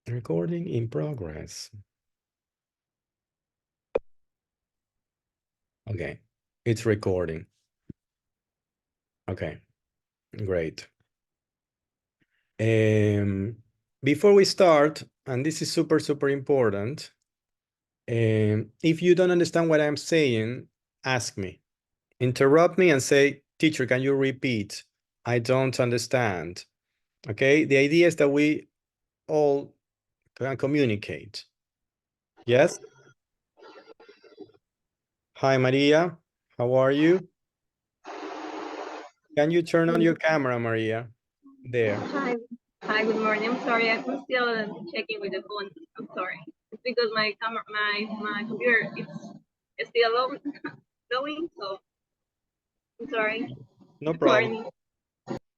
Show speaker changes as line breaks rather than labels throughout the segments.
Recording in progress. Okay, it's recording. Okay, great. Before we start, and this is super, super important, if you don't understand what I'm saying, ask me. Interrupt me and say, teacher, can you repeat? I don't understand. Okay, the idea is that we all can communicate. Yes? Hi, Maria. How are you? Can you turn on your camera, Maria? There.
Hi. Hi, good morning. I'm sorry, I'm still checking with the phone. I'm sorry. It's because my camera, my computer is still going, so I'm sorry.
No
Good
problem.
morning.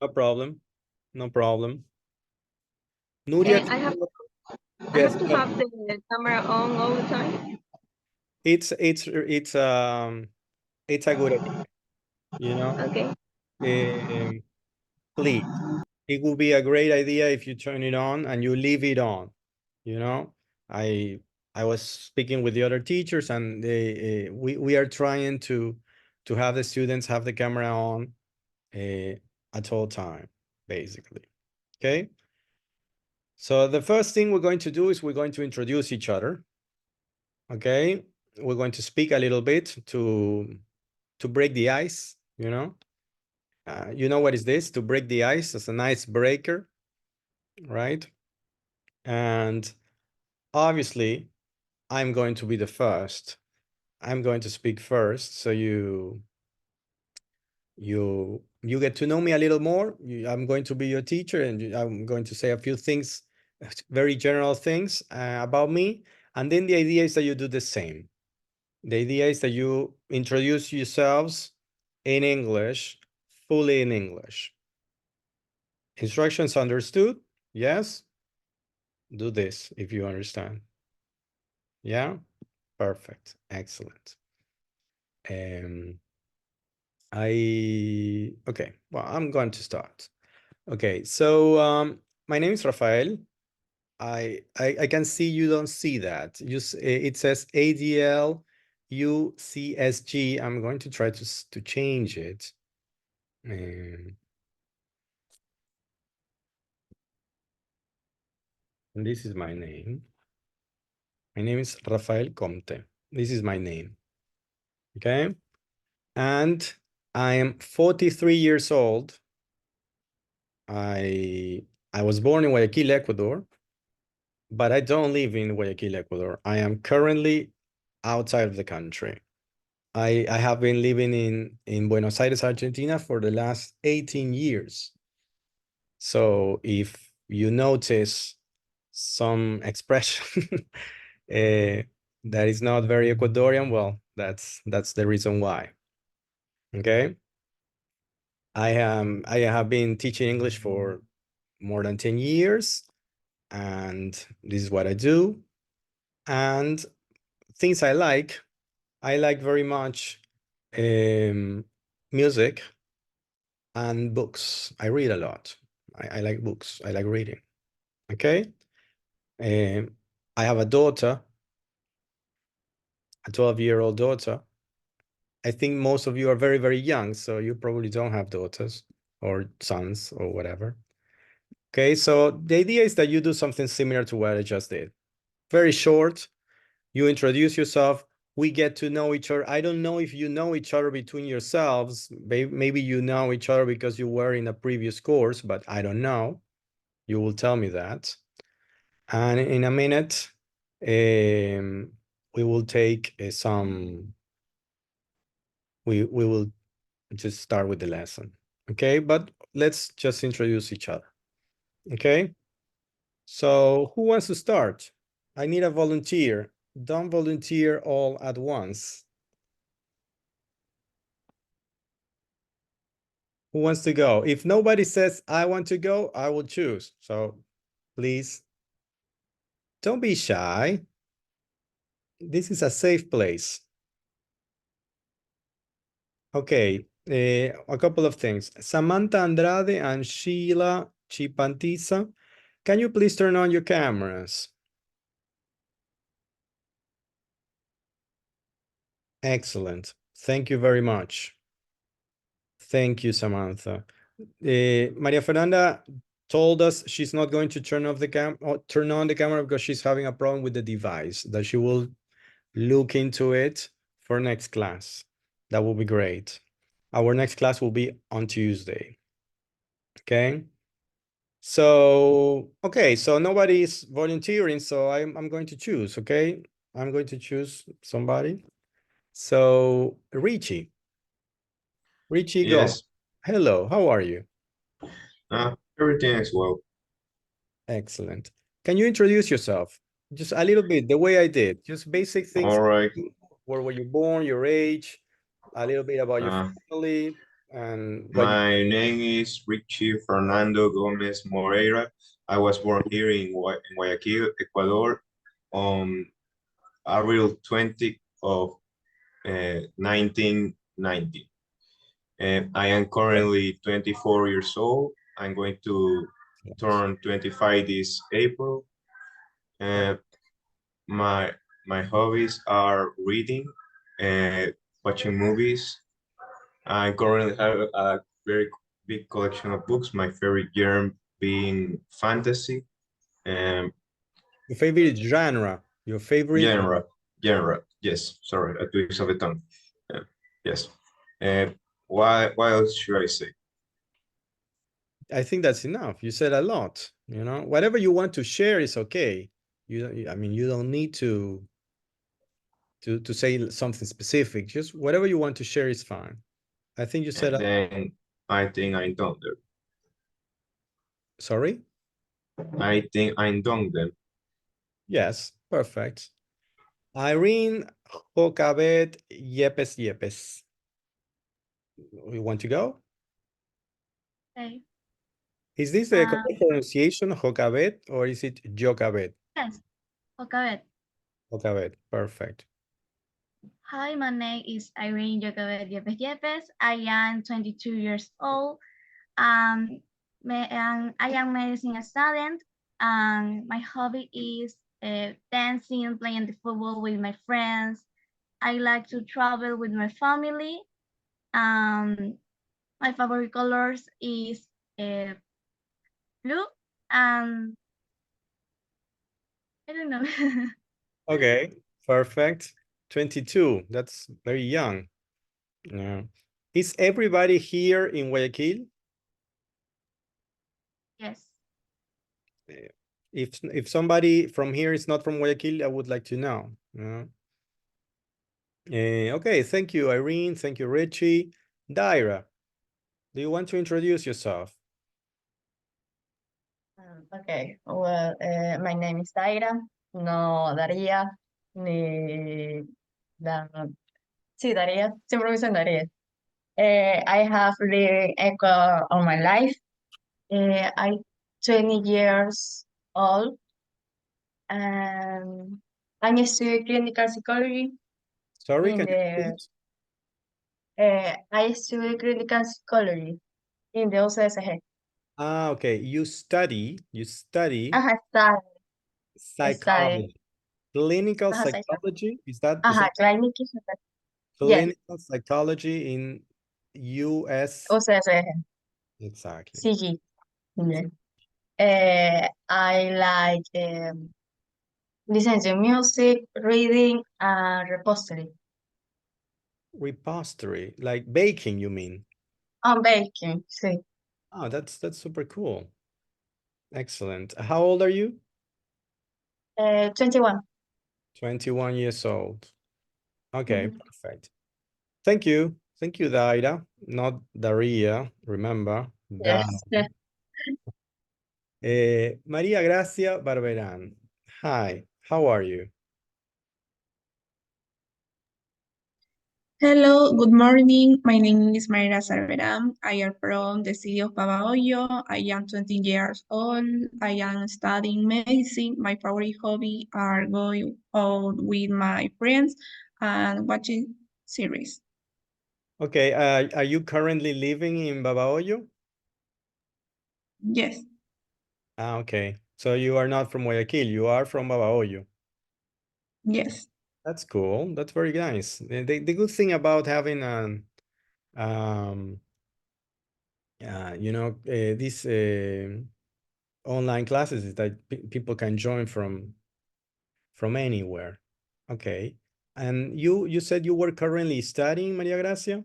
No problem. No problem. Nuria,
I have
yes,
to have the camera on all the time.
it's a good idea, you know.
Okay.
Um, please, it would be a great idea if you turn it on and you leave it on, you know. I I was speaking with the other teachers and we are trying to have the students have the camera on at all time, basically. Okay. So the first thing we're going to do is we're going to introduce each other. Okay, we're going to speak a little bit to break the ice. You know what is this? To break the ice as an icebreaker, right? And obviously, I'm going to be the first. I'm going to speak first, so you get to know me a little more. I'm going to be your teacher, and I'm going to say a few things, very general things about me, and then the idea is that you do the same. The idea is that you introduce yourselves in English, fully in English. Instructions understood? Yes? Do this if you understand. Yeah? Perfect. Excellent. Okay, well, I'm going to start. Okay, so my name is Rafael. I can see you don't see that. It says ADL UCSG. I'm going to try to change it. And this is my name. My name is Rafael Comte. This is my name. Okay. And I am 43 years old. I was born in Guayaquil, Ecuador, but I don't live in Guayaquil, Ecuador. I am currently outside of the country. I have been living in Buenos Aires, Argentina for the last 18 years. So if you notice some expression that is not very Ecuadorian, well, that's the reason why. Okay. I have been teaching English for more than 10 years, and this is what I do. And things I like very much music and books. I read a lot. I like books. I like reading. Okay. I have a daughter, a 12-year-old daughter. I think most of you are very, very young, so you probably don't have daughters or sons or whatever. Okay, so the idea is that you do something similar to what I just did. Very short, you introduce yourself, we get to know each other. I don't know if you know each other between yourselves. Maybe you know each other because you were in a previous course, but I don't know. You will tell me that. And in a minute, we will take we will just start with the lesson. Okay, but let's just introduce each other. Okay, so who wants to start? I need a volunteer. Don't volunteer all at once. Who wants to go? If nobody says I want to go, I will choose. So please don't be shy. This is a safe place. Okay, a couple of things. Samantha Andrade and Sheila Chipantiza, Can you please turn on your cameras? Excellent. Thank you very much. Thank you, Samantha. Maria Fernanda told us she's not going to turn on the camera because she's having a problem with the device, that she will look into it for next class. That will be great. Our next class will be on Tuesday. Okay. So, okay, so nobody is volunteering, so I'm going to choose, okay? I'm going to choose somebody. So, Richie, go.
Yes,
Hello, how are you?
everything is well.
Excellent. Can you introduce yourself? Just a little bit, the way I did, just basic things.
All right.
Where were you born, your age, a little bit about your
Uh,
family, and what you...
my name is Richie Fernando Gomez Moreira. I was born here in Guayaquil, Ecuador, on April 20 of 1990. And I am currently 24 years old. I'm going to turn 25 this April. And my hobbies are reading and watching movies. I currently have a very big collection of books. My favorite genre being fantasy and
Your favorite genre, your favorite...
genre. Yes, sorry, a twist of the tongue. Yes. And what else should I say?
I think that's enough. You said a lot, you know, whatever you want to share is okay. I mean, you don't need to say something specific. Just whatever you want to share is fine. I think you said...
And then I think I'm done there.
Sorry?
I think I'm done then.
Yes, perfect. Irene Jocabet Yepes. You want to go?
Okay.
Is this the correct pronunciation, Jocabet, or is it Jocabet?
Yes. Okay.
Jocabet, perfect.
Hi, my name is Irene Jocabet Yepes. I am 22 years old. And I am medicine student. And my hobby is dancing, playing the football with my friends. I like to travel with my family. My favorite colors is blue and I don't know.
Okay, perfect. 22, that's very young. Yeah. Is everybody here in Guayaquil?
Yes.
If somebody from here is not from Guayaquil, I would like to know. Okay, thank you, Irene. Thank you, Richie. Daira, do you want to introduce yourself?
Okay, well, my name is Daira, no Daría, ni sí, Daría, siempre me dicen Daría. I have lived in Ecuador all my life. I'm 20 years old, and I'm studying clinical psychology
Sorry,
in
can you
the,
repeat?
I study clinical psychology in the OCSG.
Ah, okay. You study
Ajá, study,
psychology, clinical
ajá,
psychology. Is that
ajá, clinical, yes,
clinical psychology in US?
OCSG,
Exactly.
CG. Yeah. I like listen to music, reading, and repository.
Repository, like baking, you mean?
I'm baking, sí.
Oh, that's super cool. Excellent. How old are you?
21.
21 years old. Okay, perfect. Thank you. Thank you, Daira, not Daria, remember.
Yes.
Maria Gracia Barberan. Hi, how are you?
Hello, good morning. My name is Mayra Sarveram. I am from the city of Babahoyo. I am 20 years old. I am studying medicine. My favorite hobby are going out with my friends and watching series.
Okay, are you currently living in Babahoyo?
Yes.
Ah, okay. So you are not from Guayaquil, you are from Babahoyo.
Yes.
That's cool. That's very nice. The good thing about having these online classes is that people can join from anywhere. Okay. And you said you were currently studying, Maria Gracia?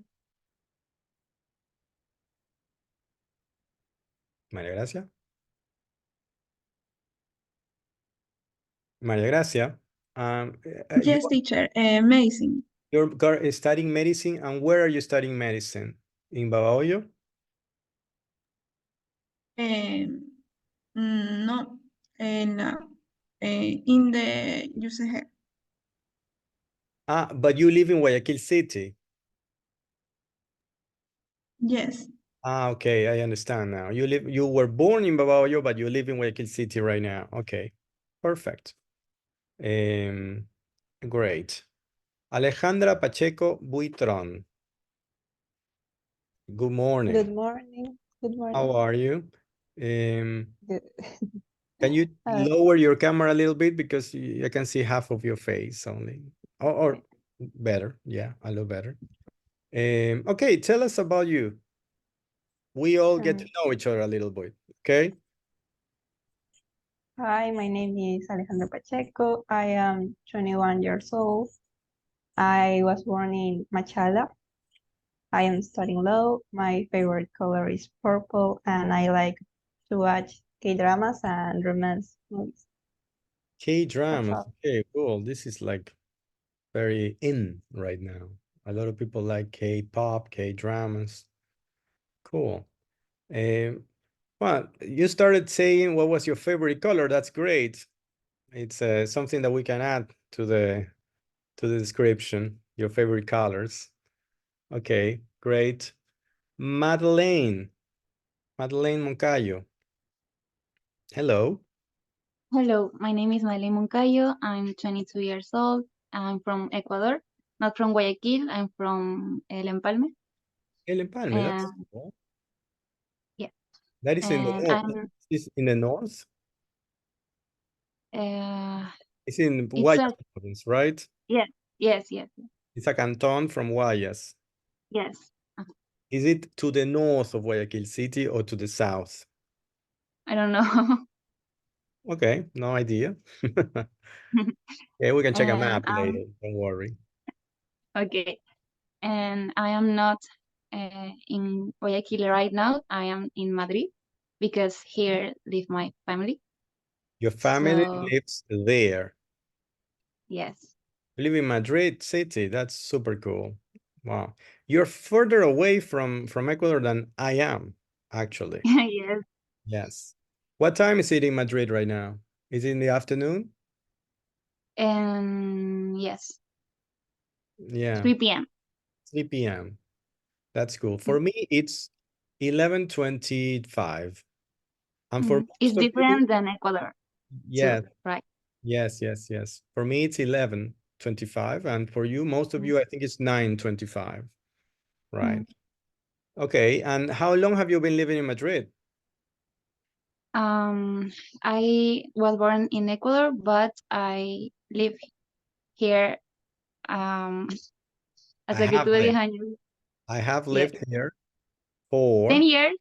Maria Gracia? Maria Gracia,
Yes, teacher. Amazing.
you're studying medicine, and where are you studying medicine? In Babahoyo?
No, in the UCG.
But you live in Guayaquil City.
Yes.
Okay, I understand now. You were born in Babahoyo, but you live in Guayaquil City right now. Okay, perfect. Great. Alejandra Pacheco Buitron. Good morning.
Good morning. Good morning.
How are you?
Good.
Can you lower your camera a little bit, because I can see half of your face only, or better? Yeah, a little better. Okay, tell us about you. We all get to know each other a little bit, okay?
Hi, my name is Alejandro Pacheco. I am 21 years old. I was born in Machala. I am studying law. My favorite color is purple, and I like to watch K-dramas and romance movies.
K-dramas,
all.
okay, cool. This is like very in right now. A lot of people like K-pop, K-dramas. Cool. Well, you started saying what was your favorite color. That's great. It's something that we can add to the description, your favorite colors. Okay, great. Madeleine Moncayo. Hello.
Hello, my name is Maylene Moncayo. I'm 22 years old. I'm from Ecuador, not from Guayaquil. I'm from El Empalme.
El Empalme, that's
And
cool.
yeah,
That is in the
and
north. Is in the north?
I'm
It's in
it's
Guayas
a
province, right?
yes.
It's a canton from Guayas.
Yes.
Is it to the north of Guayaquil City or to the south?
I don't know.
Okay, no idea. Okay, we can check a map
And
later, don't worry.
okay. And I am not in Guayaquil right now. I am in Madrid because here live my family.
Your family
So
lives there.
yes.
You live in Madrid City. That's super cool. Wow. You're further away from Ecuador than I am, actually.
Yes.
Yes. What time is it in Madrid right now? Is it in the afternoon?
And yes,
Yeah,
3 p.m.
3 p.m. That's cool. For me, it's 11:25. And for
It's
most of you,
different than Ecuador too,
yes,
right?
yes. For me, it's 11:25. And for you, most of you, I think it's 9:25. Right. Okay. And how long have you been living in Madrid?
I was born in Ecuador, but I live here hasta que tuve 10 años.
I have
Yes.
lived here for
10 years?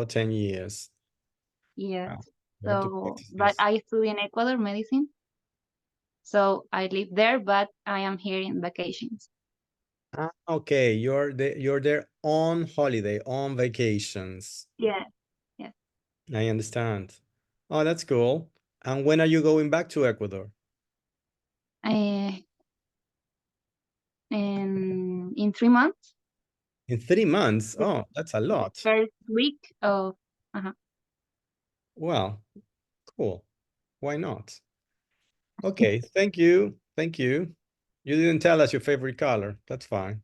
10 years.
Yes.
Wow.
So, but I study in Ecuador medicine. So I live there, but I am here in vacations.
Okay, you're there on holiday, on vacations.
Yeah. Yes.
I understand. Oh, that's cool. And when are you going back to Ecuador?
In 3 months.
In 3 months? Oh, that's a lot.
First week of.
Well, cool. Why not? Okay, thank you. Thank you. You didn't tell us your favorite color. That's fine.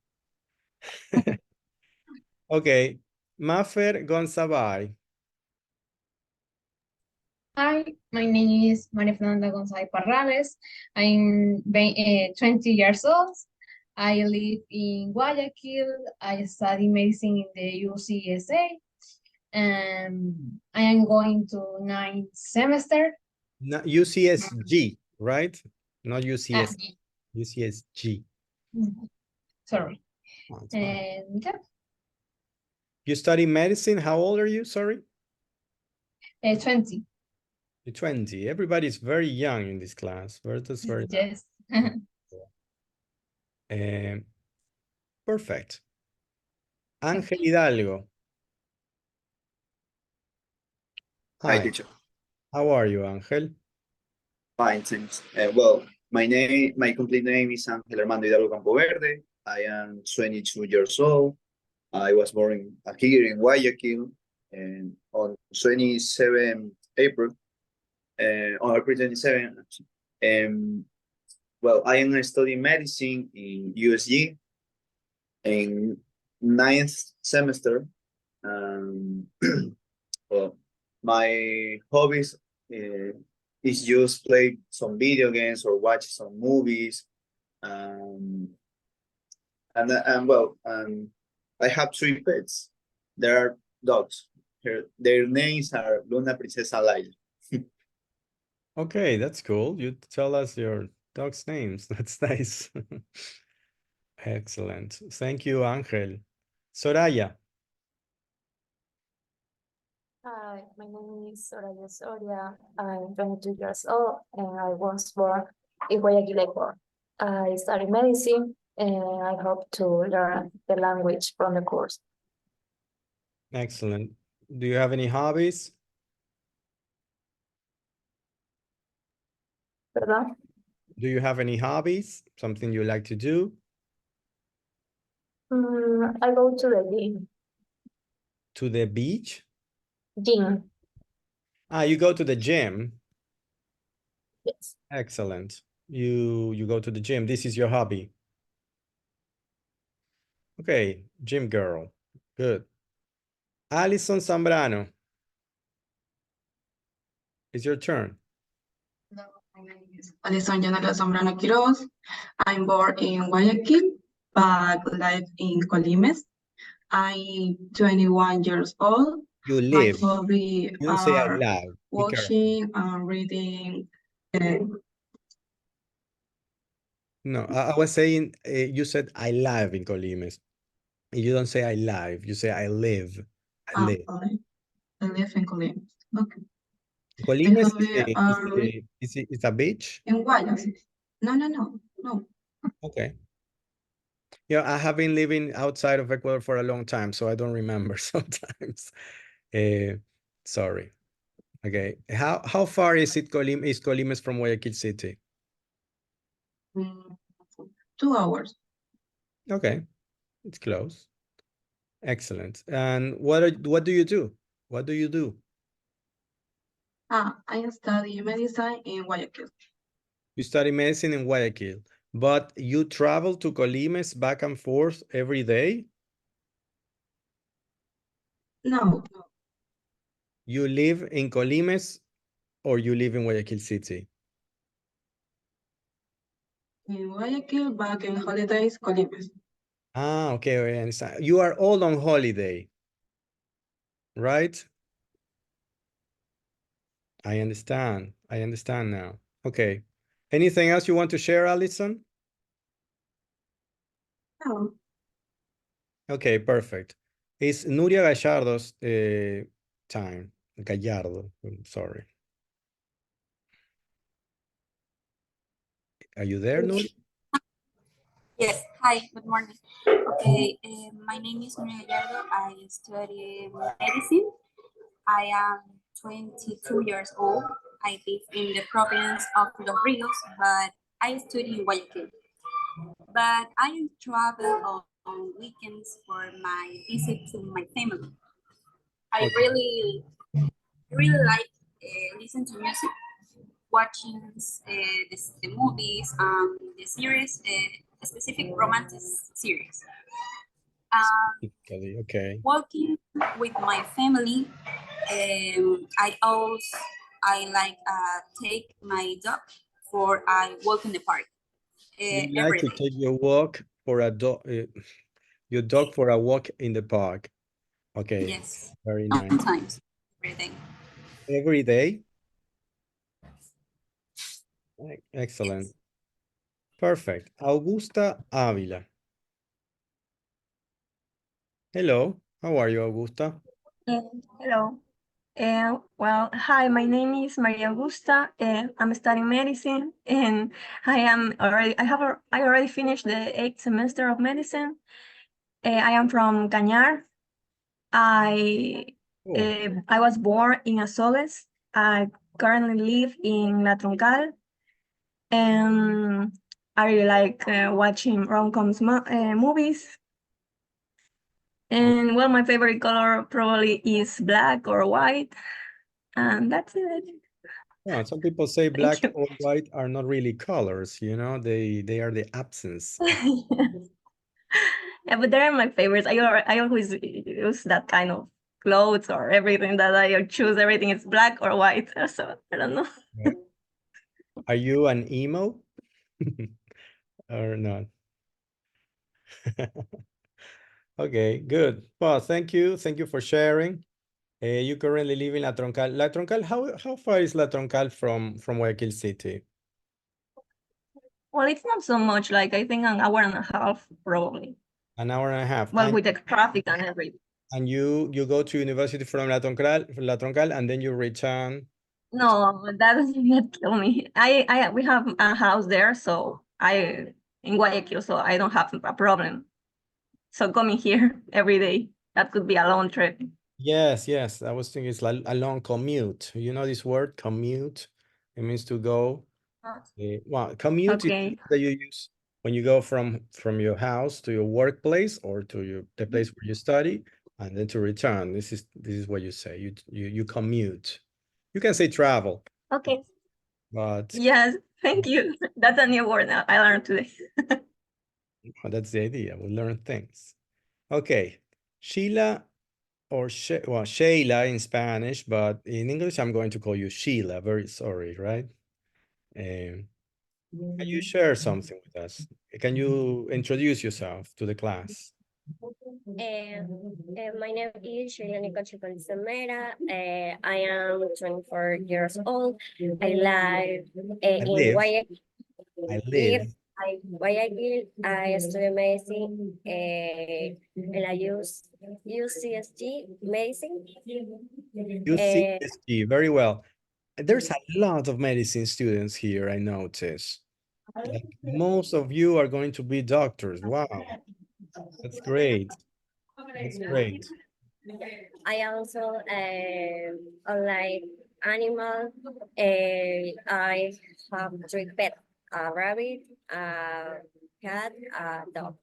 Okay, Mafer Gonzabay.
Hi, my name is Maria Fernanda González Parrales. I'm 20 years old. I live in Guayaquil. I study medicine in the UCSA. I am going to ninth semester.
No, UCSG, right? Not UCS,
G.
UCSG.
Sorry.
Oh, it's fine.
And yeah,
You study medicine. How old are you? Sorry.
20.
You're 20. Everybody's very young in this class. That's very
Yes.
perfect. Ángel Hidalgo.
Hi,
Hi.
teacher.
How are you, Ángel?
Fine, thanks. Well, my complete name is Ángel Armando Hidalgo Campoverde. I am 22 years old. I was born here in Guayaquil and on 27 April, on April 27. Well, I am studying medicine in USG in ninth semester. Well, my hobbies is just play some video games or watch some movies. And I have 3 pets. They are dogs. Their names are Luna, Princesa, Laila.
Okay, that's cool. You tell us your dog's names. That's nice. Excellent. Thank you, Ángel. Soraya.
Hi, my name is Soraya Soria. I'm 22 years old and I was born in Guayaquil, Ecuador. I study medicine and I hope to learn the language from the course.
Excellent. Do you have any hobbies?
Perdón?
Do you have any hobbies? Something you like to do?
I go to the gym.
To the beach?
Gym,
Ah, you go to the gym.
yes.
Excellent. You go to the gym. This is your hobby. Okay, gym girl. Good. Alison Zambrano. It's your turn.
Hello, my name is Alison Yanela Zambrano Quiroz. I'm born in Guayaquil, but live in Colimes. I'm 21 years old.
You
My
live.
hobby
You don't say I
are
love. Be careful.
watching and reading.
No, I was saying you said I live in Colimes. You don't say I live. You say I live. I live.
I live in Colimes. Okay.
Colimes is
hobby are
it's a beach?
in Guayas. No.
Okay. Yeah, I have been living outside of Ecuador for a long time, so I don't remember sometimes. Sorry. Okay. How far is Colimes from Guayaquil City?
2 hours.
Okay. It's close. Excellent. And what do you do? What do you do?
I study medicine in Guayaquil.
You study medicine in Guayaquil, but you travel to Colimes back and forth every day?
No,
You live in Colimes or you live in Guayaquil City?
in Guayaquil, back in holidays, Colimes.
Ah, okay, I understand. You are all on holiday, right? I understand. I understand now. Okay. Anything else you want to share, Alison?
No.
Okay, perfect. It's Nuria Gallardo's time. Gallardo, I'm sorry. Are you there, Nuria?
Yes, hi, good morning. Okay, my name is Nuria Gallardo. I study medicine. I am 22 years old. I live in the province of Los Rios, but I study in Guayaquil. But I travel on weekends for my visit to my family. I really like listen to music, watching the movies, the series, specific romantic series.
Okay.
Walking with my family, I like take my dog for a walk in the park
You like
every
to
day.
take your dog for a walk in the park. Okay,
Yes,
very nice.
sometimes, every day.
Every day? Excellent. Perfect. Augusta Ávila. Hello, how are you, Augusta?
Hello. Well, hi, my name is Maria Augusta. I'm studying medicine, and I already finished the 8th semester of medicine. I am from Cañar. I was born in Azogues. I currently live in La Troncal, and I really like watching rom-coms movies. And well, my favorite color probably is black or white, and that's it.
Yeah, some people say black or white are not really colors, you know, they are the absence.
Yeah, but they're my favorites. I always use that kind of clothes or everything that I choose. Everything is black or white. So I don't know.
Yeah. Are you an emo or not? Okay, good. Well, thank you. Thank you for sharing. You currently live in La Troncal. La Troncal, how far is La Troncal from Guayaquil City?
Well, it's not so much. Like I think an hour and a half, probably.
An hour and a half.
Well,
And,
with the traffic and everything.
and you go to university from La Troncal, and then you return.
No, that doesn't not kill me. We have a house there, so in Guayaquil, so I don't have a problem. So coming here every day, that could be a long trip.
Yes, yes. I was thinking it's like a long commute. You know this word, commute? It means to go. Well, commute is
Okay.
that you use when you go from your house to your workplace or to the place where you study, and then to return. This is what you say. You commute. You can say travel,
Okay.
but
Yes, thank you. That's a new word now I learned today.
that's the idea. We learn things. Okay, Sheila or Sheila in Spanish, but in English I'm going to call you Sheila. Very sorry, right? Can you share something with us? Can you introduce yourself to the class?
My name is Sheila Samera. I am 24 years old. I live in Guayaquil.
I live.
Guayaquil. I study medicine and I use UCSG medicine.
UCSG, very well. There's a lot of medicine students here, I notice. Like most of you are going to be doctors. Wow, that's great. That's great.
I also like animal. I have 3 pets: a rabbit, a cat, a dog.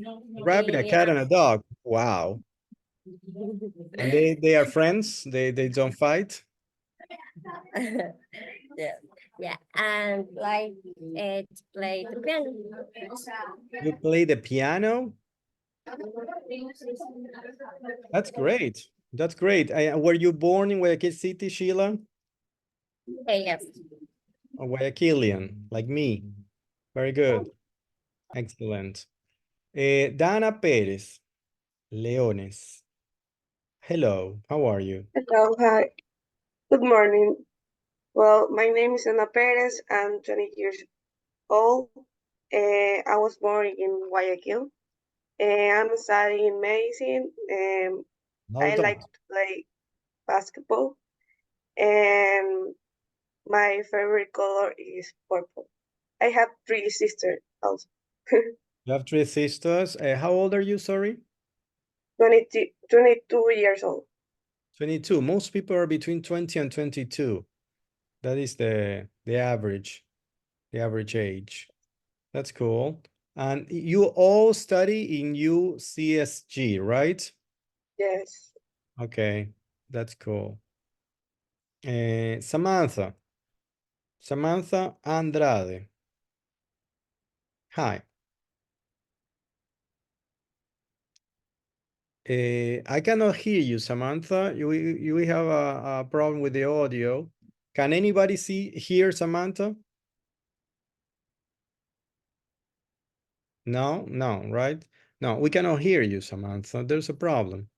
A rabbit, a cat, and a dog. Wow. And they are friends? They don't fight?
Yeah, and like to play the piano.
You play the piano? That's great. That's great. Were you born in Guayaquil City, Sheila?
Yes.
A Guayaquilian, like me. Very good. Excellent. Dana Perez, Leones. Hello, how are you?
Hello, hi. Good morning. Well, my name is Ana Perez. I'm 20 years old. I was born in Guayaquil. I'm studying medicine.
No,
I
don't.
like to play basketball. And my favorite color is purple. I have 3 sisters also.
You have 3 sisters. How old are you, sorry?
22 years old.
22. Most people are between 20 and 22. That is the average age. That's cool. And you all study in UCSG, right?
Yes.
Okay, that's cool. Samantha Andrade. Hi. I cannot hear you, Samantha. You have a problem with the audio. Can anybody hear Samantha? No, right? No, we cannot hear you, Samantha. There's a problem.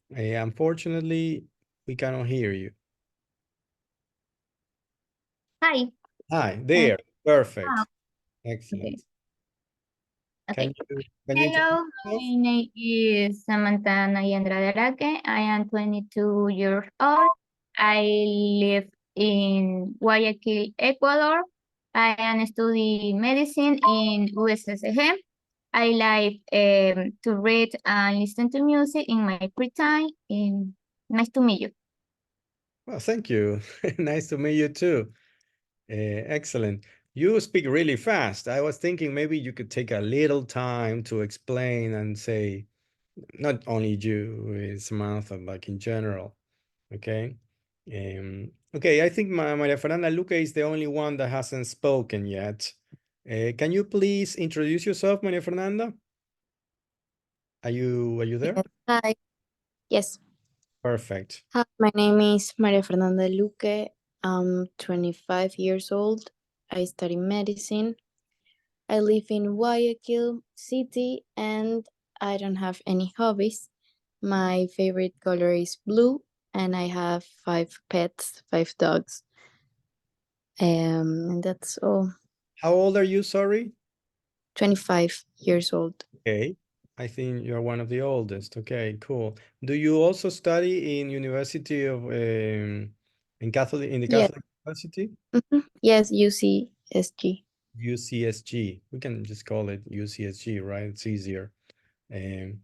Unfortunately, we cannot hear you.
Hi.
Hi, there. Perfect.
Ah,
Excellent.
Okay.
Can you
Hello, my name is Samantha Nayendra Deraque. I am 22 years old. I live in Guayaquil, Ecuador. I am studying medicine in USSG. I like to read and listen to music in my free time. Nice to meet you.
Well, thank you. Nice to meet you too. Excellent. You speak really fast. I was thinking maybe you could take a little time to explain and say, not only you, Samantha, but in general. Okay. Okay, I think Maria Fernanda Luque is the only one that hasn't spoken yet. Can you please introduce yourself, Maria Fernanda? Are you there?
Yes, hi. Yes.
Perfect.
Hi, my name is Maria Fernanda Luque. I'm 25 years old. I study medicine. I live in Guayaquil City and I don't have any hobbies. My favorite color is blue and I have 5 pets, 5 dogs. And that's all.
How old are you, sorry?
25 years old.
Okay. I think you're one of the oldest. Okay, cool. Do you also study in University of in the Catholic University?
Yes, UCSG.
UCSG. We can just call it UCSG, right? It's easier. And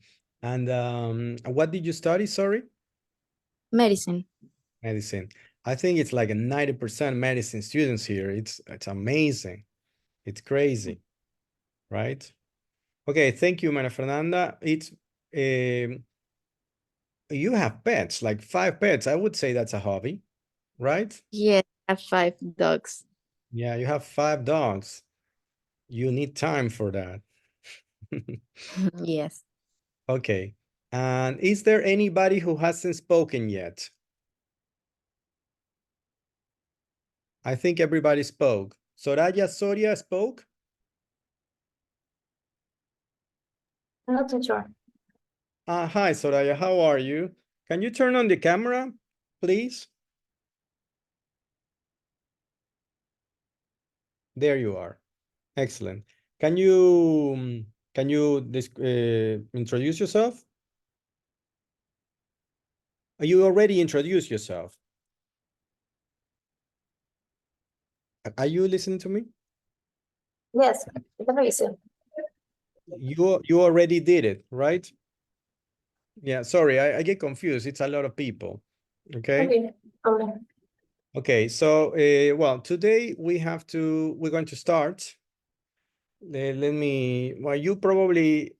what did you study? Sorry?
Medicine.
Medicine. I think it's like a 90% medicine students here. It's amazing. It's crazy, right? Okay, thank you, Maria Fernanda. It's you have pets, like 5 pets. I would say that's a hobby, right?
Yes, I have 5 dogs.
Yeah, you have 5 dogs. You need time for that.
Yes.
Okay. And is there anybody who hasn't spoken yet? I think everybody spoke. Soraya Soria spoke?
I'm not too sure.
Hi, Soraya. How are you? Can you turn on the camera, please? There you are. Excellent. Can you introduce yourself? You already introduced yourself. Are you listening to me?
Yes, very soon.
You already did it, right? Yeah, sorry, I get confused. It's a lot of people. Okay.
Okay.
Okay, so well, today we're going to start. Well, you probably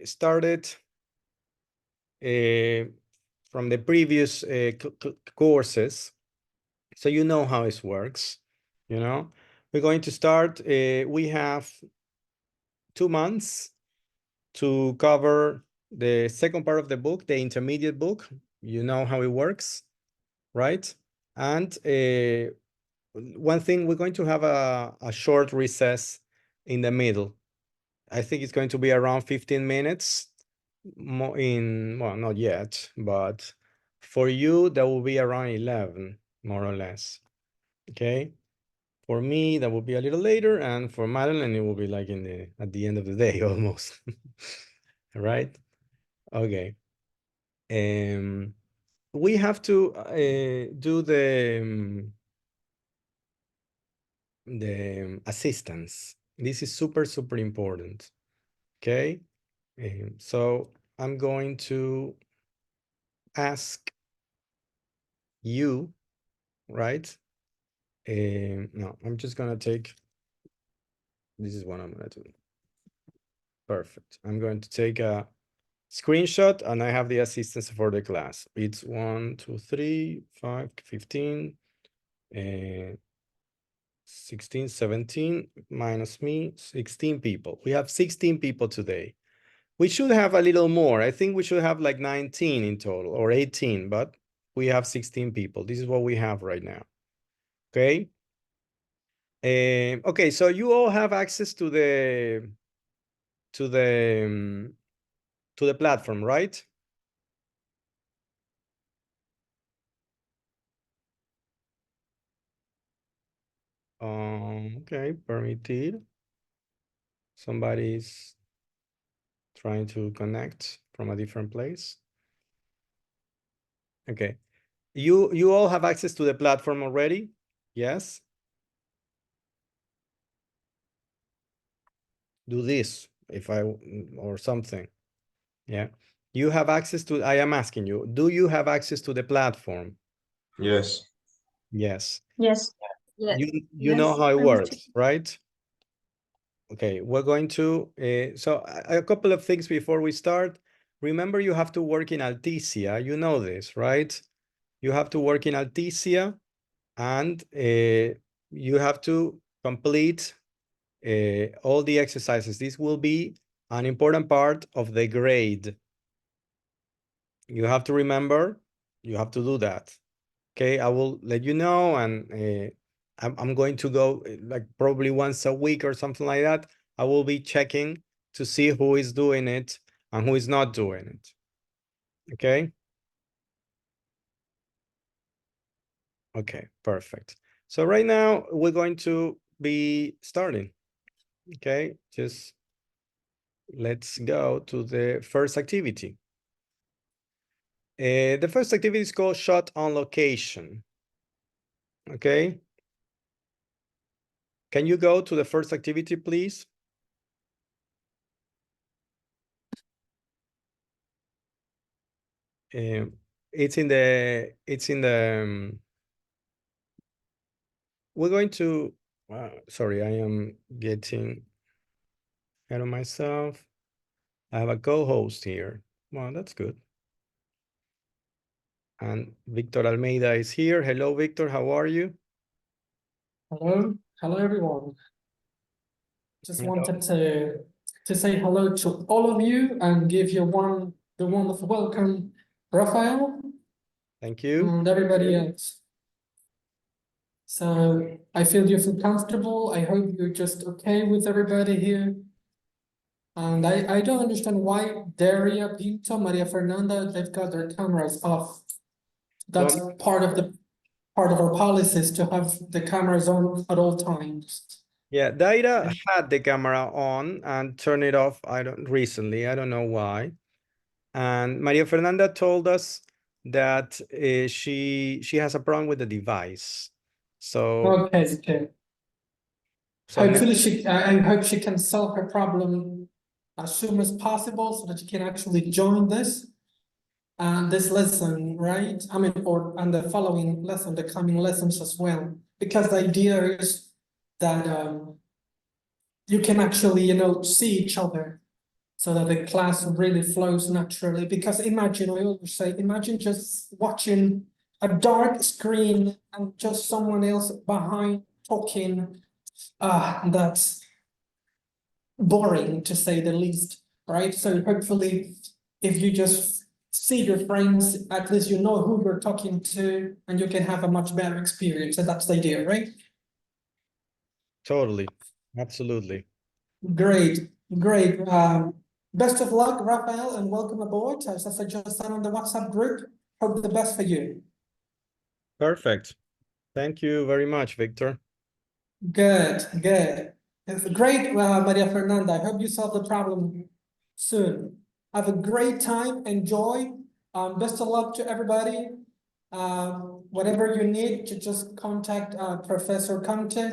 started from the previous courses, so you know how it works, you know. We're going to start, we have 2 months to cover the second part of the book, the intermediate book. You know how it works, right? And one thing, we're going to have a short recess in the middle. I think it's going to be around 15 minutes more well, not yet, but for you, that will be around 11, more or less. Okay. For me, that will be a little later, and for Madeline, it will be like at the end of the day almost. All right. Okay. We have to do the assistance. This is super, super important. Okay. So I'm going to ask you, right? No, I'm just gonna take, this is what I'm gonna do. Perfect. I'm going to take a screenshot and I have the assistance for the class. It's 1, 2, 3, 5, 15, 16, 17, minus me, 16 people. We have 16 people today. We should have a little more. I think we should have like 19 in total or 18, but we have 16 people. This is what we have right now. Okay. Okay, so you all have access to the platform, right? Okay, permitted. Somebody's trying to connect from a different place. Okay. You all have access to the platform already? Yes? Do this if I or something. Yeah. You have access to, I am asking you, do you have access to the platform?
Yes.
Yes.
Yes.
Yes.
You know how it
I was
works, right? Okay, we're going to, so a couple of things before we start. Remember, you have to work in Alticia. You know this, right? You have to work in Alticia and you have to complete all the exercises. This will be an important part of the grade. You have to remember, you have to do that. Okay, I will let you know, and I'm going to go like probably once a week or something like that. I will be checking to see who is doing it and who is not doing it. Okay. Okay, perfect. So right now we're going to be starting. Okay, just let's go to the first activity. The first activity is called Shot on Location. Okay. Can you go to the first activity, please? It's in the, we're going to, sorry, I am getting ahead of myself. I have a co-host here. Well, that's good. And Victor Almeida is here. Hello, Victor, how are you?
Hello, everyone. Just
Hello.
wanted to say hello to all of you and give you the wonderful welcome, Rafael,
Thank you.
and everybody else. So I feel you feel comfortable. I hope you're just okay with everybody here. And I don't understand why Daria, Pinto, Maria Fernanda, they've got their cameras off. That's part of our policies to have the cameras on at all times.
Yeah, Daira had the camera on and turned it off recently. I don't know why. And Maria Fernanda told us that she has a problem with the device. So,
Okay.
so
Hopefully I hope she can solve her problem as soon as possible so that she can actually join this lesson, right? I mean, and the following lesson, the coming lessons as well. Because the idea is that you can actually, see each other so that the class really flows naturally. Because imagine, I always say, imagine just watching a dark screen and just someone else behind talking. That's boring to say the least, right? So hopefully, if you just see your friends, at least you know who you're talking to, and you can have a much better experience. And that's the idea, right?
totally, absolutely.
Great. Best of luck, Rafael, and welcome aboard. As I just said on the WhatsApp group, hope the best for you.
Perfect. Thank you very much, Victor.
Good. It's great, Maria Fernanda. I hope you solve the problem soon. Have a great time. Enjoy. Best of luck to everybody. Whatever you need, to just contact Professor Conte.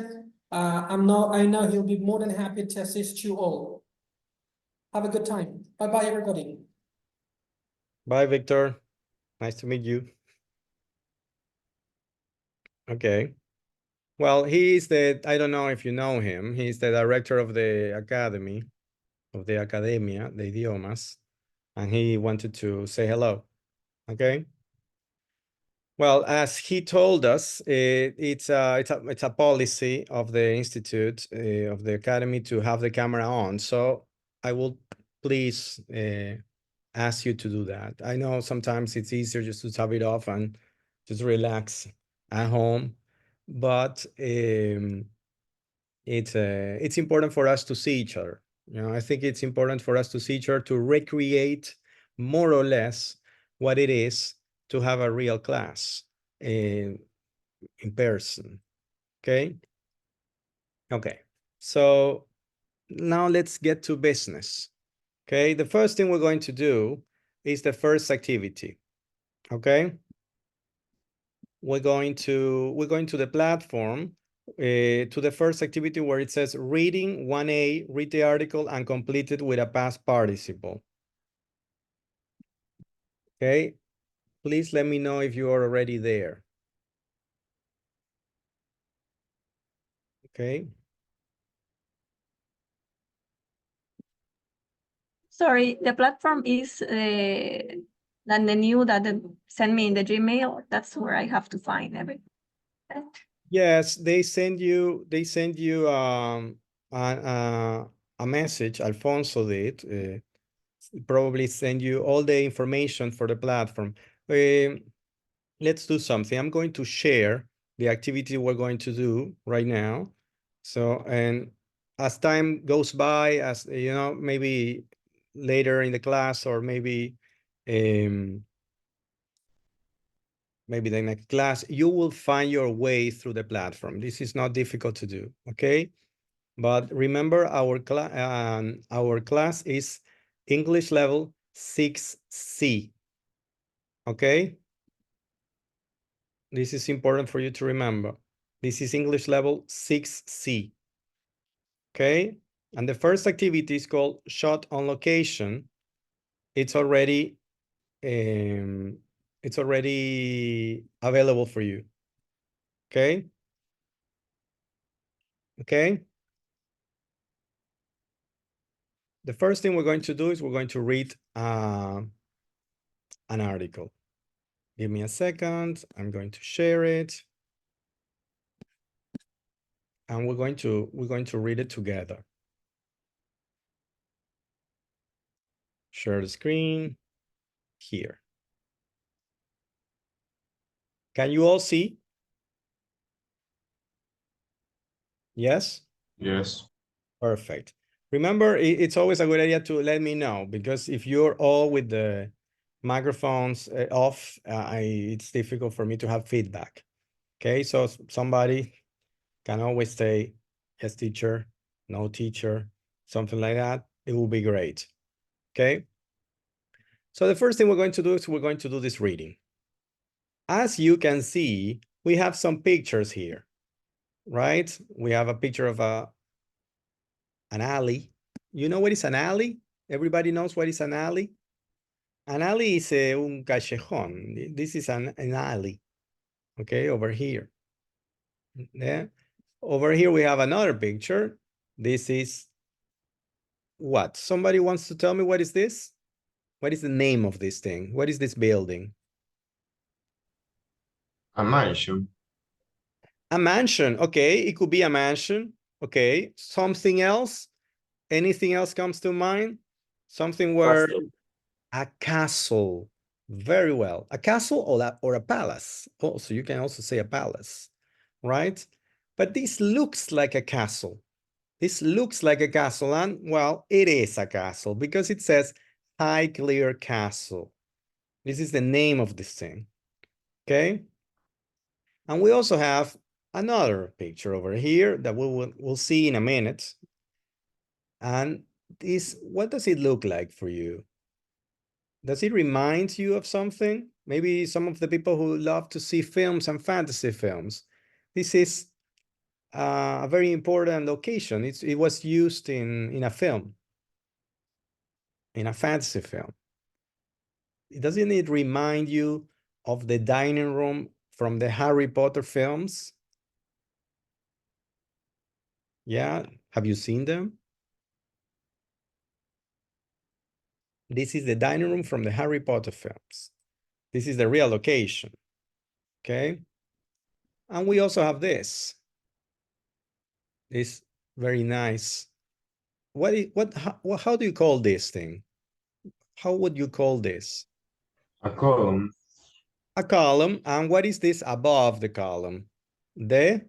I know he'll be more than happy to assist you all. Have a good time. Bye-bye, everybody.
Bye, Victor. Nice to meet you. Okay. Well, I don't know if you know him. He's the director of the academy, of the Academia de Idiomas, and he wanted to say hello. Okay. Well, as he told us, it's a policy of the institute, of the academy, to have the camera on. So I will please ask you to do that. I know sometimes it's easier just to have it off and just relax at home, but it's important for us to see each other. I think it's important for us to see each other, to recreate more or less what it is to have a real class in person. Okay. Okay, so now let's get to business. Okay, the first thing we're going to do is the first activity. Okay, we're going to the platform to the first activity where it says reading 1A, read the article and complete it with a past participle. Okay, please let me know if you are already there. Okay.
Sorry, the platform is than the new that they send me in the Gmail. That's where I have to find everything.
Yes, they send you a message. Alfonso did probably send you all the information for the platform. Let's do something. I'm going to share the activity we're going to do right now. So, and as time goes by, as you know, maybe later in the class or maybe maybe the next class, you will find your way through the platform. This is not difficult to do, okay? But remember, our class is English level 6C, okay? This is important for you to remember. This is English level 6C, okay? And the first activity is called Shot on Location. It's already available for you, okay? Okay. The first thing we're going to do is we're going to read an article. Give me a second. I'm going to share it. And we're going to read it together. Share the screen here. Can you all see? Yes?
Yes.
Perfect. Remember, it's always a good idea to let me know, because if you're all with the microphones off, it's difficult for me to have feedback. Okay, so somebody can always say, yes, teacher, no teacher, something like that. It will be great. Okay. So the first thing we're going to do is we're going to do this reading. As you can see, we have some pictures here, right? We have a picture of an alley. You know what is an alley? Everybody knows what is an alley? An alley is un callejón. This is an alley, okay, over here. Yeah. Over here we have another picture. This is what? Somebody wants to tell me what is this? What is the name of this thing? What is this building?
A mansion.
A mansion. Okay, it could be a mansion. Okay, something else? Anything else comes to mind? Something where a castle. Very well. A castle or a palace. Also, you can also say a palace, right? But this looks like a castle. This looks like a castle, and well, it is a castle because it says Highclere Castle. This is the name of this thing, okay? And we also have another picture over here that we'll see in a minute. And this, what does it look like for you? Does it remind you of something? Maybe some of the people who love to see films and fantasy films. This is a very important location. It was used in a film, in a fantasy film. Doesn't it remind you of the dining room from the Harry Potter films? Yeah, have you seen them? This is the dining room from the Harry Potter films. This is the real location, okay? And we also have this. This very nice. How do you call this thing? How would you call this?
A column.
A column. And what is this above the column? The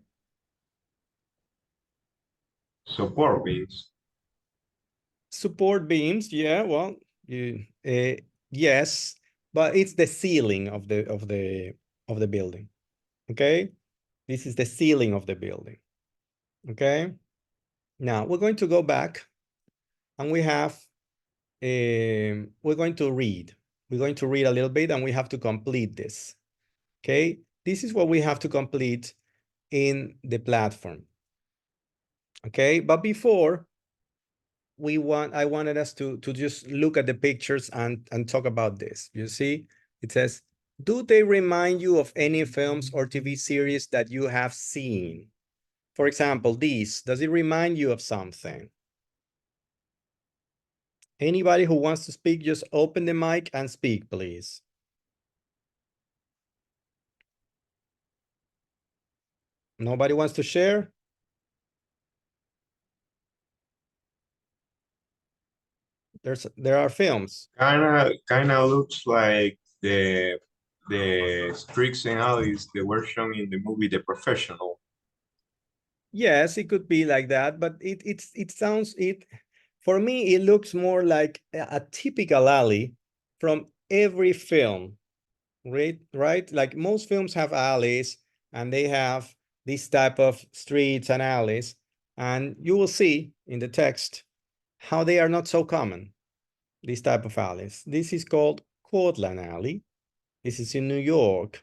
support beams.
Support beams. Yeah, well, yes, but it's the ceiling of the building. Okay, this is the ceiling of the building. Okay, Now we're going to go back and we have, we're going to read. We're going to read a little bit and we have to complete this. Okay, this is what we have to complete in the platform. Okay, but before I wanted us to just look at the pictures and talk about this. You see, it says, do they remind you of any films or TV series that you have seen? For example, these, does it remind you of something? Anybody who wants to speak, just open the mic and speak, please. Nobody wants to share? There are films.
Kinda looks like the streaks and alleys that were shown in the movie The Professional.
Yes, it could be like that, but it sounds for me it looks more like a typical alley from every film, right? Right? Like most films have alleys and they have this type of streets and alleys, and you will see in the text how they are not so common, these type of alleys. This is called Cortlandt Alley. This is in New York,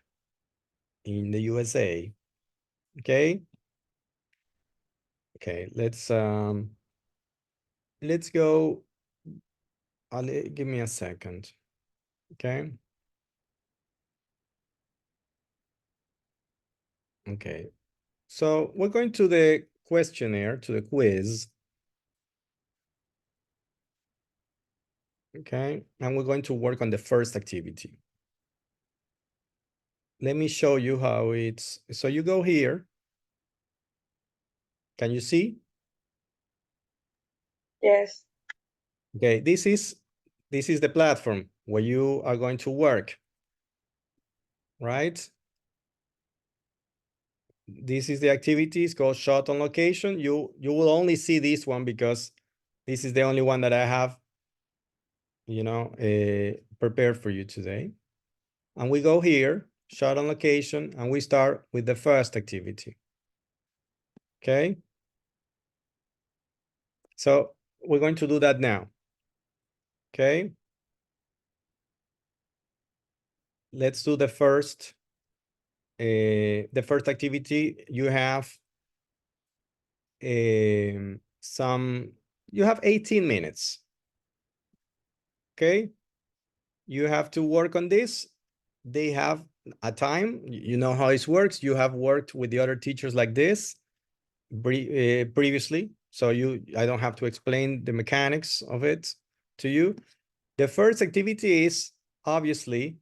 in the USA. Okay. Okay, let's go. Give me a second. Okay. Okay. So we're going to the questionnaire, to the quiz. Okay. And we're going to work on the first activity. Let me show you how it's, so you go here. Can you see?
Yes.
Okay, this is the platform where you are going to work, right? This is the activity. It's called shot on location. You will only see this one because this is the only one that I have, you know, prepared for you today. And we go here, shot on location, and we start with the first activity. Okay. So we're going to do that now. Okay. Let's do the first activity. You have you have 18 minutes. Okay. You have to work on this. They have a time, you know how it works. You have worked with the other teachers like this previously. So I don't have to explain the mechanics of it to you. The first activity is obviously,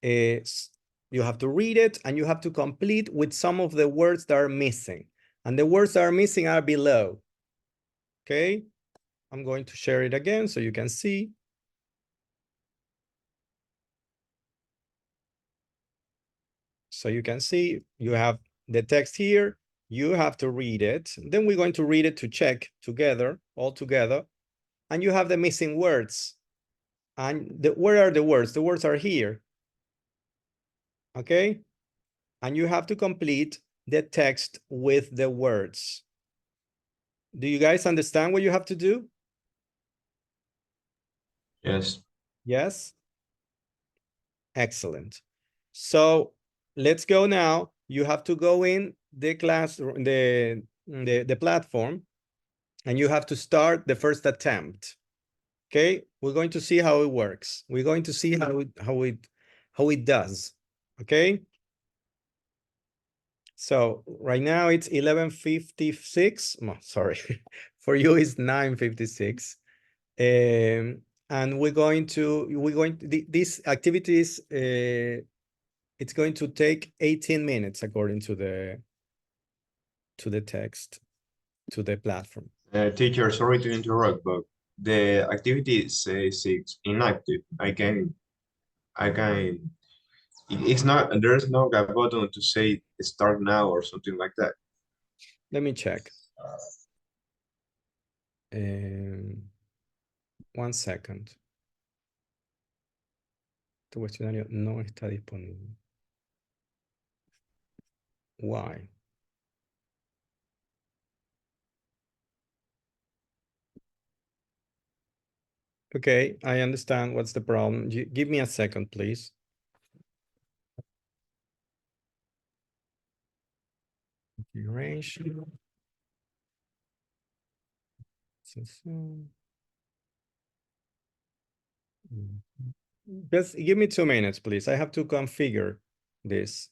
you have to read it and you have to complete with some of the words that are missing. And the words that are missing are below. Okay. I'm going to share it again so you can see. So you can see you have the text here. You have to read it. Then we're going to read it to check together, all together. And you have the missing words. And where are the words? The words are here. Okay. And you have to complete the text with the words. Do you guys understand what you have to do?
Yes.
Yes. Excellent. So let's go now. You have to go in the class, the platform, and you have to start the first attempt. Okay, we're going to see how it works. We're going to see how it does. Okay. So right now it's 11:56. Sorry, for you it's 9:56. And these activities, it's going to take 18 minutes according to the text, to the platform.
Teacher, sorry to interrupt, but the activity says it's inactive. It's not, there's no button to say start now or something like that.
Let me check. 1 second. Tu cuestionario no está disponible. Why? Okay, I understand what's the problem. Give me a second, please. Configuration. Just give me 2 minutes, please. I have to configure this.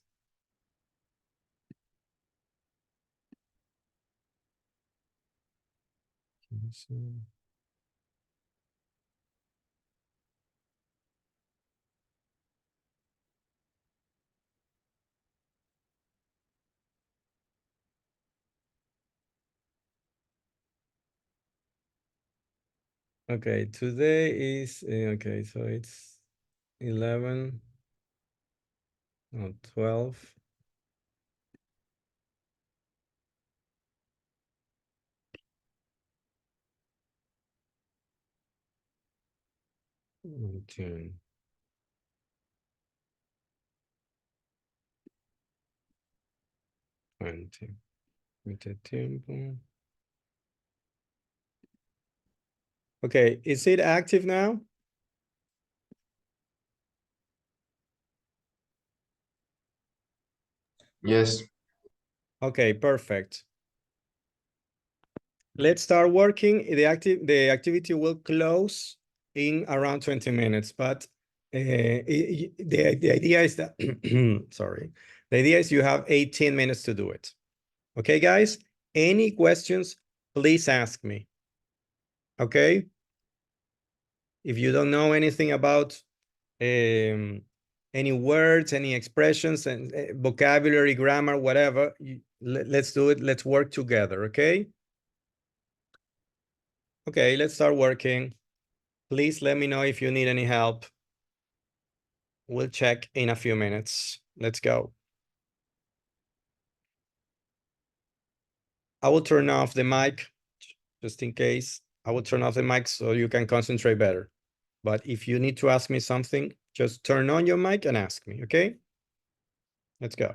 Okay, today is, okay, so it's 11, no, 12. June. Okay, is it active now?
Yes.
Okay, perfect. Let's start working. The activity will close in around 20 minutes, but the idea is that, sorry, the idea is you have 18 minutes to do it. Okay, guys, any questions, please ask me. Okay? If you don't know anything about any words, any expressions, and vocabulary, grammar, whatever, let's do it. Let's work together, okay? Okay, let's start working. Please let me know if you need any help. We'll check in a few minutes. Let's go. I will turn off the mic just in case. I will turn off the mic so you can concentrate better. But if you need to ask me something, just turn on your mic and ask me, okay? Let's go.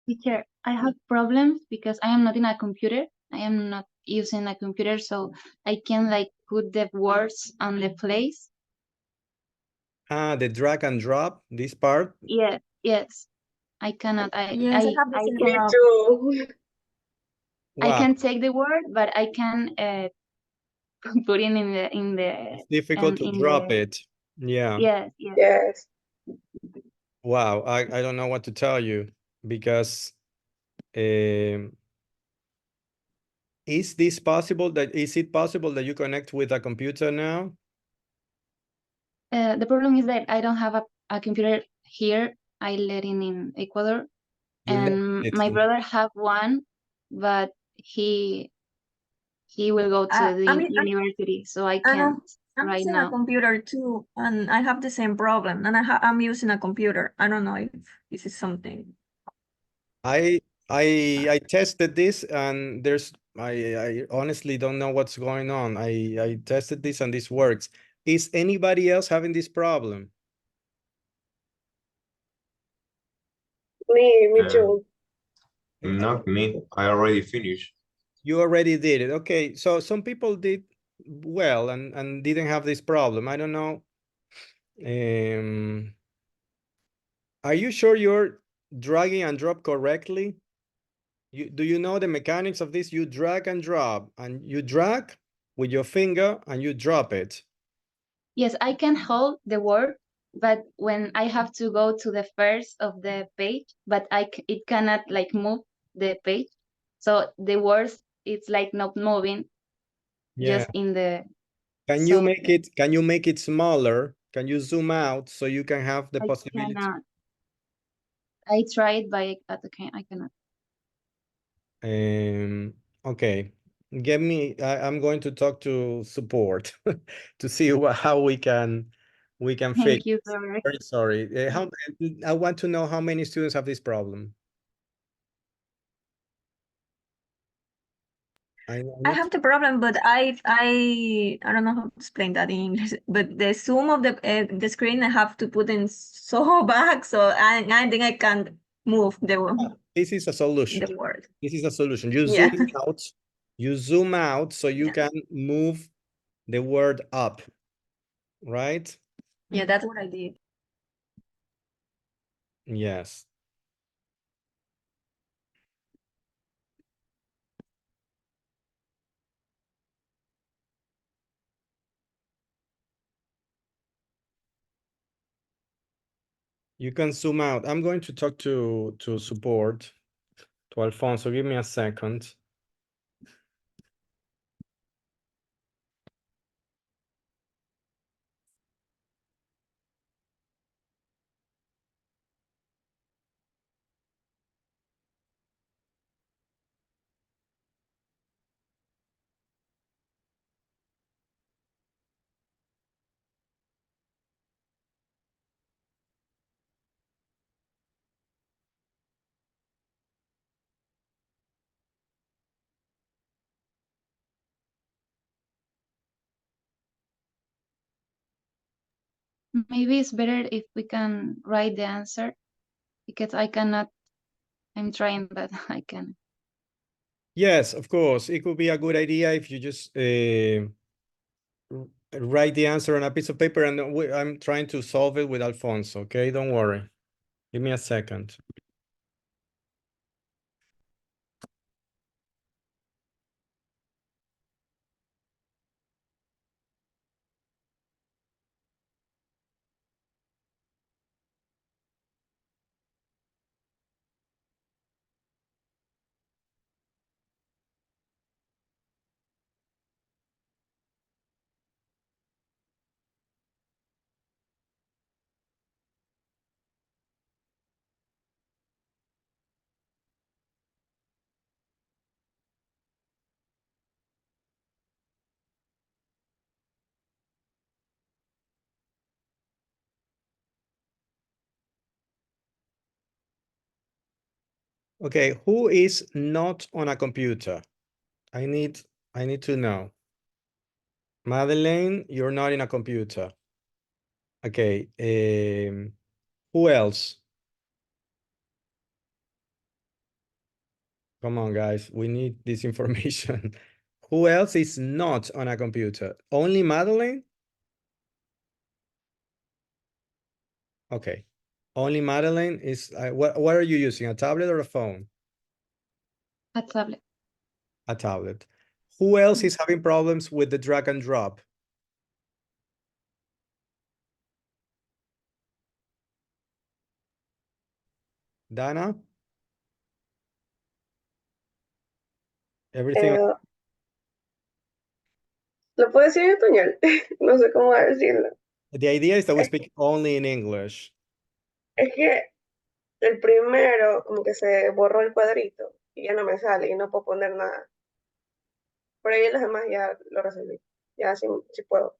Teacher, I have problems because I am not in a computer.
I am not using a computer, so I can like put the words on the place.
The drag and drop, this part.
Yes, yes. I cannot.
Yes, I have the same
Me
problem.
too.
I
Wow,
can take the word, but I can put it
it's difficult to drop it. Yeah.
yes, yes.
Yes.
Wow, I don't know what to tell you because um, is it possible that you connect with a computer now?
The problem is that I don't have a computer here. I live in Ecuador,
You left
and
it
my
in-
brother have one, but he will go to the
I mean,
university, so I
and
can't
I'm
right
using a
now.
computer too, and I have the same problem. And I'm using a computer. I don't know if this is something.
I I tested this and I honestly don't know what's going on. I tested this and this works. Is anybody else having this problem?
Me
Uh,
too.
Not me. I already finished.
You already did it. Okay, so some people did well and didn't have this problem. I don't know. Are you sure you're dragging and drop correctly? Do you know the mechanics of this? You drag and drop, and you drag with your finger and you drop it.
Yes, I can hold the word, but when I have to go to the first of the page, but it cannot like move the page. So the words, it's like not moving,
Yeah.
just in the.
Can you make it smaller? Can you zoom out so you can have the
I
possibility?
cannot. I tried, but I cannot.
Okay. I'm going to talk to support to see how we can fix.
Thank you, sir.
Very sorry. I want to know how many students have this problem.
I have the problem, but I don't know how to explain that in English. But the zoom of the screen, I have to put in so back, so I think I can't move
This is a solution.
the word.
This is a solution. You
Yeah.
zoom out. You zoom out so you can move the word up, right?
Yeah, that's what I did.
Yes. You can zoom out. I'm going to talk to support, to Alfonso. Give me a second.
Maybe it's better if we can write the answer, because I cannot. I'm trying, but I can.
Yes, of course. It could be a good idea if you just write the answer on a piece of paper, and I'm trying to solve it with Alfonso. Okay, don't worry. Give me a second. Okay, who is not on a computer? I need to know. Madeleine, you're not in a computer. Okay. Who else? Come on, guys. We need this information. Who else is not on a computer? Only Madeline? Okay. Only Madeline is, what are you using? A tablet or a phone?
A tablet.
A tablet. Who else is having problems with the drag and drop? Dana? Everything.
¿Lo puedo decir en español? No sé cómo decirlo.
The idea is that we speak only in English.
Es que el primero como que se borró el cuadrito y ya no me sale y no puedo poner nada. Por ahí los demás ya lo resolví. Ya sí, sí puedo.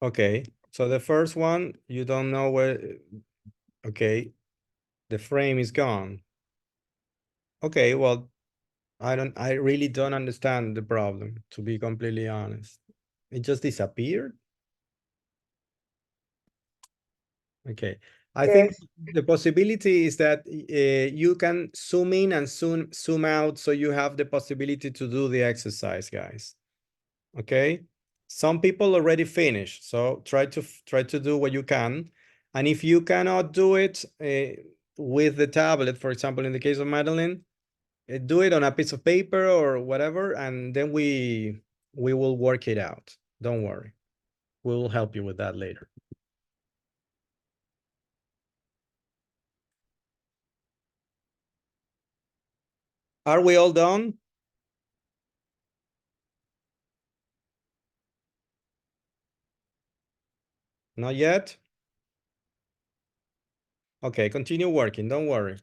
Okay. So the first one, you don't know where, okay. The frame is gone. Okay, well, I really don't understand the problem, to be completely honest. It just disappeared. Okay. I think the possibility is that you can zoom in and zoom out, so you have the possibility to do the exercise, guys. Okay. Some people already finished, so try to do what you can. And if you cannot do it with the tablet, for example, in the case of Madeline, do it on a piece of paper or whatever, and then we will work it out. Don't worry. We will help you with that later. Are we all done? Not yet? Okay, continue working. Don't worry.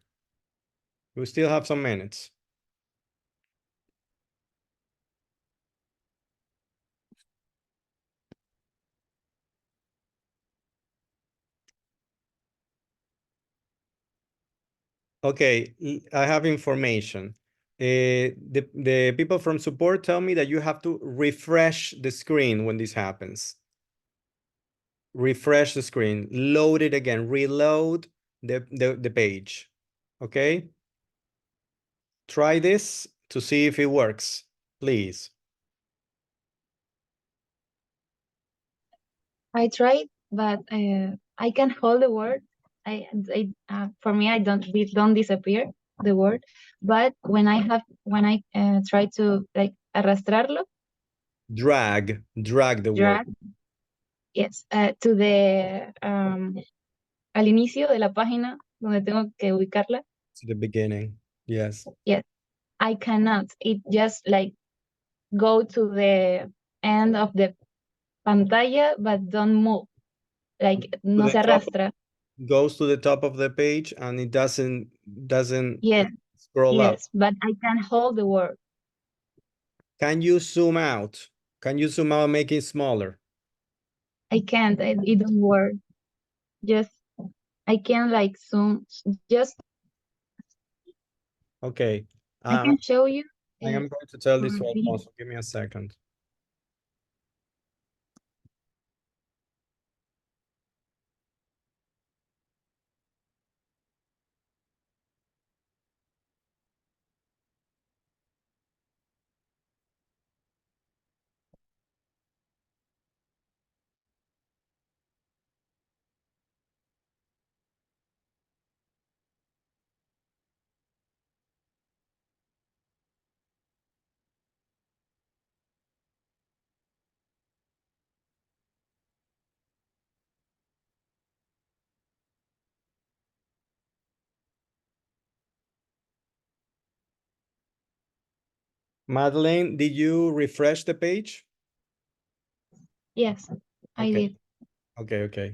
We still have some minutes. Okay, I have information. The people from support tell me that you have to refresh the screen when this happens. Refresh the screen, load it again, reload the page. Okay? Try this to see if it works, please.
I tried, but I can hold the word. For me, it don't disappear the word. But when I try to like arrastrarlo,
Drag the
drag,
word.
yes, to the al inicio de la página donde tengo que ubicarla.
To the beginning, yes.
Yes, I cannot. It just like go to the end of the pantalla, but don't move. Like no se arrastra.
Goes to the top of the page and it doesn't
Yes,
scroll up.
yes, but I can hold the word.
Can you zoom out? Can you zoom out and make it smaller?
I can't. It don't work. Just I can like zoom. Just
Okay.
I can show you.
I am going to tell this to
video.
Alfonso. Give me a second. Madeleine, did you refresh the page?
Yes, I did.
Okay, okay.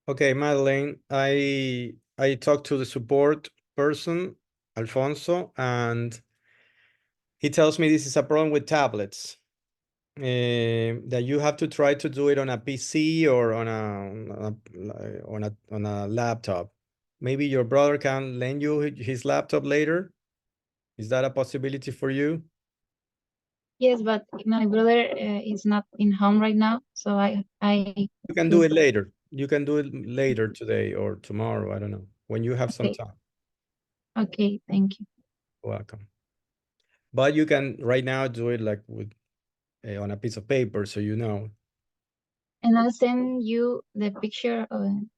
Okay, Madeline, I talked to the support person, Alfonso, and he tells me this is a problem with tablets. That you have to try to do it on a PC or on a laptop. Maybe your brother can lend you his laptop later. Is that a possibility for you?
Yes, but my brother is not in home right now, so I
You can do it later. You can do it later today or tomorrow. I don't know, when you have some
Okay.
time.
Okay, thank you.
Welcome. But you can right now do it like with on a piece of paper, so you know.
And I'll send you the picture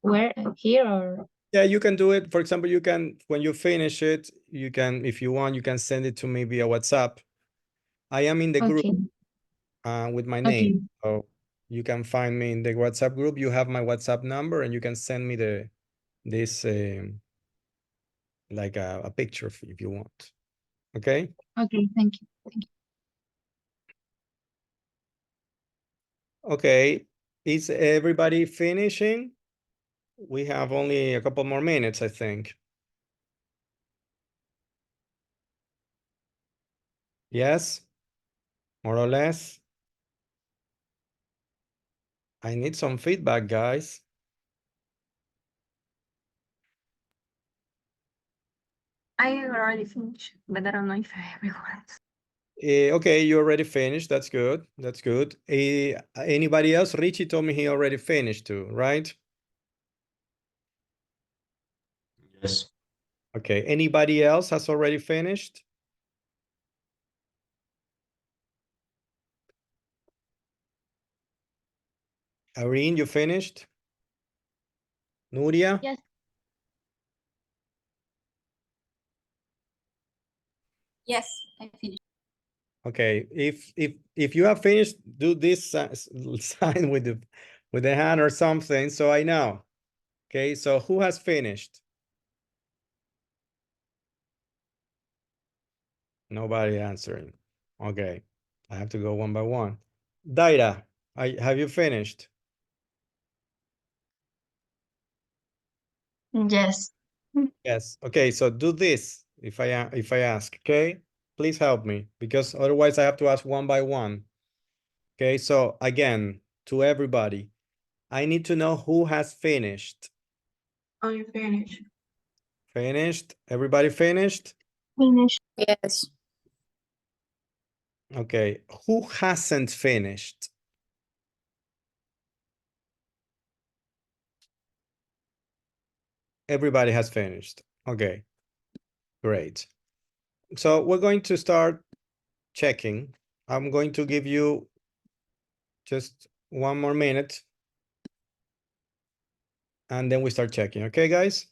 where here or
Yeah, you can do it. For example, you can, when you finish it, you can, if you want, you can send it to me via WhatsApp. I am in the group with my name.
Okay.
So you can find me in the WhatsApp group. You have my WhatsApp number and you can send me this like a picture if you want. Okay?
Okay, thank you. Thank you.
Okay. Is everybody finishing? We have only a couple more minutes, I think. Yes? More or less? I need some feedback, guys.
I already finished, but I don't know if everyone.
Okay, you already finished. That's good. That's good. Anybody else? Richie told me he already finished too, right?
Yes.
Okay. Anybody else has already finished? Irene, you finished? Nuria?
Yes.
Yes, I finished.
Okay. If you have finished, do this sign with the hand or something so I know. Okay. So who has finished? Nobody answering. Okay. I have to go one by one. Daira, have you finished?
Yes.
Yes. Okay. So do this if I ask. Okay. Please help me because otherwise I have to ask one by one. Okay. So again, to everybody, I need to know who has finished.
I finished.
Finished. Everybody finished.
Finished.
Yes.
Okay. Who hasn't finished? Everybody has finished. Okay. Great. So we're going to start checking. I'm going to give you just one more minute. And then we start checking. Okay, guys?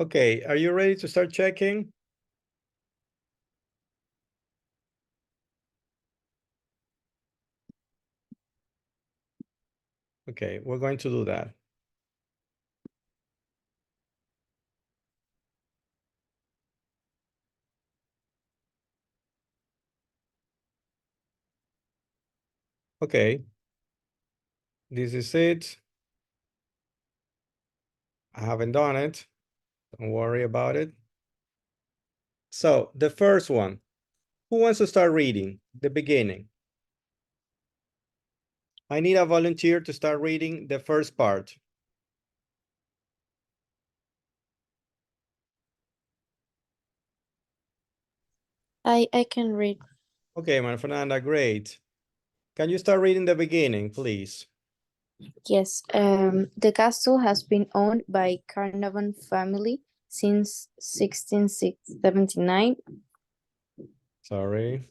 Okay, are you ready to start checking? Okay, we're going to do that. Okay. This is it. I haven't done it. Don't worry about it. So the first one, who wants to start reading the beginning? I need a volunteer to start reading the first part.
I can read.
Okay, Maria Fernanda, great. Can you start reading the beginning, please?
Yes, the castle has been owned by Carnarvon family since 1679.
Sorry.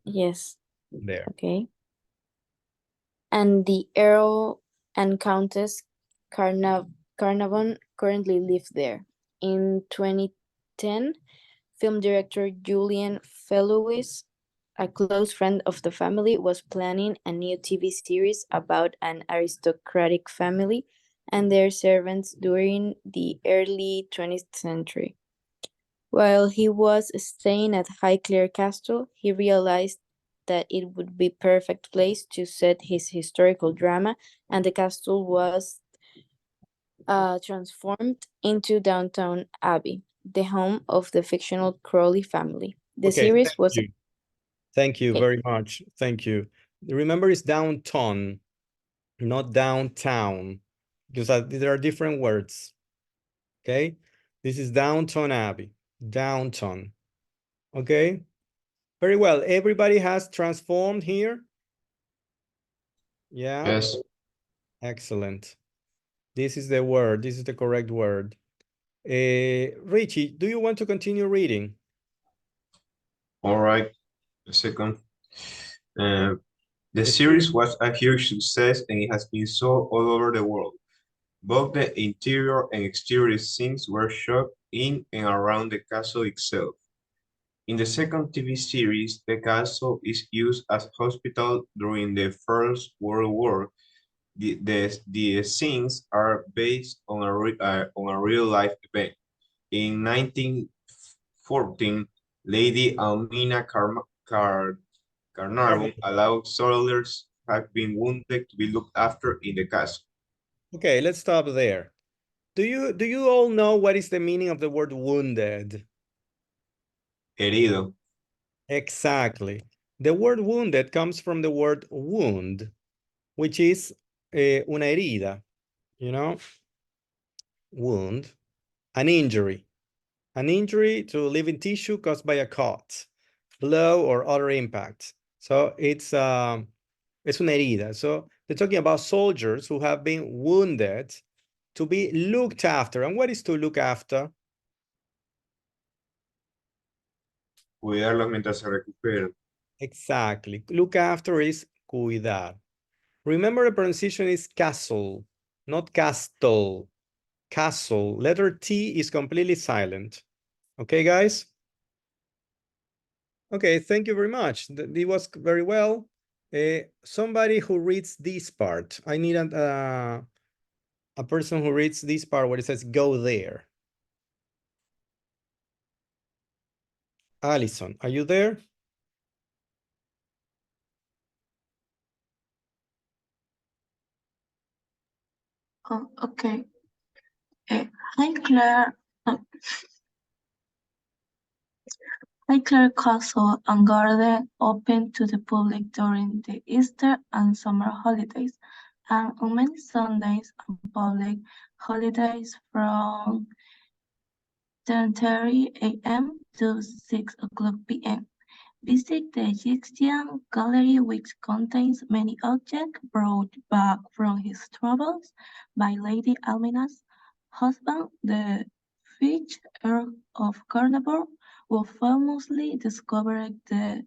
Yes.
There.
Okay. And the Earl and Countess Carnarvon currently live there. In 2010, film director Julian Fellowes, a close friend of the family, was planning a new TV series about an aristocratic family and their servants during the early 20th century. While he was staying at Highclere Castle, he realized that it would be perfect place to set his historical drama, and the castle was transformed into Downton Abbey, the home of the fictional Crowley family. The
Okay,
series was
Thank you
Okay.
very much. Thank you. Remember, it's downtown, not downtown, because there are different words. Okay, this is Downton Abbey, downtown. Okay, very well. Everybody has transformed here. Yeah.
Yes.
Excellent. This is the word. This is the correct word. Richie, do you want to continue reading?
All right. A second. The series was a huge success and it has been sold all over the world. Both the interior and exterior scenes were shot in and around the castle itself. In the second TV series, the castle is used as hospital during the First World War. The scenes are based on a real-life event. In 1914, Lady Almina Carnarvon allowed soldiers who have been wounded to be looked after in the castle.
Okay, let's stop there. Do you all know what is the meaning of the word wounded?
Herido.
Exactly. The word wounded comes from the word wound, which is una herida, you know? Wound, an injury to living tissue caused by a cut, blow, or other impact. So it's una herida. So they're talking about soldiers who have been wounded to be looked after. And what is to look after?
Cuidarlos mientras se recuperan.
Exactly. Look after is cuidar. Remember, the pronunciation is castle, not castle. Castle. Letter T is completely silent. Okay, guys? Okay, thank you very much. It was very well. Somebody who reads this part. I need a person who reads this part where it says go there. Allison, are you there?
Oh, okay. Hi, Claire. Highclere Castle and Garden open to the public during the Easter and summer holidays, and on many Sundays and public holidays from 10:30 a.m. to 6 o'clock p.m. Visit the Egyptian Gallery, which contains many objects brought back from his travels by Lady Almina's husband, the fifth Earl of Carnarvon, who famously discovered the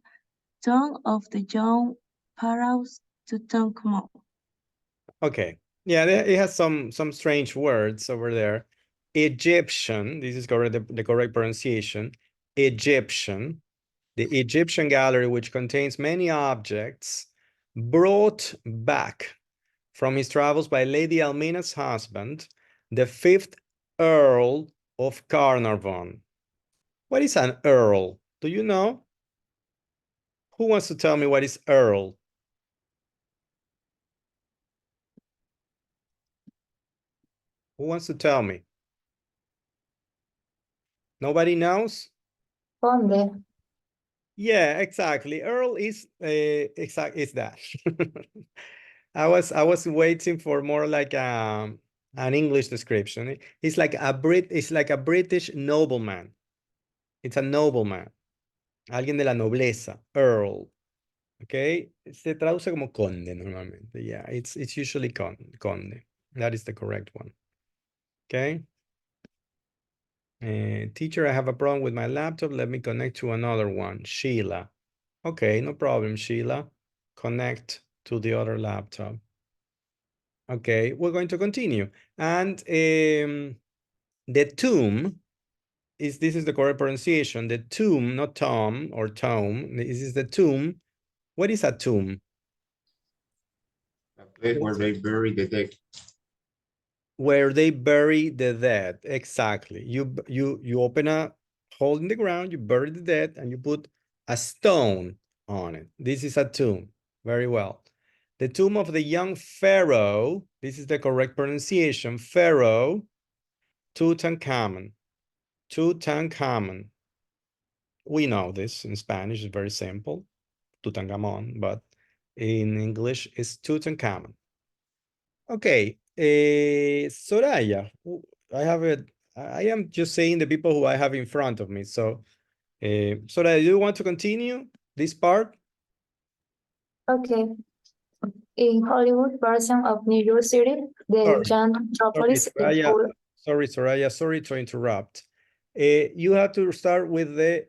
tomb of the young pharaoh Tutankhamun.
Okay. Yeah, it has some strange words over there. Egyptian, this is correct, the correct pronunciation. Egyptian. The Egyptian gallery, which contains many objects brought back from his travels by Lady Almina's husband, the fifth Earl of Carnarvon. What is an Earl? Do you know? Who wants to tell me what is Earl? Who wants to tell me? Nobody knows?
Conde.
Yeah, exactly. Earl is is that. I was waiting for more like an English description. It's like a British nobleman. It's a nobleman. Alguien de la nobleza, Earl. Okay, se traduce como conde normalmente. Yeah, it's usually conde. That is the correct one. Okay. Teacher, I have a problem with my laptop. Let me connect to another one. Sheila. Okay, no problem, Sheila. Connect to the other laptop. Okay, we're going to continue. And the tomb this is the correct pronunciation. The tomb, not Tom or Tome. This is the tomb. What is a tomb?
A place where they bury the dead.
Where they bury the dead. Exactly. You open a hole in the ground, you bury the dead, and you put a stone on it. This is a tomb. Very well. The tomb of the young pharaoh. This is the correct pronunciation. Pharaoh Tutankhamun. Tutankhamun. We know this in Spanish. It's very simple. Tutankhamun, but in English it's Tutankhamun. Okay, Soraya, I am just saying the people who I have in front of me. So, Soraya, do you want to continue this part?
Okay. In Hollywood version of New York City, the giant metropolis is full.
Sorry, Soraya, sorry to interrupt. You have to start with the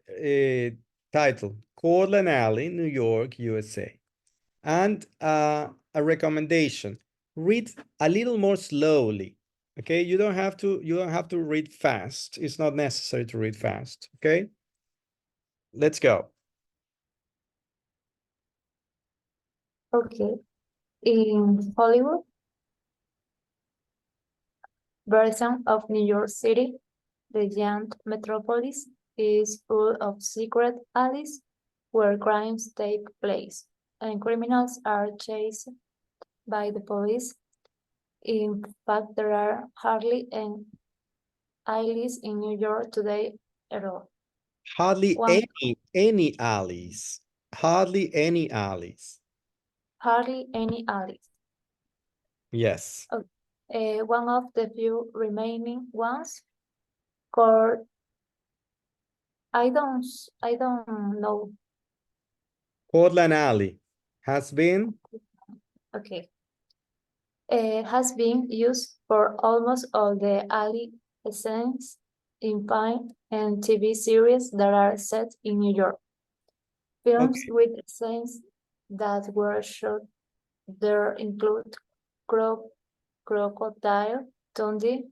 title, Cortland Alley, New York, USA. And a recommendation, read a little more slowly. Okay, you don't have to read fast. It's not necessary to read fast. Okay, let's go.
Okay. In Hollywood version of New York City, the giant metropolis is full of secret alleys where crimes take place and criminals are chased by the police. In fact, there are hardly any alleys in New York today at all.
Hardly any alleys. Hardly any alleys.
Hardly any alleys.
Yes.
One of the few remaining ones called I don't know.
Portland Alley has been
Okay. Has been used for almost all the alley scenes in film and TV series that are set in New York. Films with scenes that were shot there include Crocodile Dundee,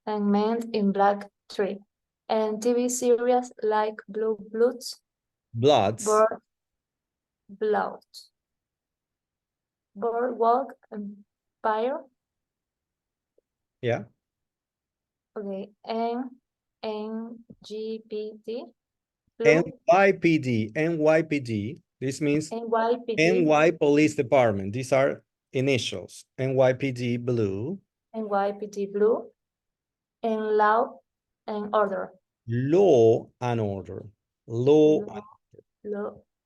and Men in Black 3, and TV series like Blue Bloods, Boardwalk Empire.
Yeah.
Okay, and NGPD.
NYPD. This means NY Police Department. These are initials. NYPD Blue.
NYPD Blue. And Law and Order.
Law and Order. Law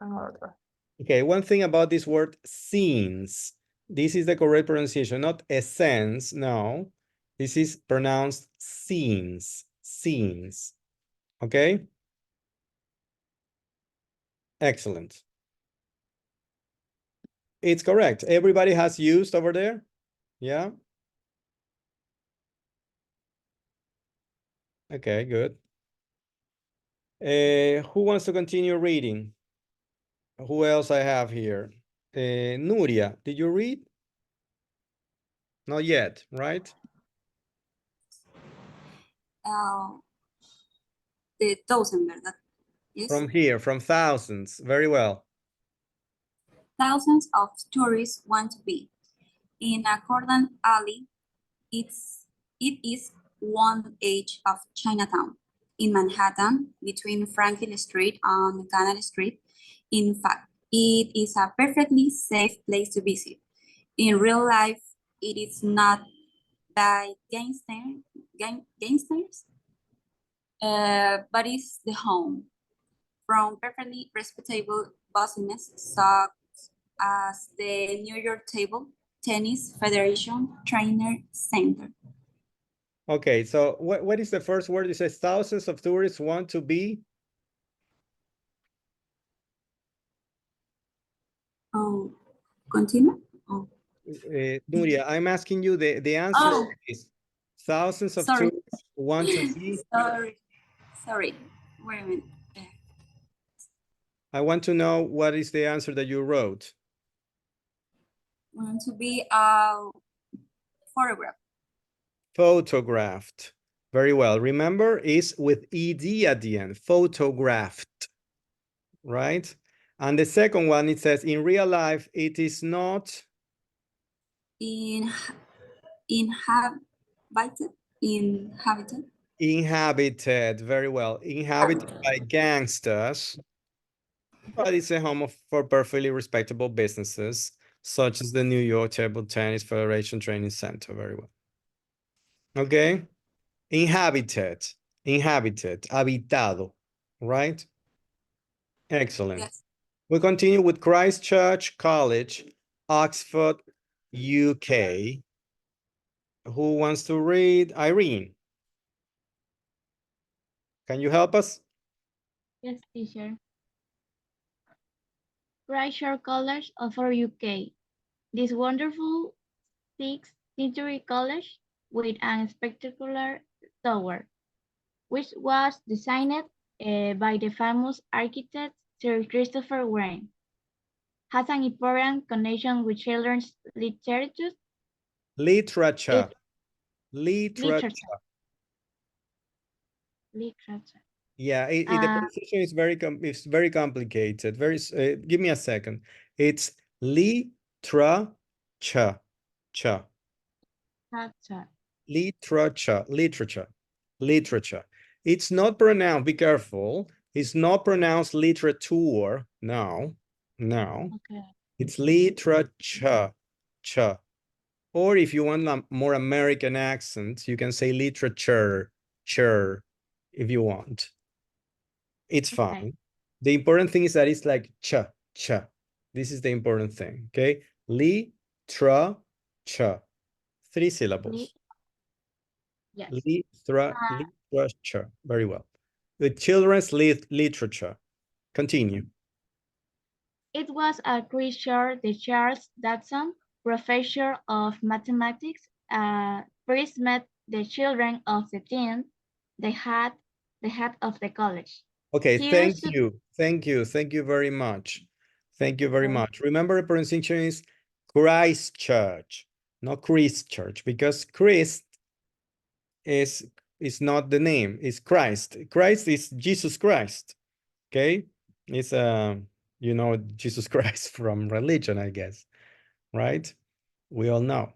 and Order.
Okay, one thing about this word scenes. This is the correct pronunciation, not essence, no. This is pronounced scenes, scenes. Okay? Excellent. It's correct. Everybody has used over there? Yeah? Okay, good. Who wants to continue reading? Who else I have here? Nuria, did you read? Not yet, right?
The dozen, ¿verdad? Yes.
From here, from thousands. Very well.
Thousands of tourists want to be in a Cortland Alley. It is one edge of Chinatown in Manhattan between Franklin Street and Canal Street. In fact, it is a perfectly safe place to visit. In real life, it is not by gangsters, but it's the home from perfectly respectable business such as the New York Table Tennis Federation Trainer Center.
Okay, so what is the first word? It says thousands of tourists want to be?
Continue. Oh,
Nuria, I'm asking you the answer
oh
is thousands of
sorry.
tourists want to be.
Sorry. Wait a minute.
I want to know what is the answer that you wrote.
Want to be photograph.
Photographed. Very well. Remember, is with ed at the end. Photographed. Right? And the second one, it says, in real life, it is not.
Inhabited.
Inhabited. Very well. Inhabited by gangsters. But it's a home for perfectly respectable businesses, such as the New York Table Tennis Federation Training Center. Very well. Okay. Inhabited. Habitado. Right? Excellent.
Yes.
We continue with Christchurch College, Oxford, UK. Who wants to read? Irene. Can you help us?
Yes, teacher. Christchurch College of UK. This wonderful 6th century college with an spectacular tower, which was designed by the famous architect Sir Christopher Wren, has an important connection with children's literature.
Literature. Yeah, the pronunciation is very complicated. Give me a second. It's literature. Literature. It's not pronounced, be careful. It's not pronounced literature. No.
Okay.
It's literature. Or if you want a more American accent, you can say literature, if you want. It's fine.
Okay.
The important thing is that it's like cha. This is the important thing, okay? Literature. 3 syllables.
Yes.
Literature. Very well. The children's literature. Continue.
It was a creature, the Charles Dodson, professor of mathematics, first met the children of the team, the head of the college.
Okay, thank you very much. Thank you very much. Remember, the pronunciation is Christchurch, not Christchurch, because Christ is not the name, it's Christ. Christ is Jesus Christ, okay? It's, you know, Jesus Christ from religion, I guess, right? We all know.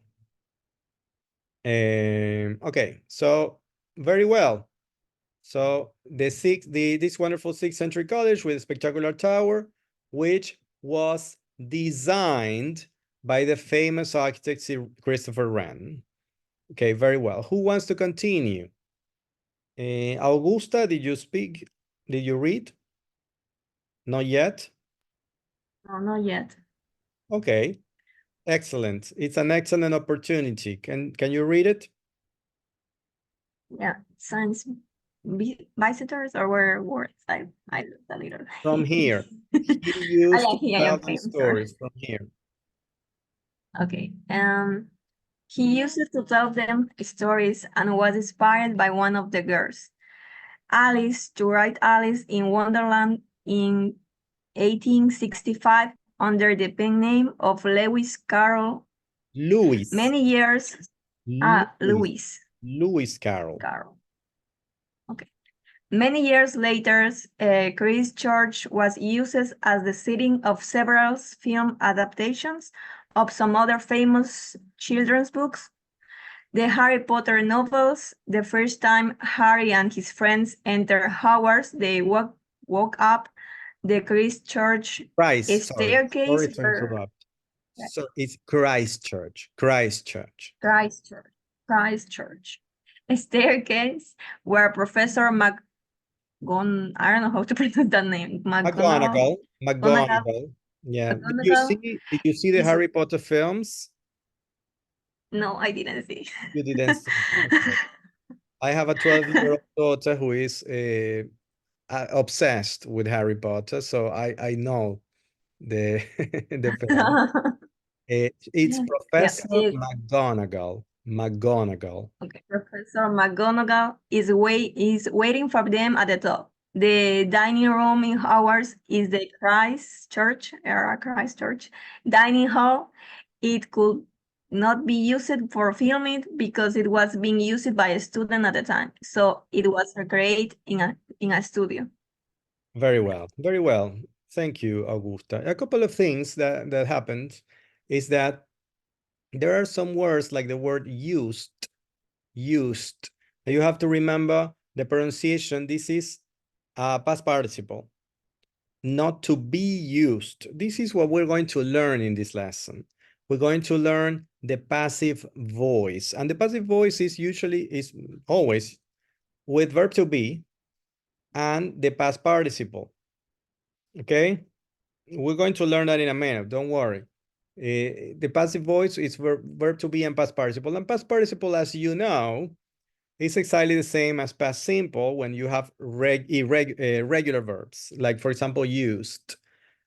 Okay, so very well. So this wonderful 6th century college with a spectacular tower, which was designed by the famous architect Sir Christopher Wren. Okay, very well. Who wants to continue? Augusta, did you speak? Did you read? Not yet?
No, not yet.
Okay, excellent. It's an excellent opportunity. Can you read it?
Yeah, science visitors or were words? I looked a little.
From here. He used to tell
okay,
the stories from here.
Okay. He used to tell them stories and was inspired by one of the girls, Alice, to write Alice in Wonderland in 1865 under the pen name of Lewis Carroll. Many years.
Lewis Carroll.
Okay. Many years later, Christchurch was used as the setting of several film adaptations of some other famous children's books. The Harry Potter novels, the first time Harry and his friends enter Hogwarts, they walk up the Christchurch staircase.
Sorry to interrupt. So it's Christchurch.
A staircase where Professor I don't know how to pronounce that name.
McGonagall. Yeah. Did you see the Harry Potter films?
No, I didn't see.
You didn't see. Okay. I have a 12-year-old daughter who is obsessed with Harry Potter, so I know the film. It's
Yeah,
Professor
it-
McGonagall. McGonagall.
okay. Professor McGonagall is waiting for them at the top. The dining room in Hogwarts is the Christ Church dining hall. It could not be used for filming because it was being used by a student at the time. So it was recreated in a studio.
Very well, very well. Thank you, Augusta. A couple of things that happened is that there are some words like the word used. You have to remember the pronunciation. This is a past participle, not to be used. This is what we're going to learn in this lesson. We're going to learn the passive voice, and the passive voice is always with verb to be and the past participle. Okay, we're going to learn that in a minute. Don't worry. The passive voice is verb to be and past participle. And past participle, as you know, is exactly the same as past simple when you have regular verbs, like, for example, used.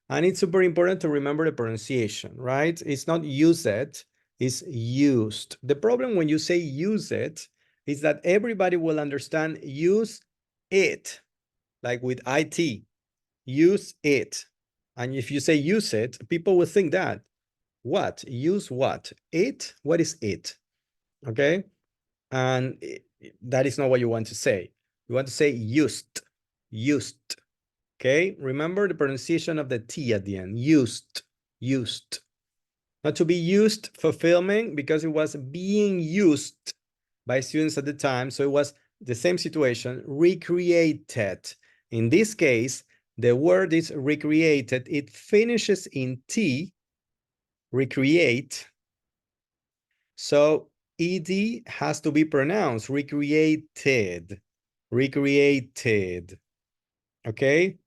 And it's super important to remember the pronunciation, right? It's not use it, it's used. The problem when you say use it is that everybody will understand use it, like with IT, use it. And if you say use it, people will think that. What? Use what? It? What is it? Okay? And that is not what you want to say. You want to say used. Used. Okay? Remember the pronunciation of the T at the end. Used. Used. Not to be used for filming because it was being used by students at the time. So it was the same situation, recreated. In this case, the word is recreated. It finishes in T, recreate. So ED has to be pronounced, recreated, recreated, okay?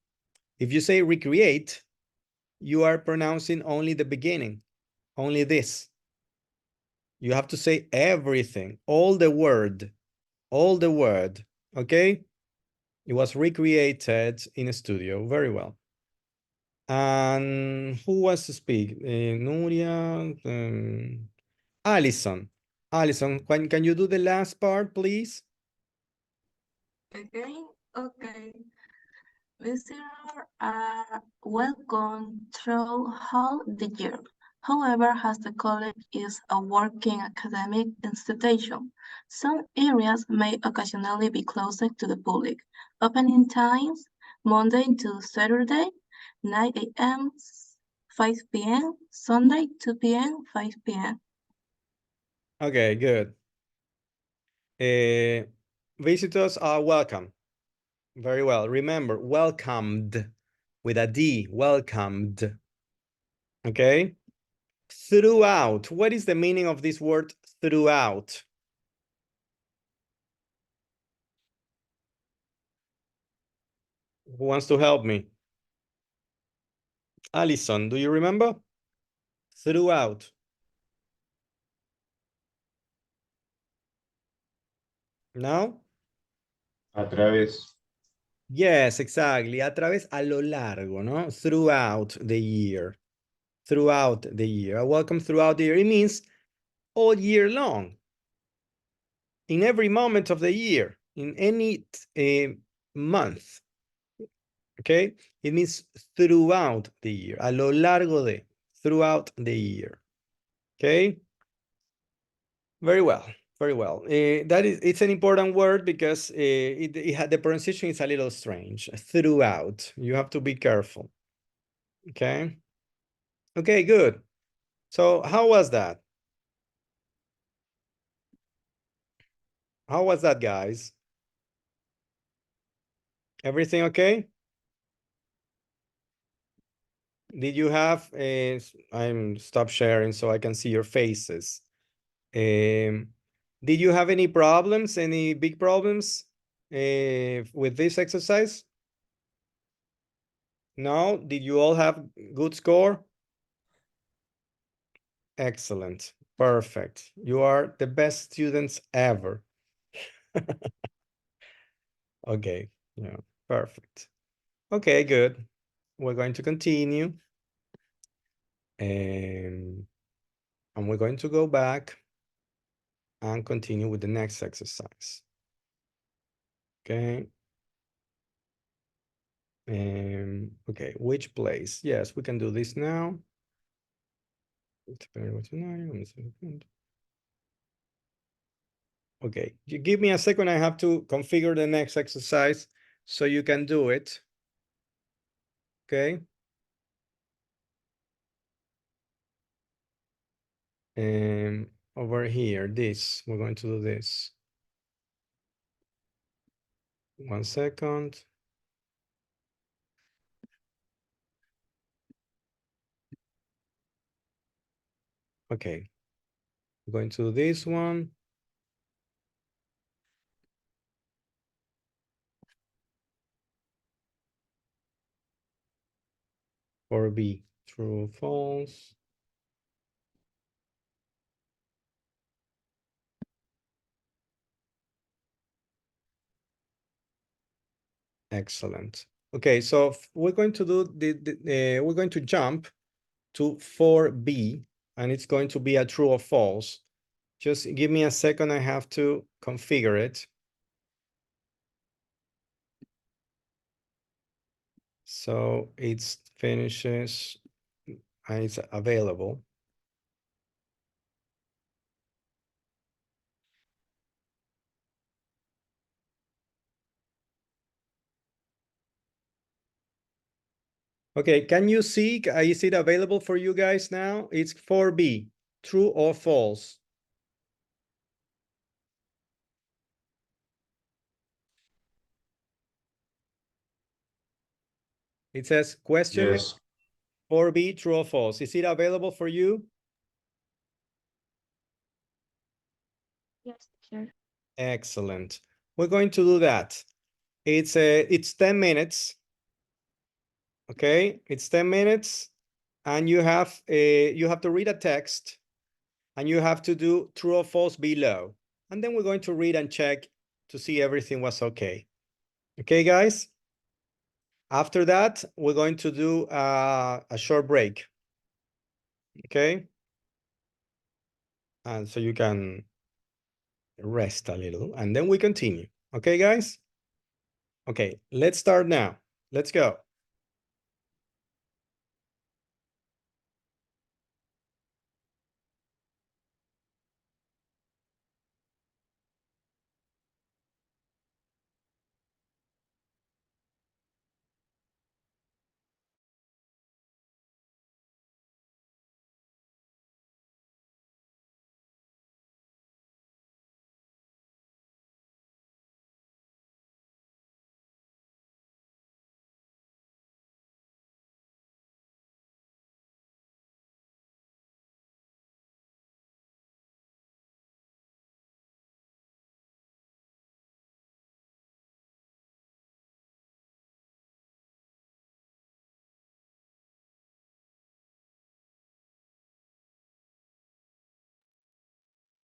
If you say recreate, you are pronouncing only the beginning, only this. You have to say everything, all the word, okay? It was recreated in a studio, very well. And who wants to speak? Nuria, Alison. Alison, can you do the last part, please?
Again, okay. Visitors are welcome throughout the year. However, as the college is a working academic institution, some areas may occasionally be closed to the public. Opening times, Monday to Saturday, 9 a.m., 5 p.m., Sunday, 2 p.m., 5 p.m.
Okay, good. Visitors are welcome. Very well. Remember, welcomed with a D, welcomed. Okay? Throughout. What is the meaning of this word throughout? Who wants to help me? Alison, do you remember? Throughout. No?
A través.
Yes, exactly. A través, a lo largo, ¿no? Throughout the year. Throughout the year. Welcome throughout the year. It means all year long. In every moment of the year. In any month. Okay? It means throughout the year. A lo largo de. Throughout the year. Okay? Very well. Very well. It's an important word because the pronunciation is a little strange. Throughout. You have to be careful. Okay. Okay, good. So how was that? How was that, guys? Everything okay? Did you have I'm stop sharing so I can see your faces. Did you have any problems, any big problems with this exercise? No? Did you all have good score? Excellent. Perfect. You are the best students ever. Okay. Yeah, perfect. Okay, good. We're going to continue. And we're going to go back and continue with the next exercise. Okay. Okay, which place? Yes, we can do this now. Okay, you give me a second. I have to configure the next exercise so you can do it. Okay. Over here, this, we're going to do this. 1 second. Okay, I'm going to do this one. Or B, true or false. Excellent. Okay, so we're going to do we're going to jump to 4B, and it's going to be a true or false. Just give me a second. I have to configure it. So it finishes and it's available. Okay, can you see, is it available for you guys now? It's 4B, true or false? It says question
Yes.
4B, true or false. Is it available for you?
Yes, sure.
Excellent. We're going to do that. It's 10 minutes. Okay, it's 10 minutes, and you have to read a text, and you have to do true or false below. And then we're going to read and check to see everything was okay. Okay, guys? After that, we're going to do a short break. Okay? And so you can rest a little, and then we continue. Okay, guys? Okay, let's start now. Let's go.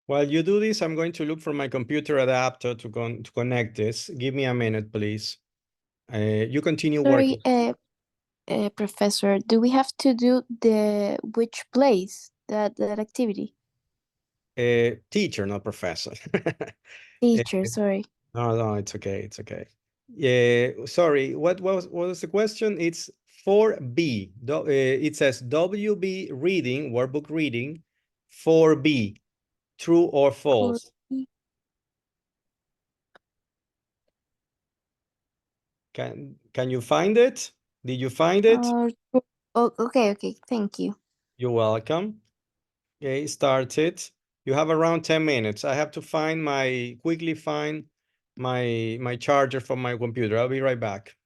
While you do this, I'm going to look for my computer adapter to connect this. Give me a minute, please. You continue
Sorry,
working.
Professor, do we have to do which place, that activity?
Teacher, not professor.
Teacher, sorry.
No, it's okay. It's okay. Yeah, sorry. What was the question? It's 4B. It says WB reading, workbook reading, 4B, true or false. Can you find it? Did you find it?
Okay, thank you.
You're welcome. Okay, start it. You have around 10 minutes. I have to quickly find my charger from my computer. I'll be right back.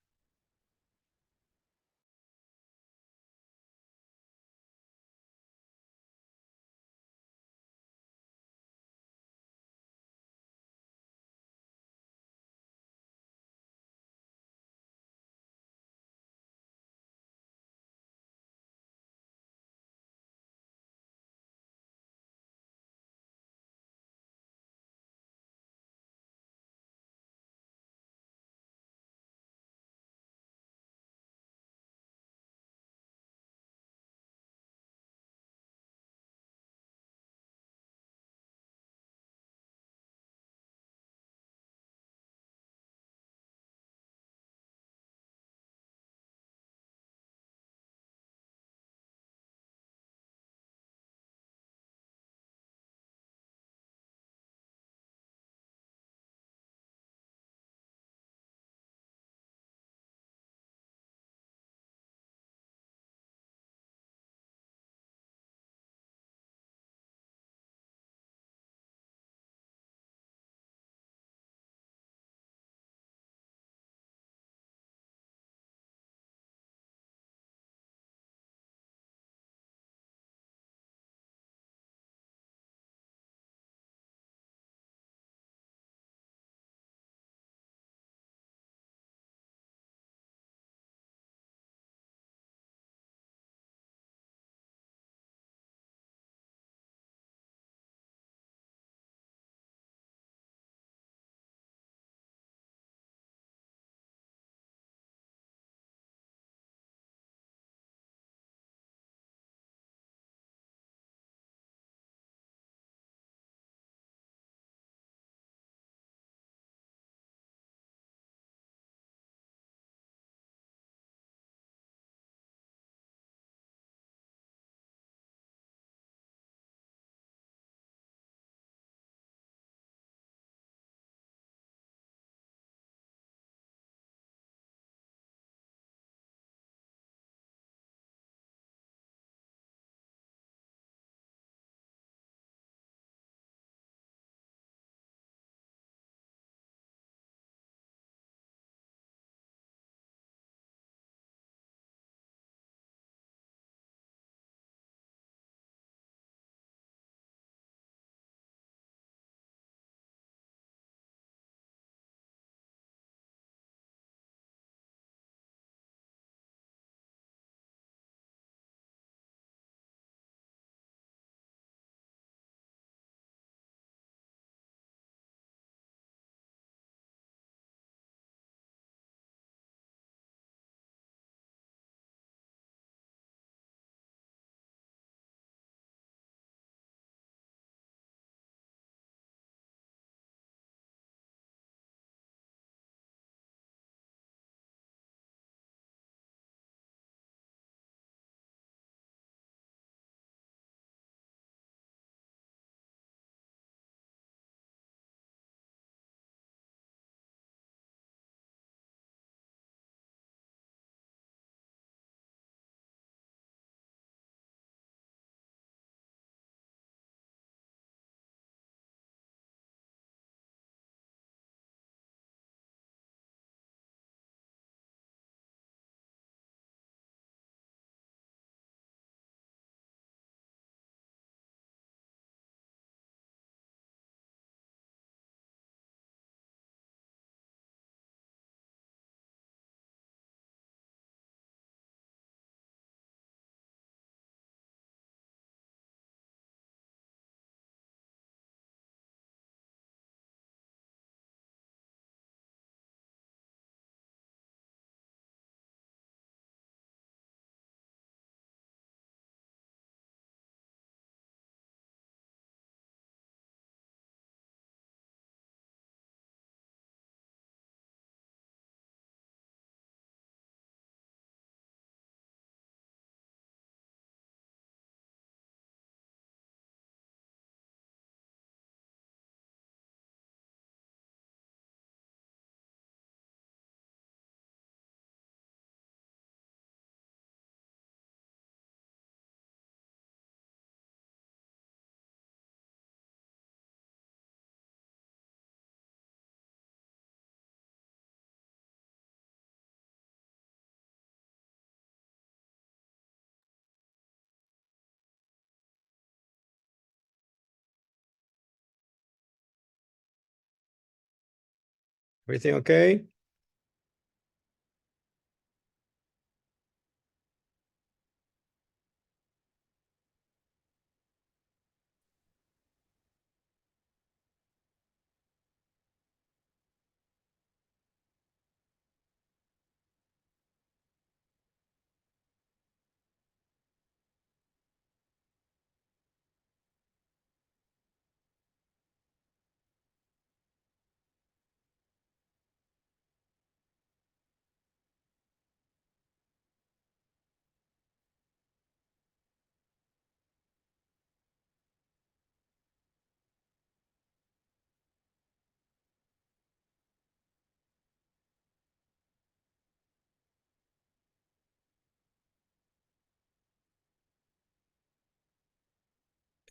Everything okay?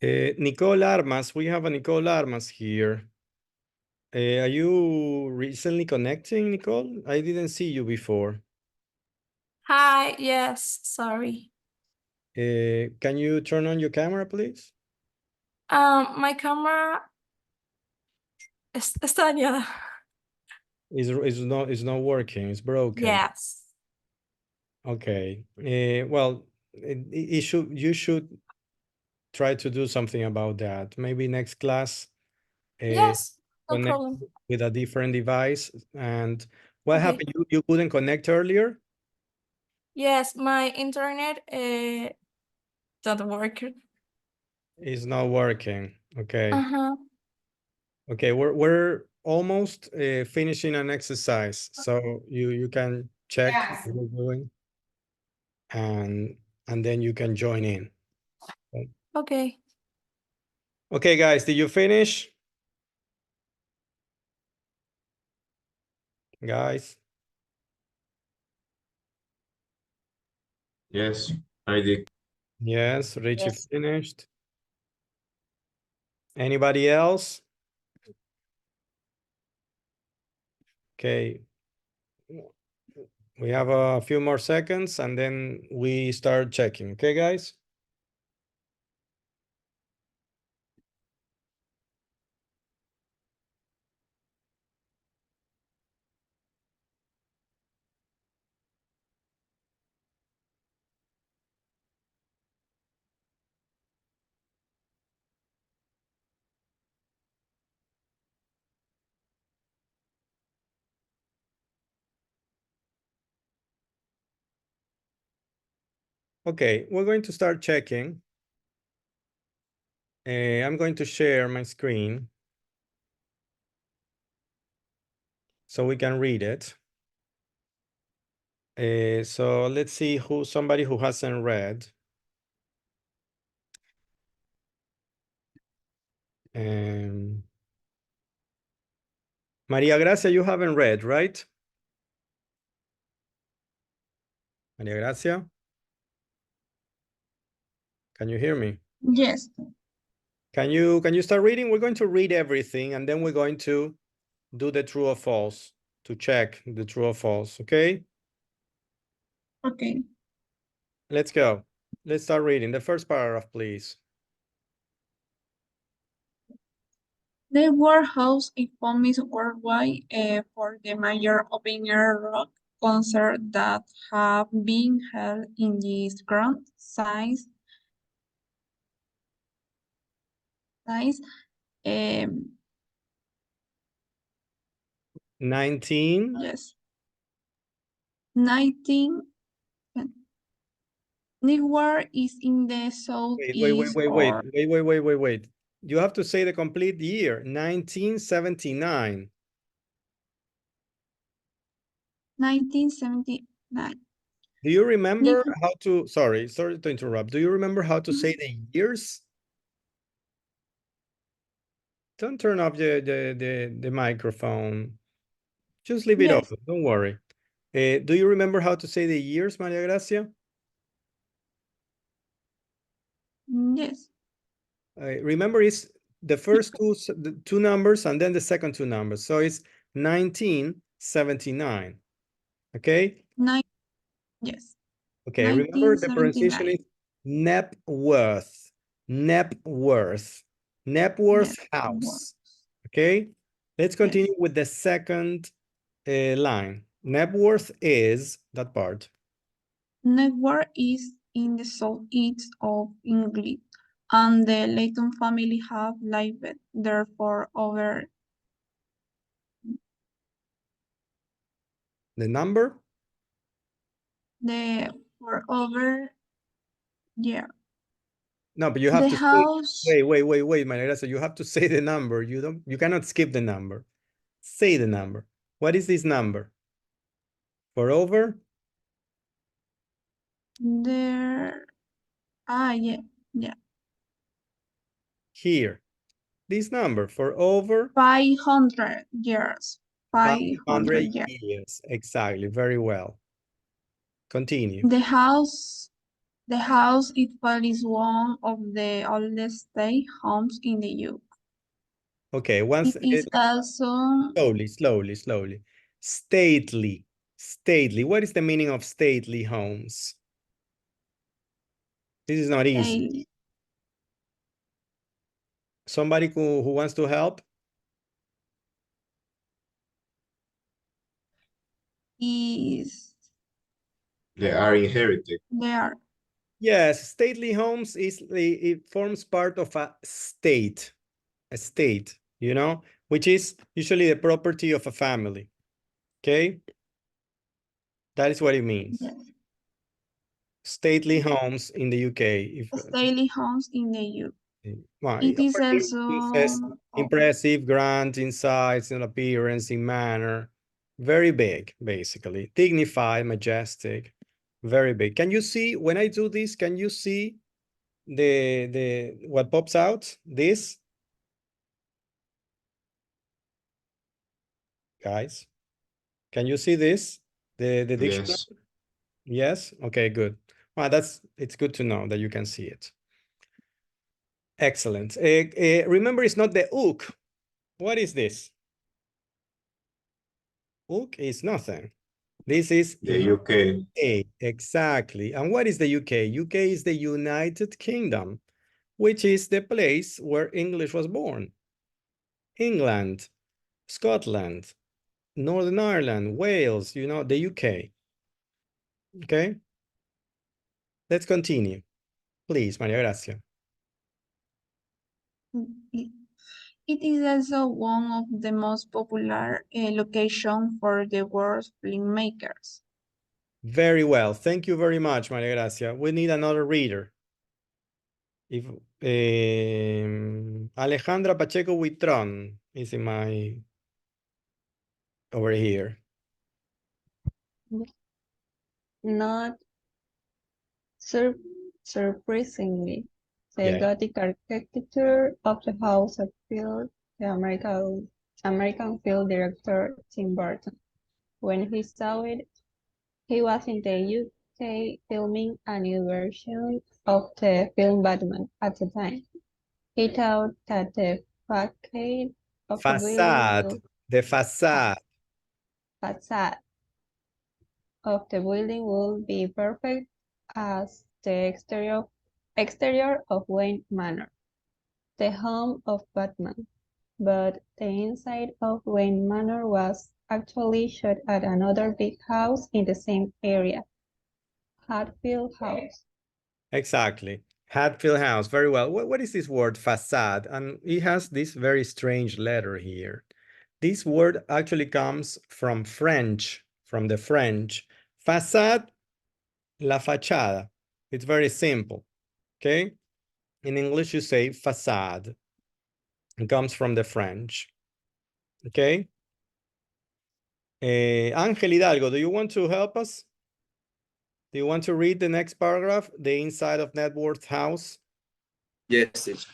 Nicole Armas, we have a Nicole Armas here. Are you recently connecting, Nicole? I didn't see you before.
Hi, yes, sorry.
Can you turn on your camera, please?
My camera está dañada.
It's not working. It's broken.
Yes.
Okay. Well, you should try to do something about that. Maybe next class.
Yes, no
Connect
problem.
with a different device. And what
Okay.
happened? You couldn't connect earlier?
Yes, my internet doesn't work.
It's not working. Okay.
Uh-huh.
Okay, we're almost finishing an exercise, so you can check what you're doing, and then you can join in.
Okay.
Okay, guys, did you finish? Guys?
Yes, I did.
Yes, Richie
Yes.
finished. Anybody else? Okay. We have a few more seconds and then we start checking. Okay, guys? Okay, we're going to start checking. I'm going to share my screen so we can read it. So let's see somebody who hasn't read. Maria Gracia, you haven't read, right? Maria Gracia? Can you hear me?
Yes.
Can you start reading? We're going to read everything and then we're going to do the true or false to check the true or false, okay?
Okay.
Let's go. Let's start reading. The first paragraph, please.
The warehouse is famous worldwide for the major open-air rock concerts that have been held in this ground since
19.
Yes. 19. Newark is in the southeast or
Wait. You have to say the complete year, 1979.
1979.
Do you remember how to, sorry to interrupt. Do you remember how to say the years? Don't turn off the microphone. Just leave it
Yes.
open, don't worry. Do you remember how to say the years, Maria Gracia?
Yes.
Remember, it's the first two numbers and then the second two numbers. So it's 1979. Okay?
Yes.
Okay, remember the pronunciation
1979.
is Nepworth. Nepworth. Nepworth House. Okay? Let's continue with the second line. Net worth is that part.
Network is in the southeast of England, and the Leighton family have lived there for over.
The number?
For over, yeah.
No, but you have
The
to
house.
say, wait, Maria Gracia, you have to say the number. You cannot skip the number. Say the number. What is this number? For over?
There, yeah.
Here. This number for over
500 years. 500 years.
years. Exactly. Very well. Continue.
The house itself is one of the oldest state homes in the UK.
Okay, once
It is also
slowly. Stately. What is the meaning of stately homes? This is not easy.
stately.
Somebody who wants to help?
Is
They are inherited.
there.
Yes, stately homes it forms part of a state, you know, which is usually the property of a family. Okay, that is what it means.
Yes.
Stately homes in the UK.
Stately homes in the UK.
Well,
It is
it says
also
impressive, grand in size, in appearance, in manner, very big, basically, dignified, majestic, very big. Can you see when I do this? Can you see the what pops out? This, guys, can you see this? The dictionary.
Yes.
Yes. Okay. Good. Well, it's good to know that you can see it. Excellent. Remember, it's not the ook. What is this? Ook is nothing. This is
the UK.
Exactly. And what is the UK? UK is the United Kingdom, which is the place where English was born. England, Scotland, Northern Ireland, Wales, you know, the UK. Okay. Let's continue. Please, Maria Gracia.
It is also one of the most popular locations for the world's filmmakers.
Very well. Thank you very much, Maria Gracia. We need another reader. If Alejandra Pacheco Huitron is in my over here.
Not surprisingly, the
Yeah.
Gothic architecture of the house appealed the American film director Tim Burton. When he saw it, he was in the UK filming a new version of the film Batman at the time. He thought that the facade of the building facade of the building would be perfect as the exterior of Wayne Manor, the home of Batman. But the inside of Wayne Manor was actually shot at another big house in the same area, Hatfield House.
Exactly. Hatfield House. Very well. What is this word facade? And it has this very strange letter here. This word actually comes from French, from the French. Facade, la fachada. It's very simple. Okay. In English, you say facade. It comes from the French. Okay. Ángel Hidalgo, do you want to help us? Do you want to read the next paragraph? The inside of net worth house.
Yes, teacher.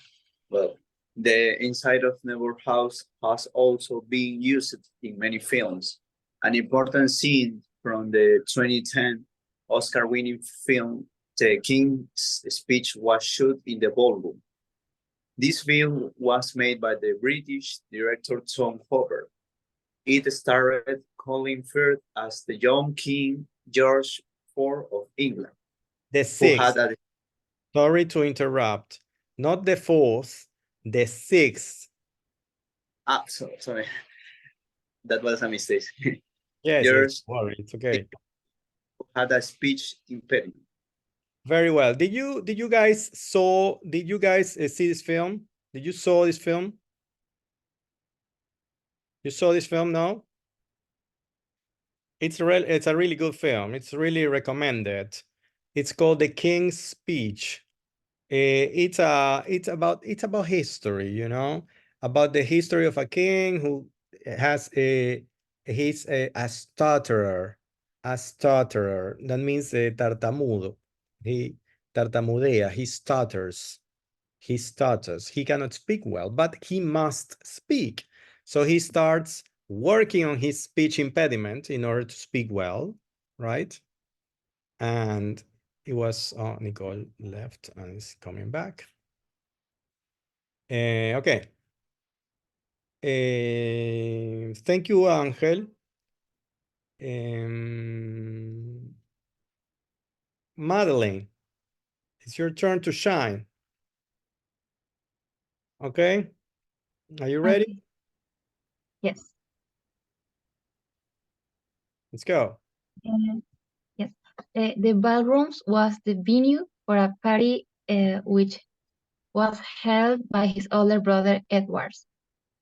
Well, the inside of Network House has also been used in many films. An important scene from the 2010 Oscar-winning film, The King's Speech, was shot in the ballroom. This film was made by the British director Tom Hooper. It starred Colin Firth as the young King George IV of England.
The sixth. Sorry to interrupt. Not the fourth, the sixth.
Sorry. That was a mistake.
Yes,
years
worry, it's okay.
had a speech impediment.
Very well. Did you guys see this film? Did you saw this film? You saw this film, no? It's a really good film. It's really recommended. It's called The King's Speech. It's about history, you know, about the history of a king who has he's a stutterer. A stutterer. That means tartamudo. He tartamudea. He stutters. He stutters. He cannot speak well, but he must speak. So he starts working on his speech impediment in order to speak well, right? And it was, Nicole left and is coming back. Okay. Thank you, Angel. Madeline, it's your turn to shine. Okay. Are you ready?
Okay. Yes.
Let's go.
Yes. The ballrooms was the venue for a party which was held by his older brother Edward.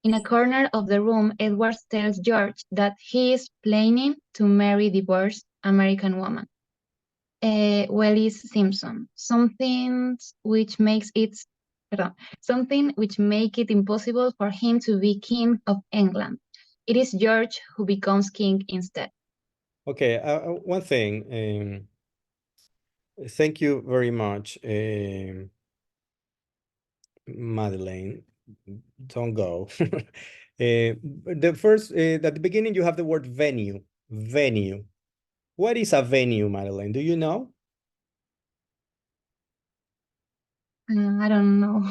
In a corner of the room, Edward tells George that he is planning to marry divorced American woman, Wellis Simpson. Something which make it impossible for him to be king of England. It is George who becomes king instead.
Okay. One thing. Thank you very much, Madeleine. Don't go. The first, at the beginning, you have the word venue. Venue. What is a venue, Madeleine? Do you know?
I don't know.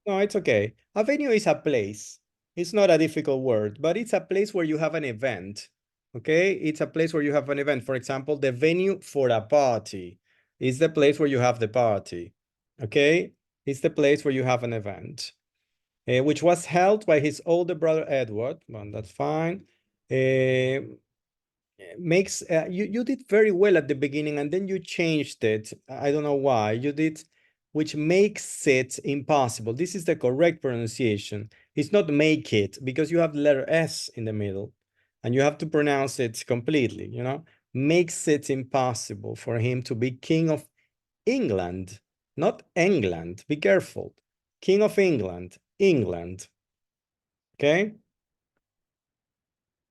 No, it's okay. A venue is a place. It's not a difficult word, but it's a place where you have an event. Okay? It's a place where you have an event. For example, the venue for a party is the place where you have the party. Okay? It's the place where you have an event. Which was held by his older brother Edward. Well, that's fine. Makes you did very well at the beginning, and then you changed it. I don't know why you did, which makes it impossible. This is the correct pronunciation. It's not make it, because you have the letter S in the middle, and you have to pronounce it completely. You know, makes it impossible for him to be king of England, not England. Be careful. King of England, England. Okay?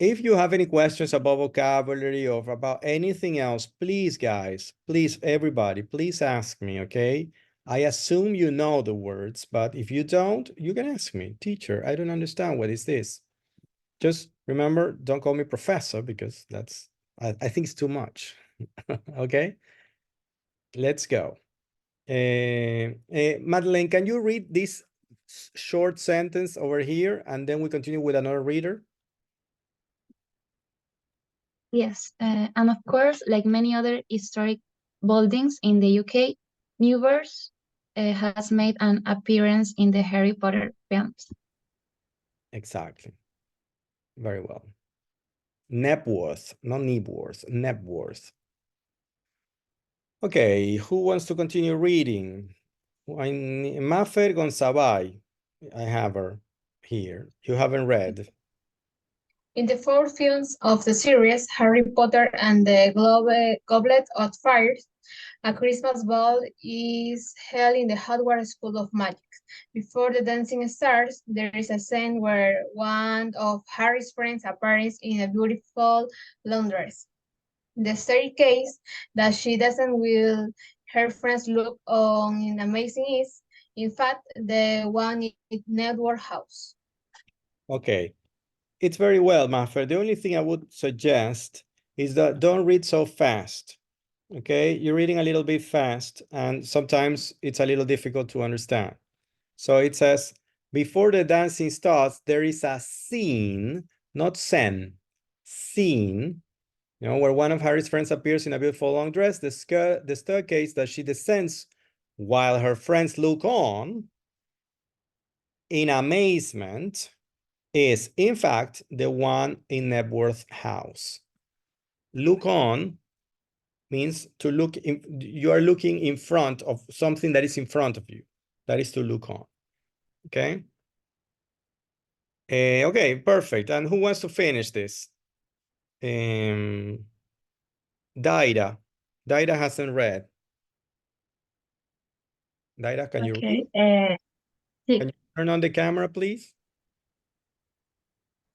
If you have any questions about vocabulary or about anything else, please, guys, please, everybody, please ask me, okay? I assume you know the words, but if you don't, you can ask me. Teacher, I don't understand. What is this? Just remember, don't call me professor, because that's, I think it's too much. Okay? Let's go. Madeleine, can you read this short sentence over here, and then we continue with another reader?
Yes, and of course, like many other historic buildings in the UK, Newburgh has made an appearance in the Harry Potter films.
Exactly. Very well. Knebworth, not Knebworth, Knebworth. Okay, who wants to continue reading? Mafer Gonzabay. I have her here. You haven't read.
In the four films of the series, Harry Potter and the Goblet of Fire, a Christmas ball is held in the Hogwarts School of Magic. Before the dancing starts, there is a scene where one of Harry's friends appears in a beautiful laundress. The staircase that she doesn't will her friends look on amazing is, in fact, the one in Network House.
Okay. It's very well, Mafer. The only thing I would suggest is that don't read so fast. Okay, you're reading a little bit fast, and sometimes it's a little difficult to understand. So it says, before the dancing starts, there is a scene, not scene, scene, you know, where one of Harry's friends appears in a beautiful long dress, the staircase that she descends while her friends look on in amazement is, in fact, the one in Knebworth House. look on means to look in, you are looking in front of something that is in front of you. That is to look on. Okay. Okay, perfect. And who wants to finish this? Daira. Daira hasn't read. Daira, can you read?
Okay.
Can you turn on the camera, please?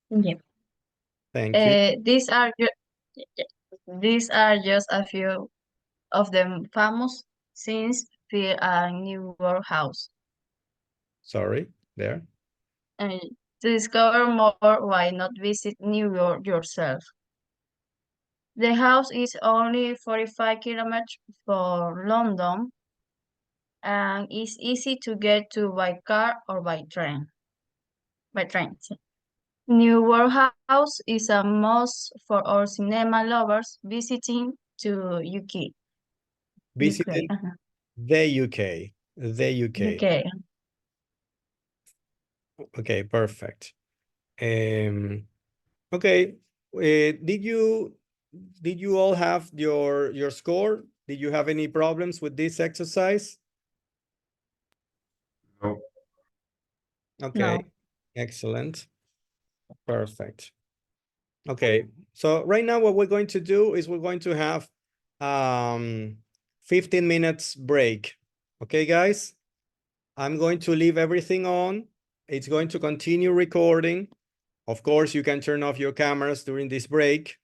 Yeah.
Thank you.
These are just a few of the famous scenes for a New York house.
Sorry, there.
And to discover more, why not visit New York yourself? The house is only 45 kilometers from London and is easy to get to by car or by train. New World House is a must for our cinema lovers visiting to UK.
Visiting the UK. The UK.
UK.
Okay, perfect. Okay. Did you all have your score? Did you have any problems with this exercise?
No.
Okay.
No.
Excellent. Perfect. Okay. So right now what we're going to do is we're going to have 15 minutes break. Okay, guys? I'm going to leave everything on. It's going to continue recording. Of course, you can turn off your cameras during this break.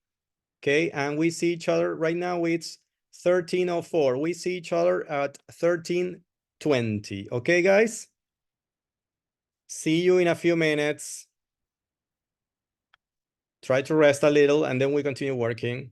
Okay, and we see each other right now. It's 13:04. We see each other at 13:20. Okay, guys? See you in a few minutes. Try to rest a little and then we continue working.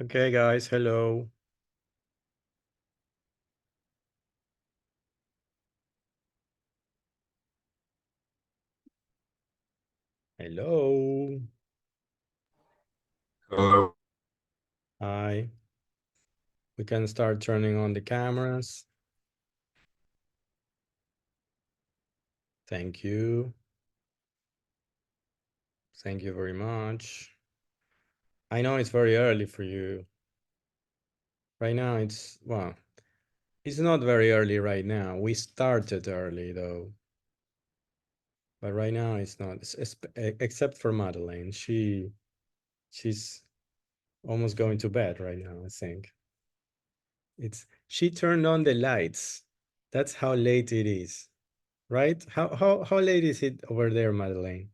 Okay, guys, hello. Hello.
Hello.
Hi. We can start turning on the cameras. Thank you. Thank you very much. I know it's very early for you. Right now it's, well, it's not very early right now. We started early though. But right now it's not, except for Madeleine. She's almost going to bed right now, I think. She turned on the lights. That's how late it is, right? How late is it over there, Madeleine?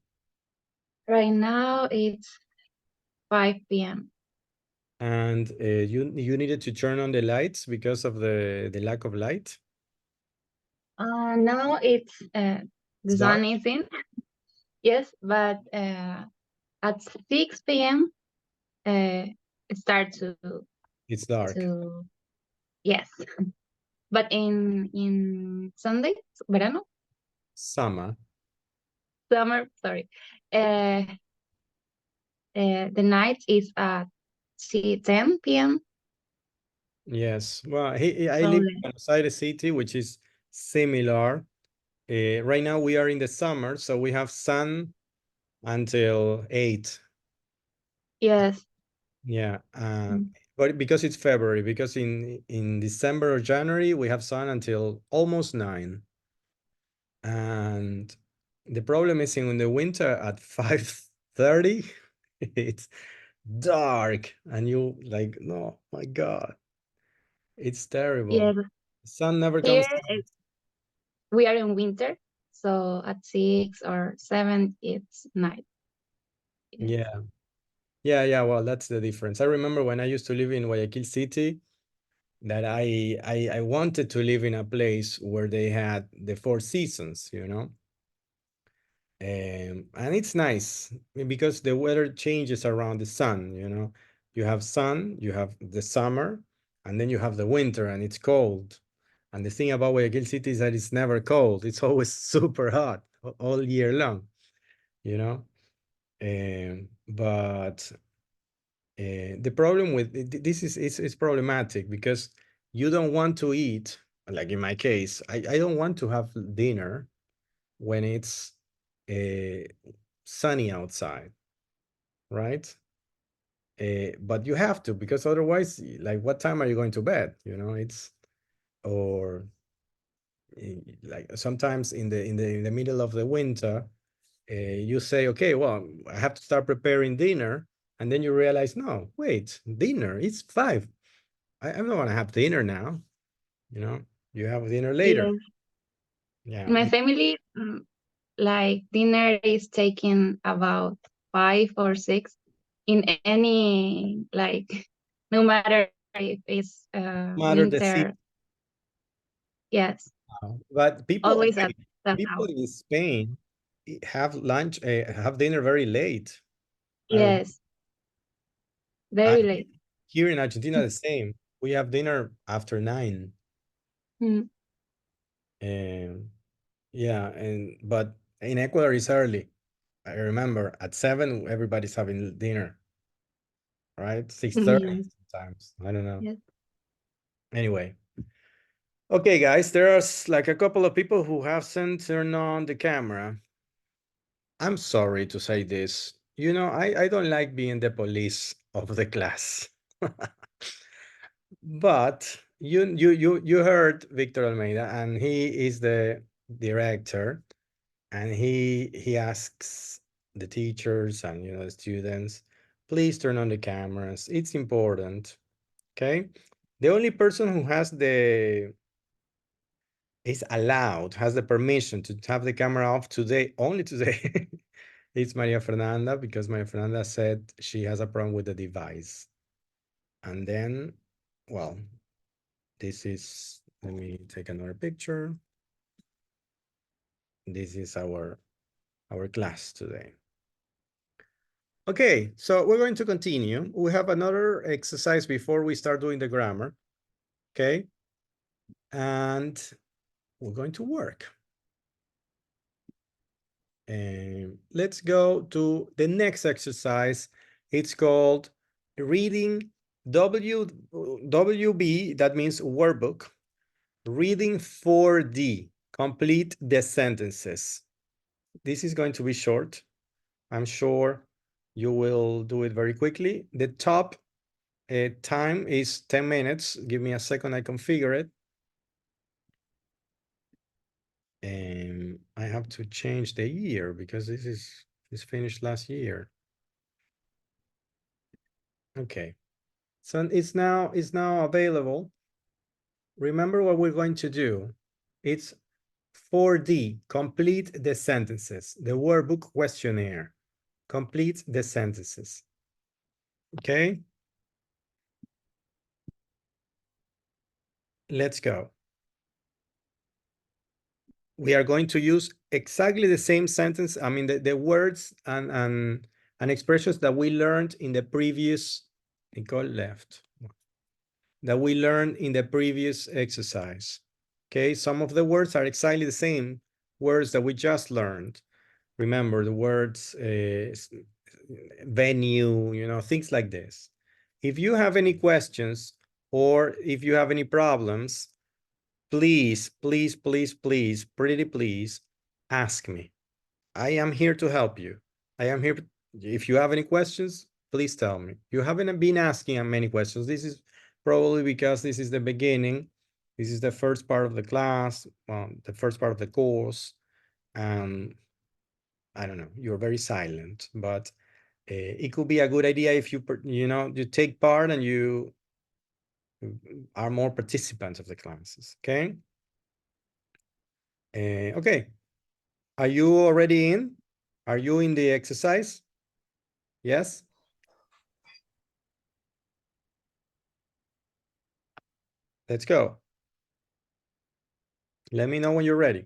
Right now it's 5 p.m.
And you needed to turn on the lights because of the lack of light?
Now it's
It's
the
dark?
sun is in. Yes, but at 6 p.m. It starts
It's dark.
to yes. But in Sunday, verano,
Summer.
summer, sorry. The night is at 10 p.m.
Yes. Well, I
So
live in Buenos Aires City, which is similar. Right now we are in the summer, so we have sun until 8.
yes.
Yeah. But because it's February, because in December or January, we have sun until almost 9. And the problem is in the winter at 5:30, it's dark and you like, no, my God, it's terrible.
Yes.
The sun never
Here
comes down.
we are in winter, so at 6 or 7 it's night.
Yeah. Yeah. Well, that's the difference. I remember when I used to live in Guayaquil City that I wanted to live in a place where they had the 4 seasons, you know? And it's nice because the weather changes around the sun, you know. You have sun, you have the summer, and then you have the winter and it's cold. And the thing about Guayaquil City is that it's never cold. It's always super hot all year long, you know. But the problem with this is it's problematic because you don't want to eat, like in my case, I don't want to have dinner when it's sunny outside, right? But you have to, because otherwise, like, what time are you going to bed? You know, it's or like sometimes in the middle of the winter, you say, okay, well, I have to start preparing dinner, and then you realize, no, wait, dinner, it's 5. I'm not gonna have dinner now. You know, you have dinner later.
Yes.
Yeah.
In my family, like dinner is taking about 5 or 6 in any like no matter if it's
Matter the season.
winter. Yes,
But people,
always
okay,
at that
people
hour.
in Spain have lunch, have dinner very late. I remember.
Yes, very late.
Here in Argentina, the same. We have dinner after 9.
Mm.
Yeah, but in Ecuador it's early. I remember at 7 everybody's having dinner, right? 6:30
Yes.
sometimes. I don't know.
Yes.
Anyway. Okay, guys, there's like a couple of people who haven't turned on the camera. I'm sorry to say this. You know, I don't like being the police of the class. But you heard Victor Almeida, and he is the director, and he asks the teachers and the students, please turn on the cameras. It's important. Okay. The only person who is allowed, has the permission to have the camera off today, only today, it's Maria Fernanda, because Maria Fernanda said she has a problem with the device. And then, well, this is, let me take another picture. This is our class today. Okay, so we're going to continue. We have another exercise before we start doing the grammar. Okay. And we're going to work. And let's go to the next exercise. It's called reading WB, that means workbook. Reading 4D, complete the sentences. This is going to be short. I'm sure you will do it very quickly. The top time is 10 minutes. Give me a second, I configure it. And I have to change the year because this finished last year. Okay, so it's now available. Remember what we're going to do. It's 4D, complete the sentences, the workbook questionnaire, complete the sentences. Okay, let's go. We are going to use exactly the same sentence. I mean, the words and expressions that we learned in the previous, that we learned in the previous exercise. Okay, some of the words are exactly the same words that we just learned. Remember the words, venue, you know, things like this. If you have any questions or if you have any problems, please, please, please, please, pretty please, ask me. I am here to help you. I am here. If you have any questions, please tell me. You haven't been asking many questions. This is probably because this is the beginning. This is the first part of the class, the first part of the course. I don't know, you're very silent, but it could be a good idea if you take part and you are more participants of the classes, okay? Okay, are you already in? Are you in the exercise? Yes? Let's go. Let me know when you're ready.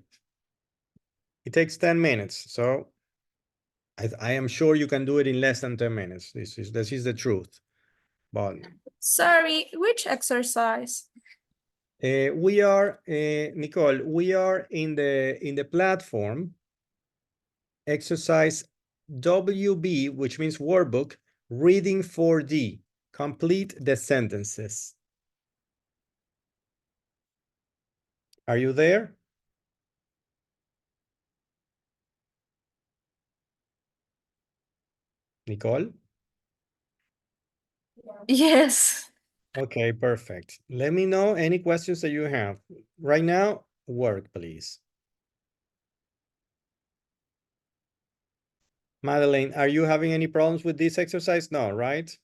It takes 10 minutes, so I am sure you can do it in less than 10 minutes. This is the truth. But
Sorry, which exercise?
we are, Nicole, we are in the platform exercise WB, which means workbook, reading 4D, complete the sentences. Are you there? Nicole?
Yes.
Okay, perfect. Let me know any questions that you have. Right now, work, please. Madeline, are you having any problems with this exercise? No, right?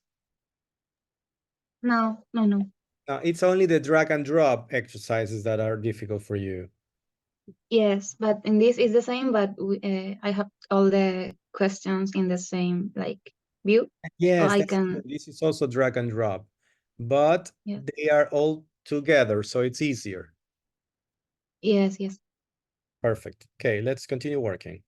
No.
No, it's only the drag and drop exercises that are difficult for you.
Yes, but in this is the same, but I have all the questions in the same view.
Yes,
I
that's
can.
true. This is also drag and drop, but
Yeah.
they are all together, so it's easier.
Yes.
Perfect. Okay, let's continue working.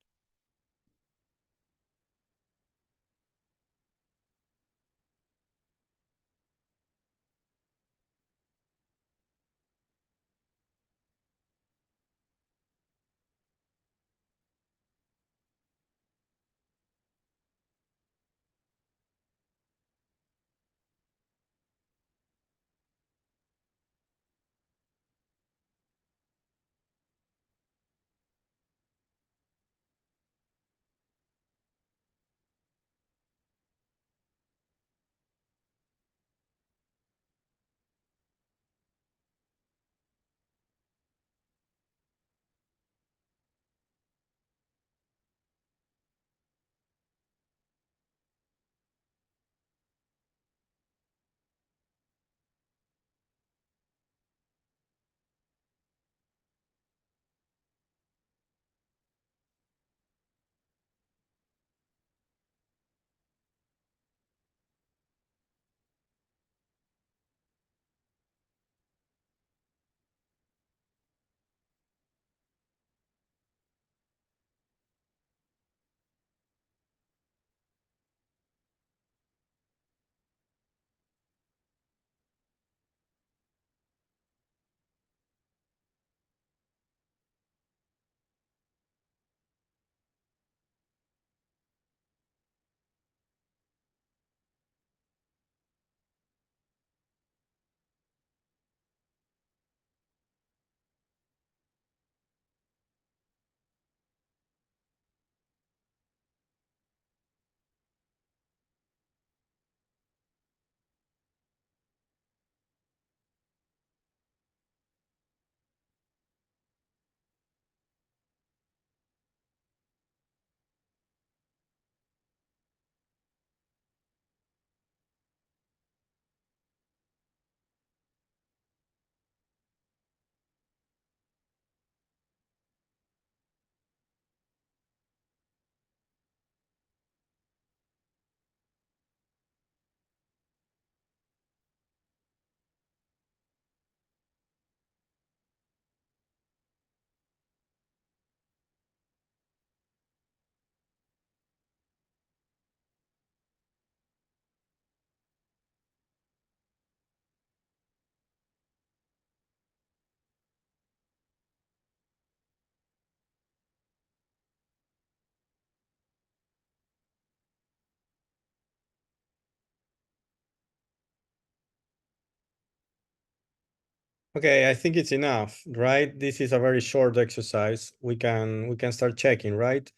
Okay, I think it's enough, right? This is a very short exercise. We can start checking, right?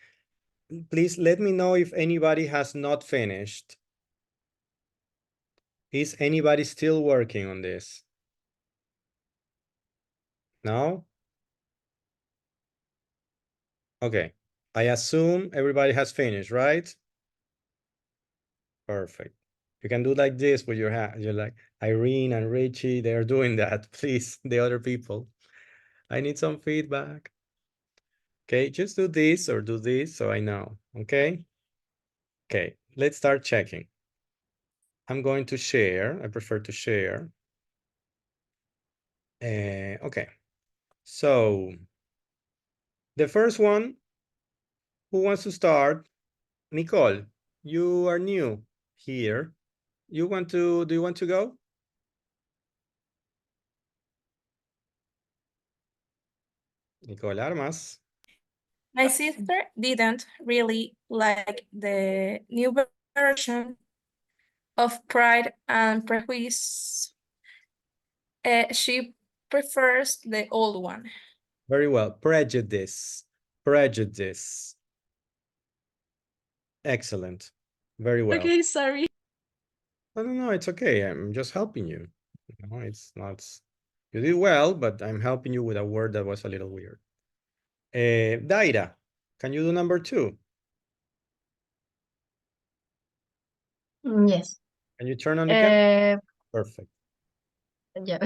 Please let me know if anybody has not finished. Is anybody still working on this? No? Okay. I assume everybody has finished, right? Perfect. You can do like this with your hand. You're like Irene and Richie, they're doing that. Please, the other people. I need some feedback. Okay, just do this or do this so I know. Okay. Okay, let's start checking. I'm going to share. I prefer to share. Okay. So the first one, who wants to start? Nicole, you are new here. Do you want to go? Nicole Armas.
My sister didn't really like the new version of Pride and Prejudice. She prefers the old one.
Very well. Prejudice. Prejudice. Excellent. Very well.
Okay, sorry.
No, it's okay. I'm just helping you. No, it's not. You did well, but I'm helping you with a word that was a little weird. Daira, can you do number 2?
Yes.
Can you turn on the camera? Perfect.
Yeah.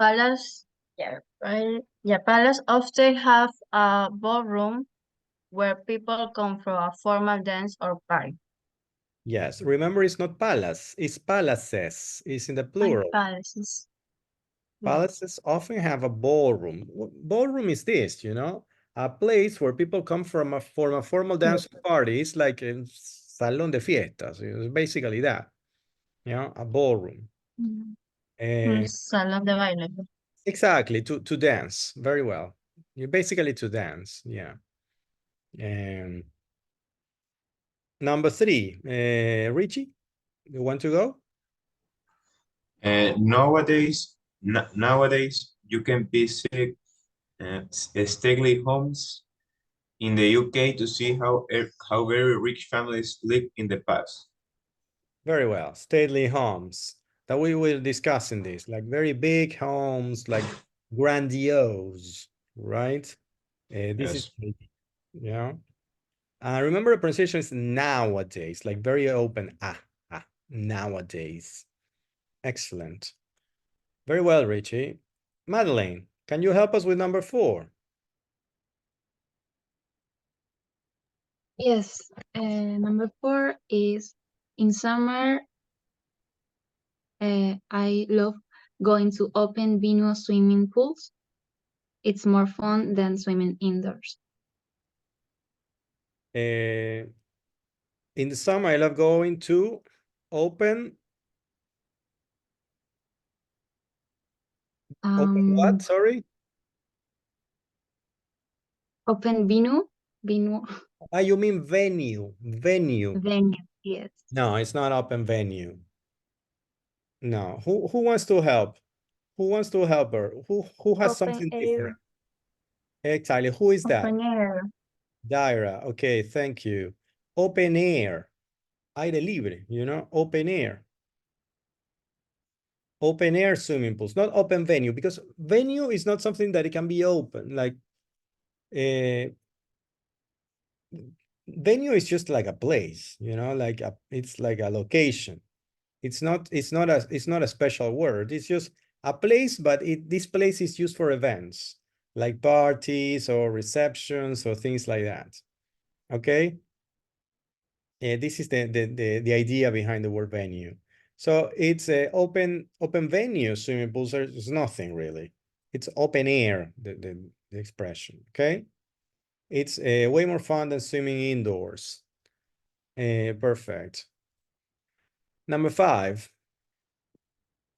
Palace, yeah, right. Yeah, palace often have a ballroom where people come for a formal dance or party.
Yes. Remember, it's not palace. It's palaces. It's in the plural.
Palaces. Yeah.
Palaces often have a ballroom. Ballroom is this, a place where people come from a formal dance party. It's like a salón de fiestas. It's basically that, a ballroom.
Salón de baile.
Exactly, to dance. Very well. You basically to dance, yeah. Number 3, Richie, you want to go?
Nowadays, you can visit stately homes in the UK to see how very rich families lived in the past.
Very well. Stately homes that we will discuss in this, like very big homes, like grandiose, right? This is, yeah. Remember the pronunciation is nowadays, like very open. Nowadays. Excellent. Very well, Richie. Madeleine, can you help us with number 4?
Yes, number 4 is in summer. I love going to open venue swimming pools. It's more fun than swimming indoors.
In the summer, I love going to open what? Sorry?
Open venue?
You mean venue. Venue.
Venue, yes.
No, it's not open venue. No. Who wants to help? Who wants to help her? Who has something different? Exactly. Who is that?
Open air.
Daira. Okay, thank you. Open air. Aire libre, open air. Open air swimming pools, not open venue, because venue is not something that it can be open. Like, venue is just like a place, like it's like a location. It's not a special word. It's just a place, but this place is used for events, like parties or receptions or things like that. Okay. This is the idea behind the word venue. So it's a open venue swimming pools. There's nothing really. It's open air, the expression. Okay. It's way more fun than swimming indoors. Perfect. Number 5.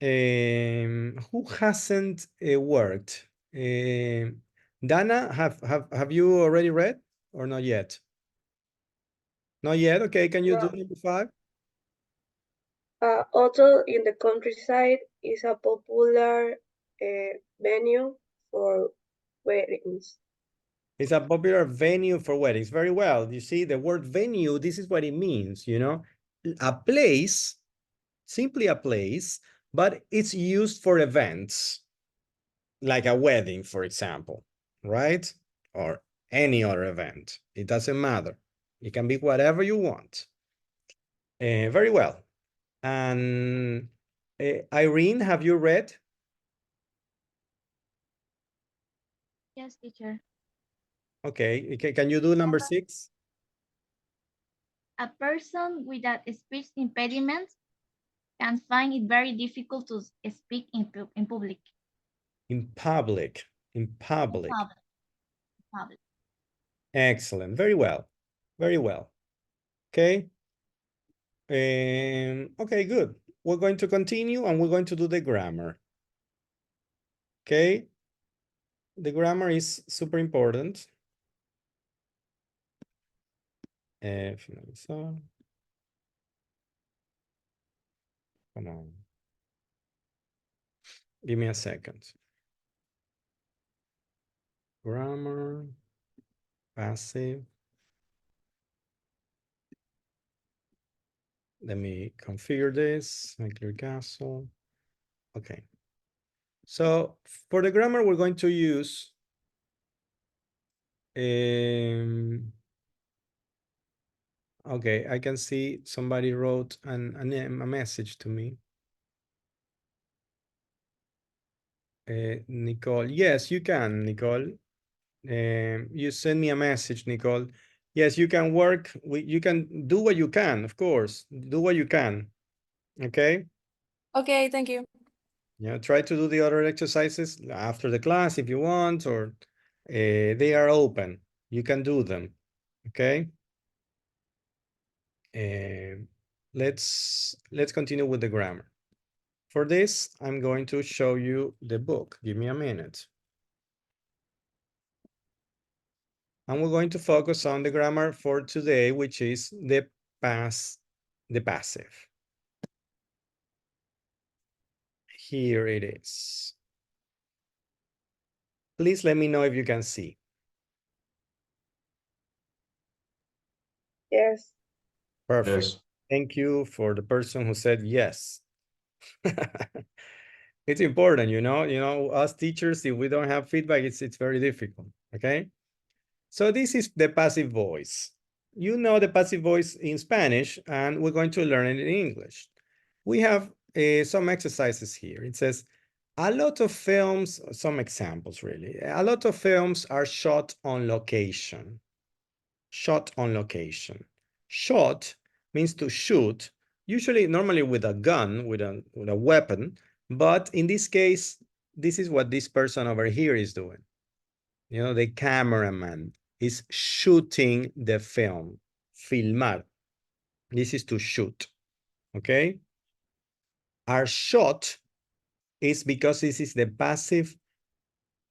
Who hasn't worked? Dana, have you already read or not yet? Not yet. Okay, can you do number 5?
Hotel in the countryside is a popular venue for weddings.
It's a popular venue for weddings. Very well. You see, the word venue, this is what it means, you know, a place, simply a place, but it's used for events, like a wedding, for example, right? Or any other event. It doesn't matter. It can be whatever you want. Very well. And Irene, have you read?
Yes, teacher.
Okay, can you do number 6?
A person with a speech impediment can find it very difficult to speak in public.
In public. In public.
Public.
Excellent. Very well. Very well. Okay. Okay, good. We're going to continue and we're going to do the grammar. Okay. The grammar is super important. Finalizar. Come on. Give me a second. Grammar. Passive. Let me configure this. Make your castle. Okay. So for the grammar, we're going to use okay, I can see somebody wrote a message to me. Nicole, yes, you can, Nicole. You send me a message, Nicole. Yes, you can work. You can do what you can, of course. Do what you can. Okay.
Okay, thank you.
Yeah, try to do the other exercises after the class if you want, or they are open. You can do them. Okay. Let's continue with the grammar. For this, I'm going to show you the book. Give me a minute. And we're going to focus on the grammar for today, which is the passive. Here it is. Please let me know if you can see.
Yes.
Perfect.
Yes.
Thank you for the person who said yes. It's important, you know, us teachers, if we don't have feedback, it's very difficult, okay? So this is the passive voice. You know the passive voice in Spanish, and we're going to learn it in English. We have some exercises here. It says, a lot of films, some examples really. A lot of films are shot on location. Shot on location. Shot means to shoot, usually normally with a gun, with a weapon, but in this case, this is what this person over here is doing. You know, the cameraman is shooting the film. Filmar. This is to shoot. Okay? Our shot is because this is the passive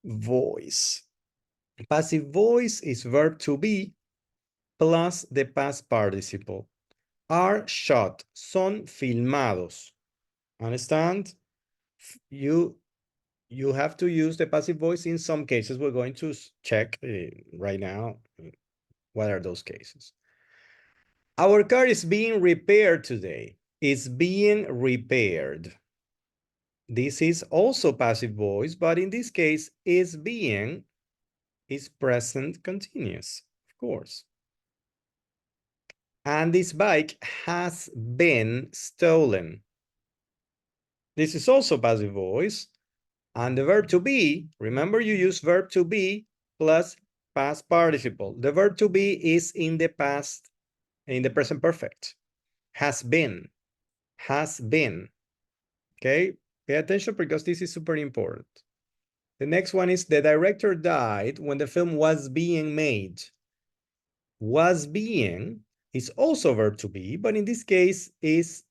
voice. Passive voice is verb to be plus the past participle. Are shot. Son filmados. Understand? You have to use the passive voice in some cases. We're going to check right now. What are those cases? Our car is being repaired today. It's being repaired. This is also passive voice, but in this case, is being is present continuous, of course. And this bike has been stolen. This is also passive voice. And the verb to be, remember you use verb to be plus past participle. The verb to be is in the past, in the present perfect. Has been. Has been. Okay? Pay attention because this is super important. The next one is the director died when the film was being made. Was being is also verb to be, but in this case is,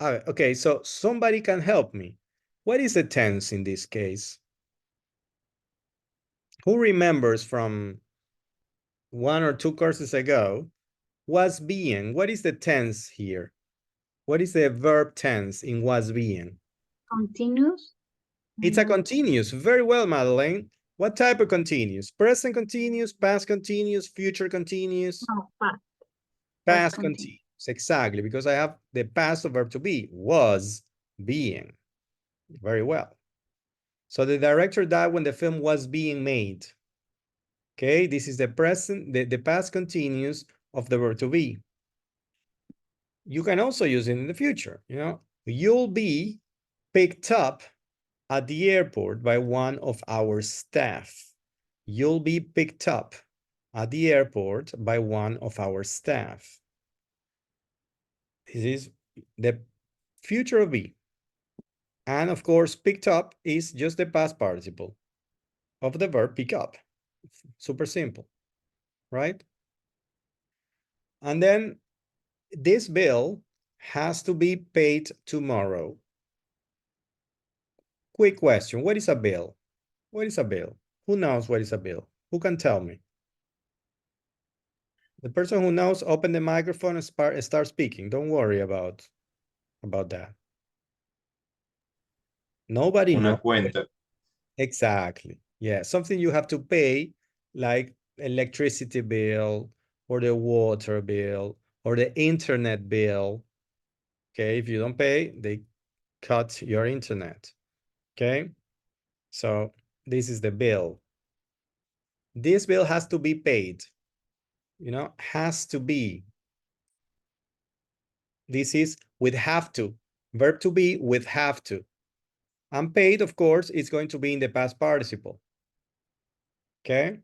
okay, so somebody can help me. What is the tense in this case? Who remembers from 1 or 2 courses ago? Was being, what is the tense here? What is the verb tense in was being?
Continuous.
It's a continuous. Very well, Madeleine. What type of continuous? Present continuous, past continuous, future continuous?
Oh, past.
Past continuous. Exactly, because I have the past of verb to be, was being. Very well. So the director died when the film was being made. Okay, this is the present, the past continuous of the verb to be. You can also use it in the future, you know. You'll be picked up at the airport by one of our staff. You'll be picked up at the airport by one of our staff. This is the future of be. And of course, picked up is just the past participle of the verb pick up. Super simple, right? And then this bill has to be paid tomorrow. Quick question, what is a bill? What is a bill? Who knows what is a bill? Who can tell me? The person who knows, open the microphone and start speaking. Don't worry about that. Nobody
Una
knows.
cuenta.
Exactly. Yeah, something you have to pay, like electricity bill or the water bill or the internet bill. Okay, if you don't pay, they cut your internet. Okay, so this is the bill. This bill has to be paid. You know, has to be. This is with have to. Verb to be with have to. And paid, of course, is going to be in the past participle. Okay.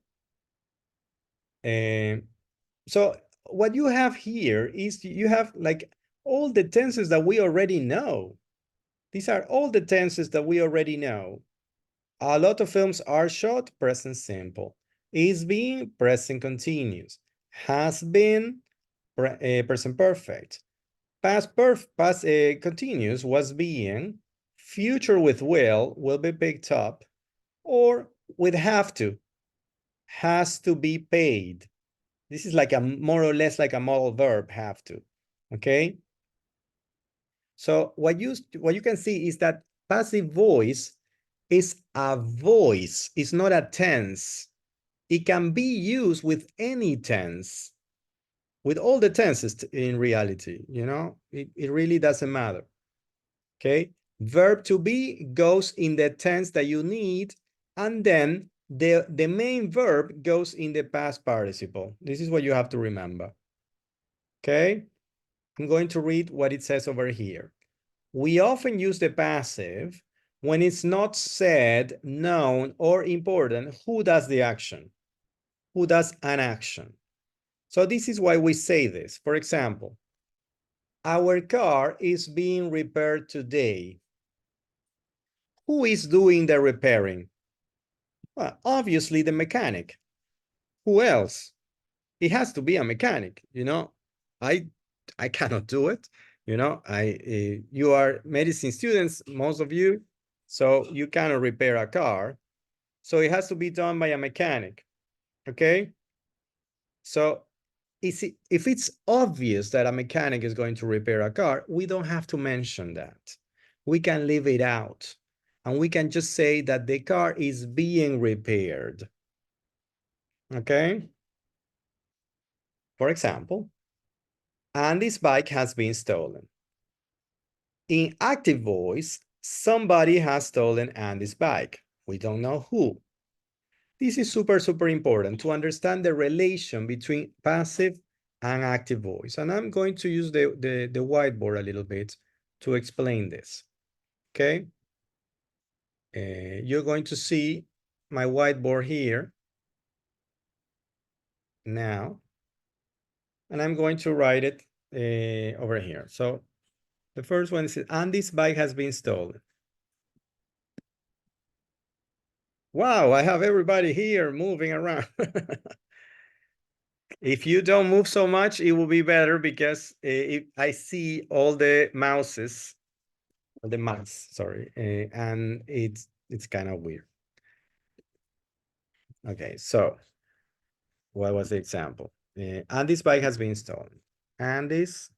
So what you have here is you have like all the tenses that we already know. These are all the tenses that we already know. A lot of films are shot, present simple. Is being, present continuous. Has been, present perfect. Past continuous, was being. Future with will be picked up. Or with have to, has to be paid. This is like a more or less like a modal verb, have to. Okay. So what you can see is that passive voice is a voice. It's not a tense. It can be used with any tense, with all the tenses in reality, you know, it really doesn't matter. Okay. Verb to be goes in the tense that you need, and then the main verb goes in the past participle. This is what you have to remember. Okay. I'm going to read what it says over here. We often use the passive when it's not said, known, or important who does the action, who does an action. So this is why we say this. For example, our car is being repaired today. Who is doing the repairing? Well, obviously the mechanic. Who else? It has to be a mechanic, you know. I cannot do it. You know, you are medicine students, most of you, so you cannot repair a car. So it has to be done by a mechanic, okay? So if it's obvious that a mechanic is going to repair a car, we don't have to mention that. We can leave it out. And we can just say that the car is being repaired, okay? For example, Andy's bike has been stolen. In active voice, somebody has stolen Andy's bike. We don't know who. This is super, super important to understand the relation between passive and active voice. And I'm going to use the whiteboard a little bit to explain this, okay? You're going to see my whiteboard here now. And I'm going to write it over here. So the first one is Andy's bike has been stolen. Wow, I have everybody here moving around. If you don't move so much, it will be better because if I see all the mouses, the mice, sorry, and it's kind of weird. Okay, so what was the example? Andy's bike has been stolen. Andy's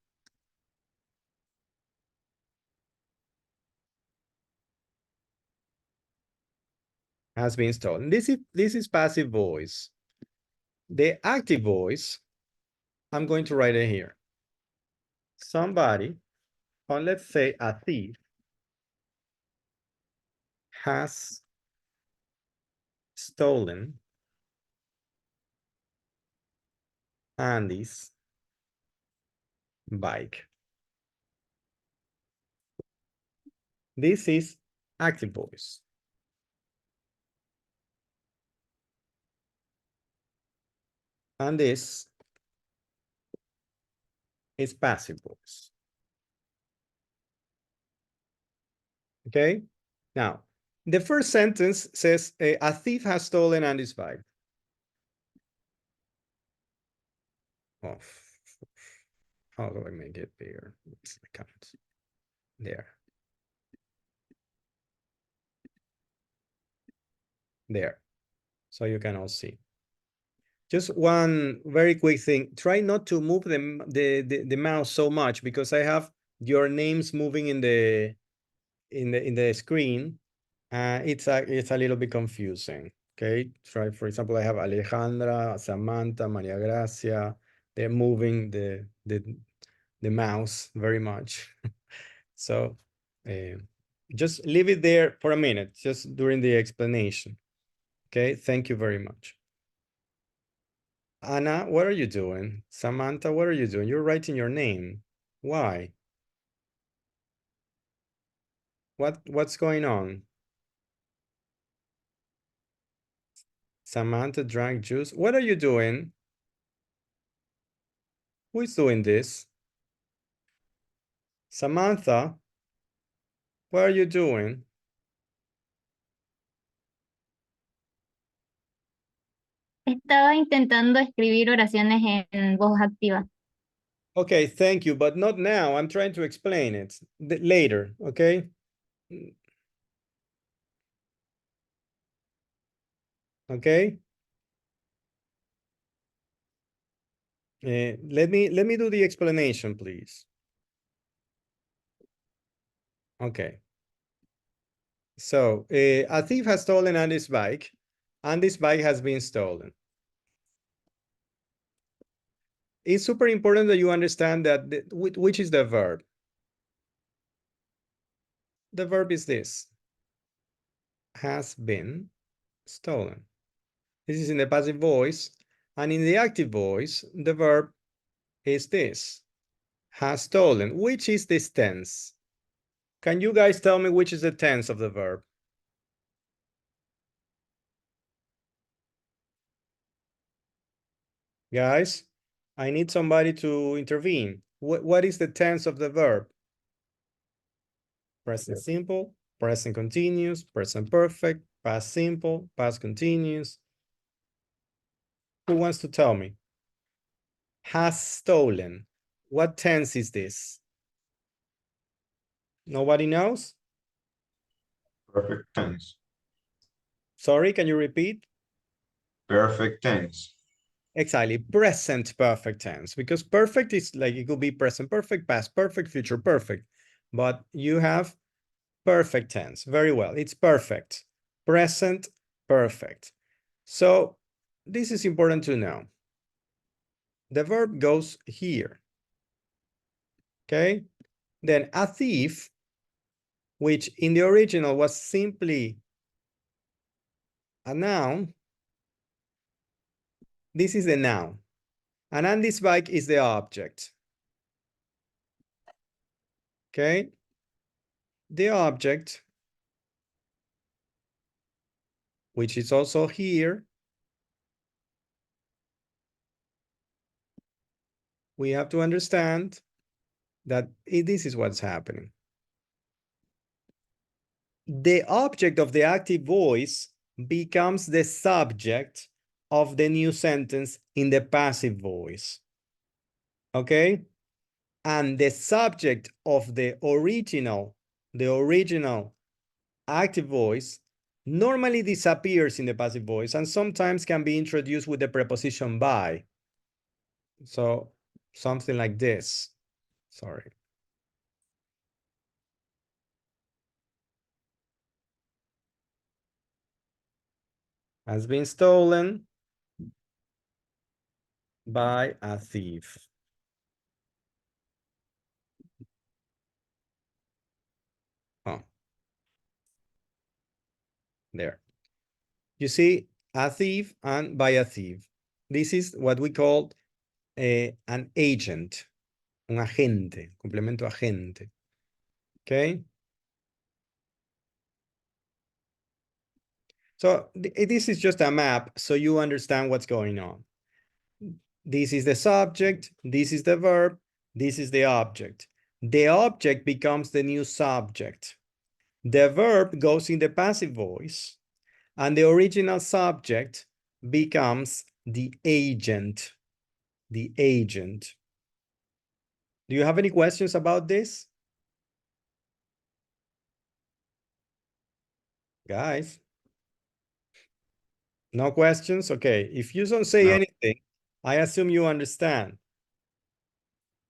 has been stolen. This is passive voice. The active voice, I'm going to write it here. Somebody, or let's say a thief, has stolen Andy's bike. This is active voice. And this is passive voice. Okay? Now, the first sentence says a thief has stolen Andy's bike. Oh, how do I make it bigger? There. There. So you can all see. Just one very quick thing. Try not to move the mouse so much because I have your names moving in the screen. It's a little bit confusing. Okay. Try, for example, I have Alejandra, Samantha, Maria Gracia. They're moving the mouse very much. So just leave it there for a minute, just during the explanation. Okay, thank you very much. Anna, what are you doing? Samantha, what are you doing? You're writing your name. Why? What's going on? Samantha drank juice. What are you doing? Who is doing this? Samantha, what are you doing?
Estaba intentando escribir oraciones en voz activa.
Okay, thank you, but not now. I'm trying to explain it later, okay? Okay? Let me do the explanation, please. Okay. So a thief has stolen Andy's bike. Andy's bike has been stolen. It's super important that you understand that which is the verb. The verb is this. Has been stolen. This is in the passive voice. And in the active voice, the verb is this. Has stolen. Which is this tense? Can you guys tell me which is the tense of the verb? Guys, I need somebody to intervene. What is the tense of the verb? Present simple, present continuous, present perfect, past simple, past continuous. Who wants to tell me? Has stolen. What tense is this? Nobody knows?
Perfect tense.
Sorry, can you repeat?
Perfect tense.
Exactly, present perfect tense, because perfect is like, it could be present perfect, past perfect, future perfect, but you have perfect tense. Very well, it's perfect. Present perfect. So this is important to know. The verb goes here. Okay, then a thief, which in the original was simply a noun, this is the noun. And Andy's bike is the object. Okay, the object, which is also here, we have to understand that this is what's happening. The object of the active voice becomes the subject of the new sentence in the passive voice. Okay? And the subject of the original active voice normally disappears in the passive voice and sometimes can be introduced with the preposition by. So something like this. Sorry. has been stolen by a thief. Oh. There. You see, a thief and by a thief. This is what we call an agent, un agente, complemento agente. Okay? So this is just a map so you understand what's going on. This is the subject, this is the verb, this is the object. The object becomes the new subject. The verb goes in the passive voice, and the original subject becomes the agent. The agent. Do you have any questions about this? Guys? No questions? Okay. If you don't say anything, I assume you understand.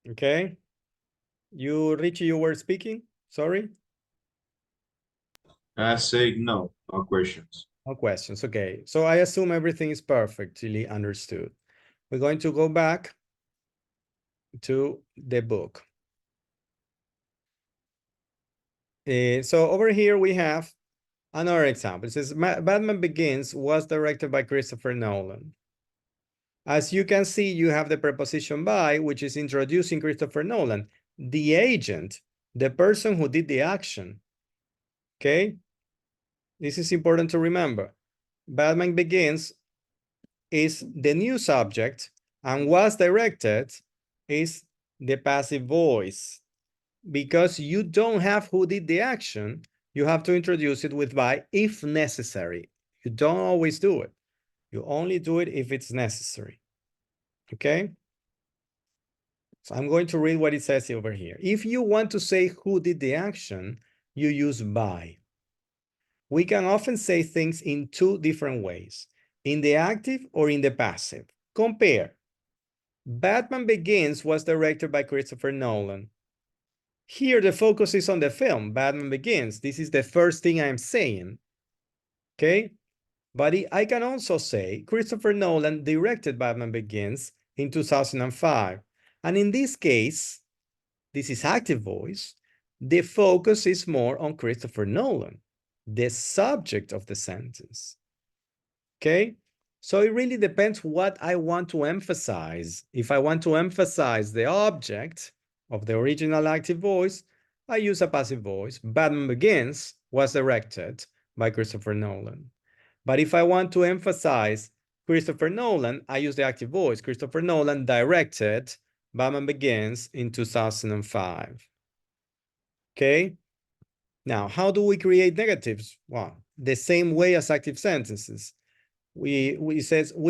Okay? You, Richie, you were speaking? Sorry?
I say no, no questions.
No questions. Okay. So I assume everything is perfectly understood. We're going to go back to the book. So over here we have another example. It says Batman Begins was directed by Christopher Nolan. As you can see, you have the preposition by, which is introducing Christopher Nolan, the agent, the person who did the action. Okay? This is important to remember. Batman Begins is the new subject, and was directed is the passive voice. Because you don't have who did the action, you have to introduce it with by if necessary. You don't always do it. You only do it if it's necessary. Okay? So I'm going to read what it says over here. If you want to say who did the action, you use by. We can often say things in two different ways, in the active or in the passive. Compare. Batman Begins was directed by Christopher Nolan. Here, the focus is on the film, Batman Begins. This is the first thing I'm saying. Okay? But I can also say Christopher Nolan directed Batman Begins in 2005. And in this case, this is active voice. The focus is more on Christopher Nolan, the subject of the sentence. Okay? So it really depends what I want to emphasize. If I want to emphasize the object of the original active voice, I use a passive voice. Batman Begins was directed by Christopher Nolan. But if I want to emphasize Christopher Nolan, I use the active voice. Christopher Nolan directed Batman Begins in 2005. Okay? Now, how do we create negatives? Well, the same way as active sentences. We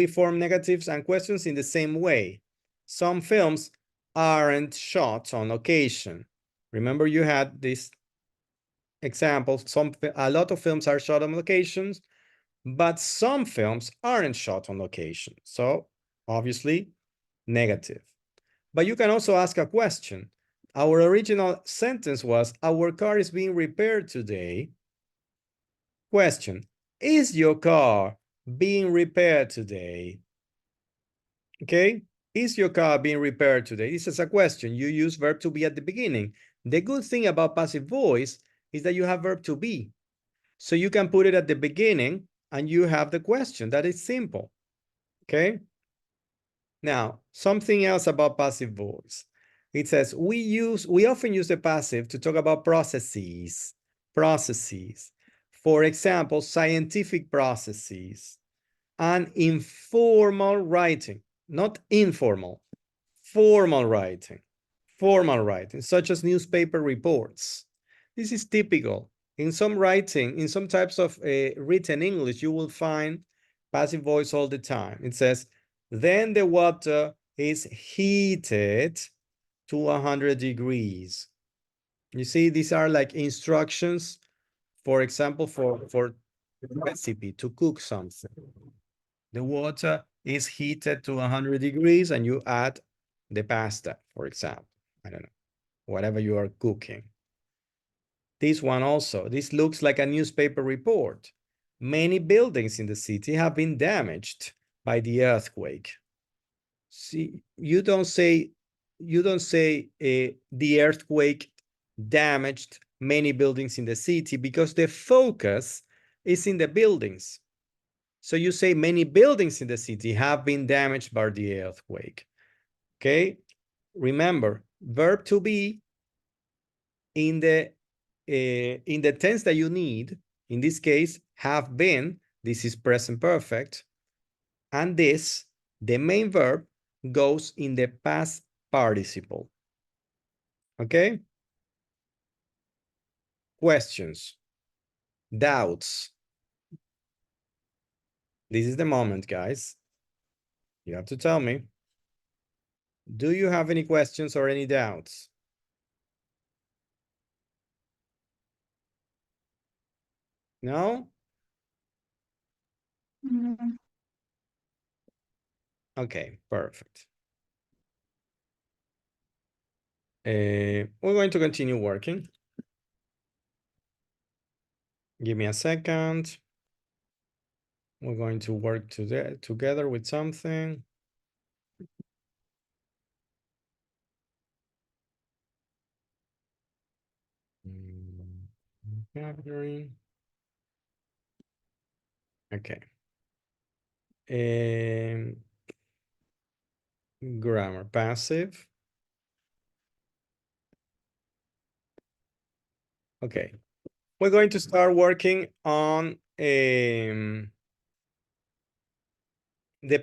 form negatives and questions in the same way. Some films aren't shot on location. Remember, you had this example. A lot of films are shot on locations, but some films aren't shot on location. So obviously, negative. But you can also ask a question. Our original sentence was, our car is being repaired today. Question, is your car being repaired today? Okay, is your car being repaired today? This is a question. You use verb to be at the beginning. The good thing about passive voice is that you have verb to be. So you can put it at the beginning and you have the question. That is simple. Okay. Now, something else about passive voice. It says we often use the passive to talk about processes. Processes. For example, scientific processes and informal writing, not informal, formal writing, such as newspaper reports. This is typical. In some writing, in some types of written English, you will find passive voice all the time. It says, then the water is heated to 100 degrees. You see, these are like instructions, for example, for recipe to cook something. The water is heated to 100 degrees and you add the pasta, for example. I don't know, whatever you are cooking. This one also, this looks like a newspaper report. many buildings in the city have been damaged by the earthquake. See, you don't say the earthquake damaged many buildings in the city because the focus is in the buildings. So you say many buildings in the city have been damaged by the earthquake. Okay, remember, verb to be in the tense that you need, in this case, have been, this is present perfect, and this, the main verb, goes in the past participle. Okay? Questions? Doubts? This is the moment, guys. You have to tell me. Do you have any questions or any doubts? No? Okay, perfect. We're going to continue working. Give me a second. We're going to work together with something. Vocabulary. Okay. Grammar, passive. Okay. We're going to start working on the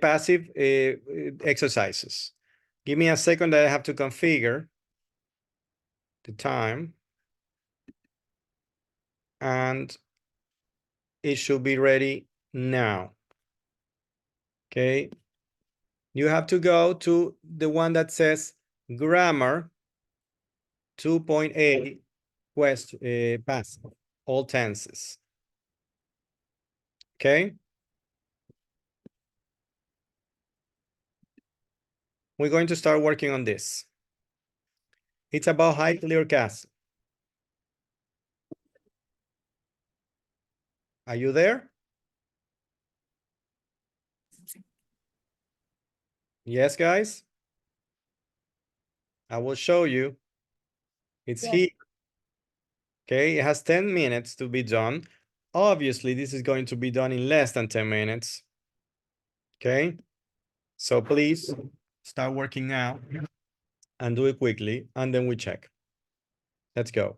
passive exercises. Give me a second that I have to configure the time. And it should be ready now. Okay. You have to go to the one that says grammar 2.8 question passive, all tenses. Okay. We're going to start working on this. It's about high clear gas. Are you there? Yes, guys. I will show you. It's
Yes.
here. Okay, it has 10 minutes to be done. Obviously, this is going to be done in less than 10 minutes. Okay, so please start working now and do it quickly, and then we check. Let's go.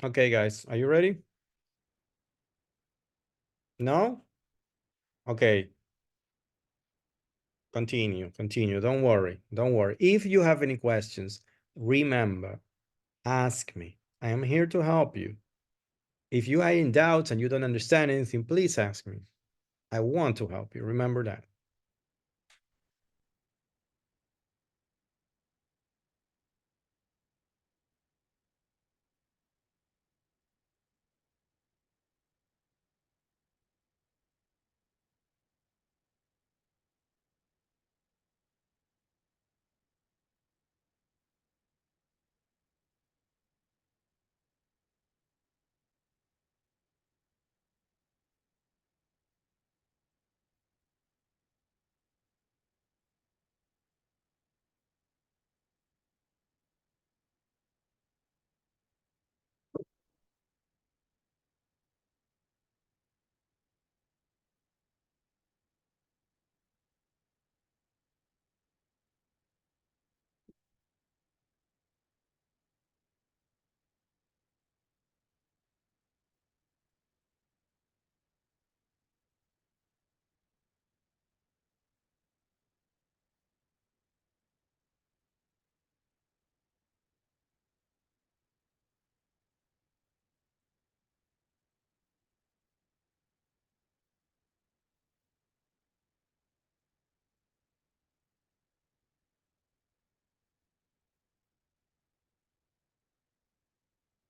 Okay, guys, are you ready? No? Okay. Continue. Don't worry. If you have any questions, remember, ask me. I am here to help you. If you are in doubt and you don't understand anything, please ask me. I want to help you. Remember that.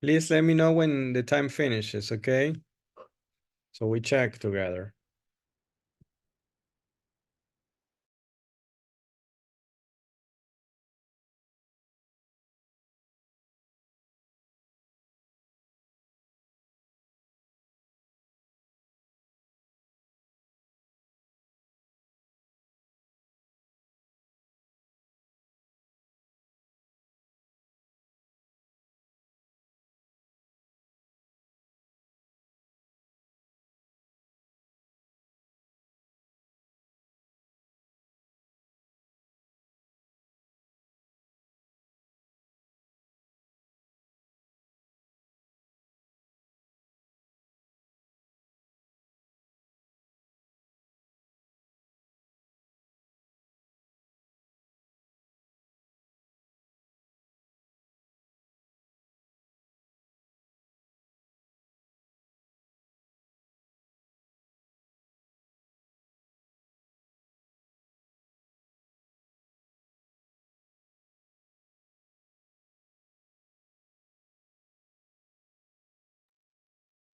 Please let me know when the time finishes, okay? So we check together.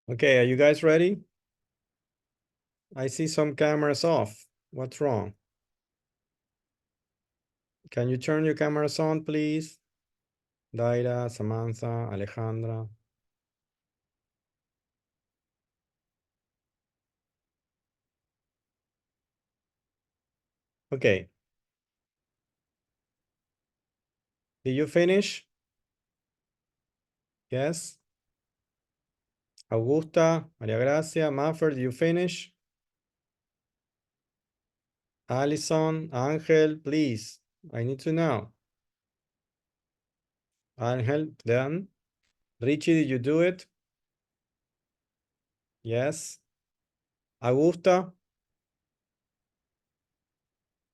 Okay, are you guys ready? I see some cameras off. What's wrong? Can you turn your cameras on, please? Daira, Samantha, Alejandra. Okay. Did you finish? Yes. Augusta, Maria Gracia, Maffer, did you finish? Allison, Angel, please. I need to know. Angel, done. Richie, did you do it? Yes. Augusta?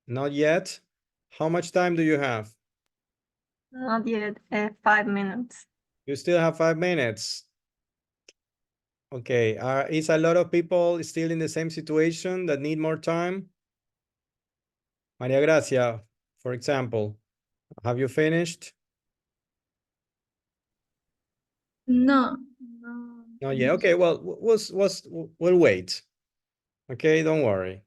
Not yet. How much time do you have?
Not yet, 5 minutes.
You still have 5 minutes. Okay, is a lot of people still in the same situation that need more time? Maria Gracia, for example, have you finished?
No.
Not yet. Okay, well, we'll wait. Okay, don't worry.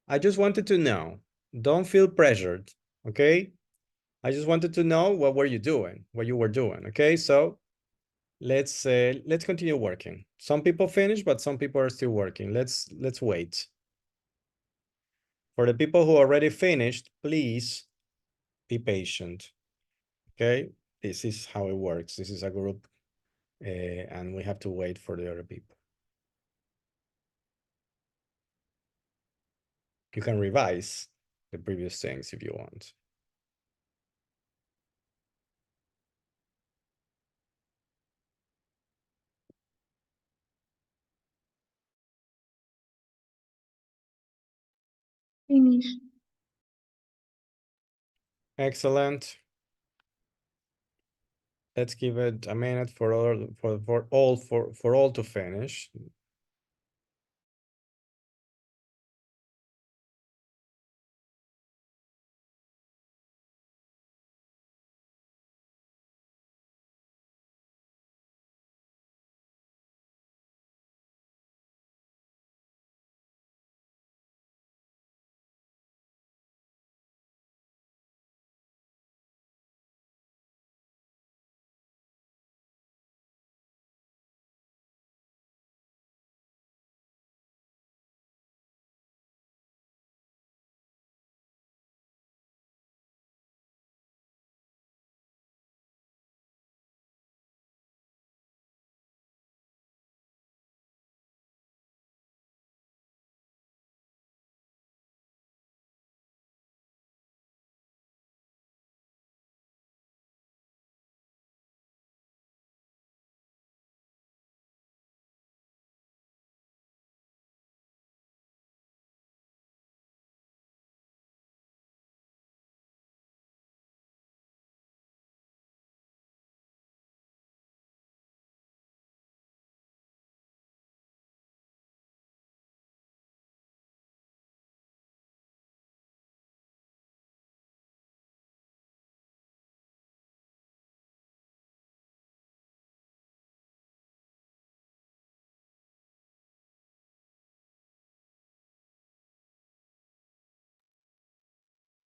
I just wanted to know. Don't feel pressured, okay? I just wanted to know what were you doing, what you were doing, okay? So let's continue working. Some people finished, but some people are still working. Let's wait. For the people who already finished, please be patient, okay? This is how it works. This is a group, and we have to wait for the other people. You can revise the previous things if you want.
Finish.
Excellent. Let's give it a minute for all to finish.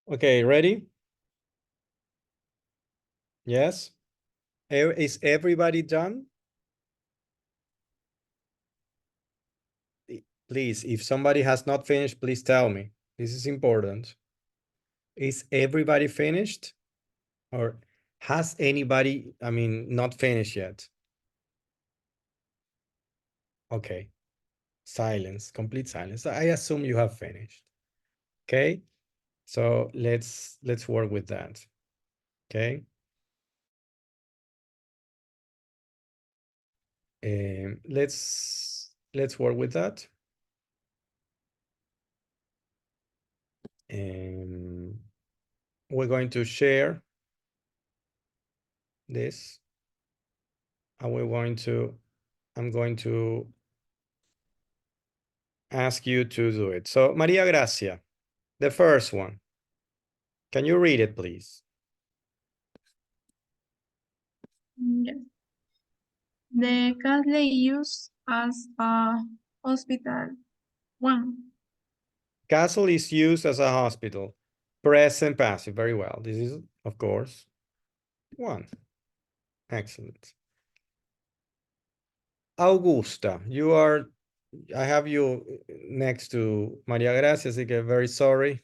Okay, ready? Yes? Is everybody done? Please, if somebody has not finished, please tell me. This is important. Is everybody finished? Or has anybody, not finished yet? Okay. Silence, complete silence. I assume you have finished. Okay? So let's work with that. Okay? Let's work with that. We're going to share this. And I'm going to ask you to do it. So Maria Gracia, the first one. Can you read it, please?
Yes. The castle used as a hospital. 1.
Castle is used as a hospital. Present passive, very well. This is, of course, 1. Excellent. Augusta, I have you next to Maria Gracia, así que very sorry.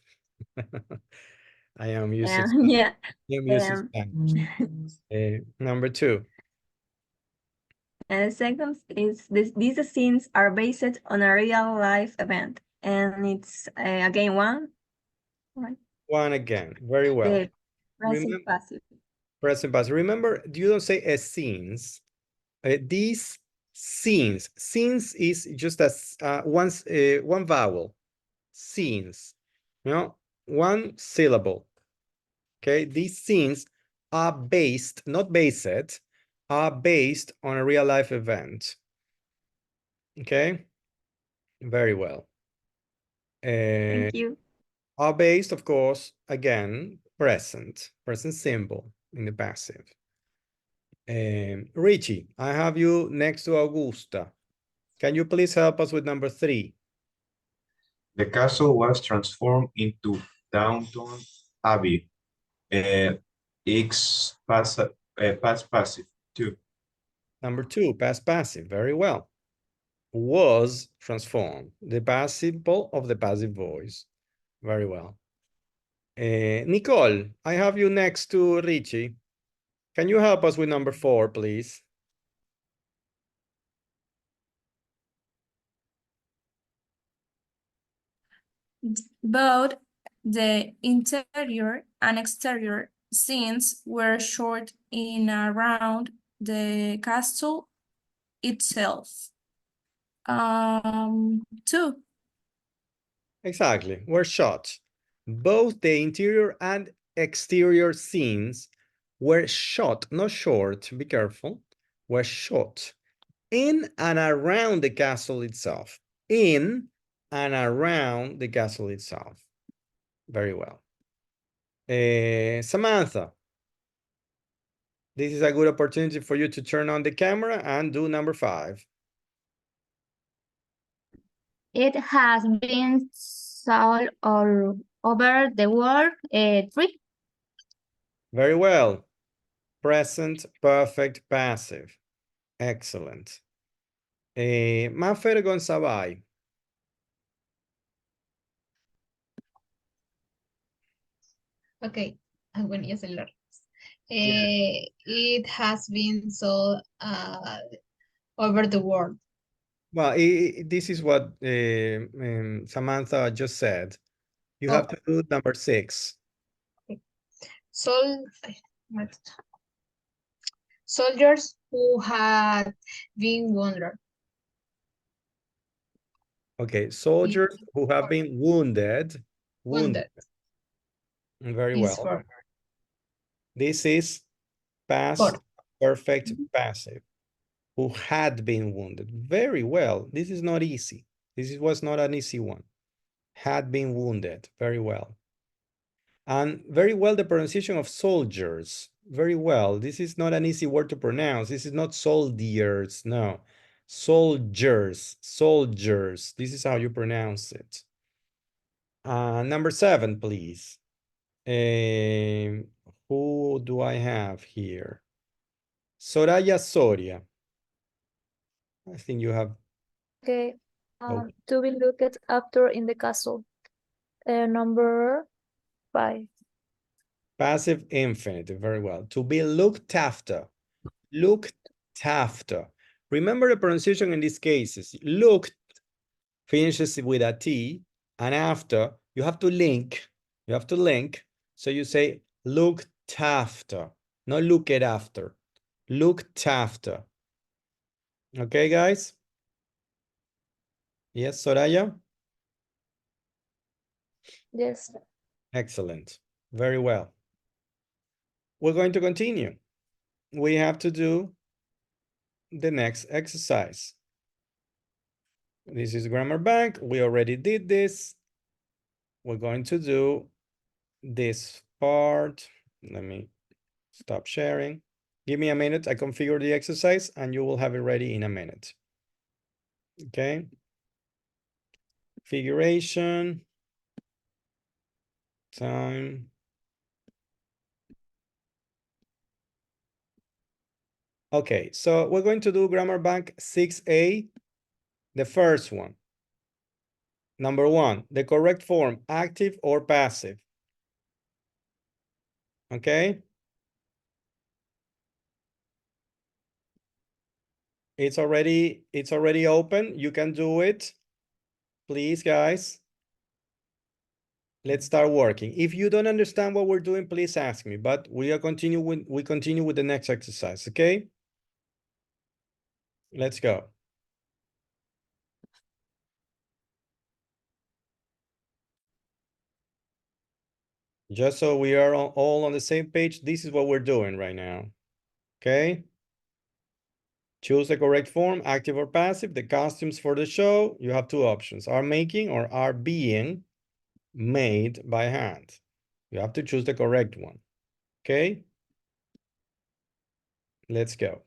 I am using
Yeah.
Spanish. Number 2.
And the second is these scenes are based on a real life event, and it's again 1. Right.
1 again, very well.
The present passive.
Present passive. Remember, you don't say scenes. These scenes. Scenes is just as one vowel. Scenes. You know, 1 syllable. Okay, these scenes are based, not based, are based on a real life event. Okay, very well.
Thank you.
Are based, of course, again, present simple in the passive. Richie, I have you next to Augusta. Can you please help us with number 3?
The castle was transformed into Downton Abbey. It's past passive 2.
Number 2, past passive, very well. Was transformed, the participle of the passive voice. Very well. Nicole, I have you next to Richie. Can you help us with number 4, please?
Both the interior and exterior scenes were shot in around the castle itself. 2.
Exactly, were shot. Both the interior and exterior scenes were shot, not short, be careful, were shot in and around the castle itself. In and around the castle itself. Very well. Samantha, this is a good opportunity for you to turn on the camera and do number 5.
It has been sold all over the world. 3.
Very well. Present, perfect, passive. Excellent. Mafer Gonzabay.
Okay, I'm going to use el It has been sold over the world.
Well, this is what Samantha just said. You have to do number 6.
Sol soldiers who had been wounded.
Okay, soldiers who have been wounded. Wounded. Very
Is
well.
for
This is past perfect passive. Who had been wounded. Very well. This is not easy. This was not an easy one. Had been wounded. Very well. And very well the pronunciation of soldiers. Very well. This is not an easy word to pronounce. This is not soldiers. No. Soldiers. Soldiers. This is how you pronounce it. Number 7, please. Who do I have here? Soraya Soria. I think you have.
Okay.
Okay.
To be looked after in the castle. Number 5.
Passive infinitive. Very well. To be looked after. Looked after. Remember the pronunciation in these cases. Looked finishes with a T, and after you have to link. You have to link. So you say looked after, not look it after. Looked after. Okay, guys? Yes, Soraya?
Yes.
Excellent. Very well. We're going to continue. We have to do the next exercise. This is Grammar Bank. We already did this. We're going to do this part. Let me stop sharing. Give me a minute. I configure the exercise and you will have it ready in a minute. Okay. Configuration. Time. Okay, so we're going to do Grammar Bank 6A, the first one. Number 1, the correct form, active or passive. Okay. It's already open. You can do it. Please, guys. Let's start working. If you don't understand what we're doing, please ask me, but we continue with the next exercise, okay? Let's go. Just so we are all on the same page, this is what we're doing right now, okay? Choose the correct form, active or passive. The costumes for the show, you have 2 options, are making or are being made by hand. You have to choose the correct one, okay? Let's go.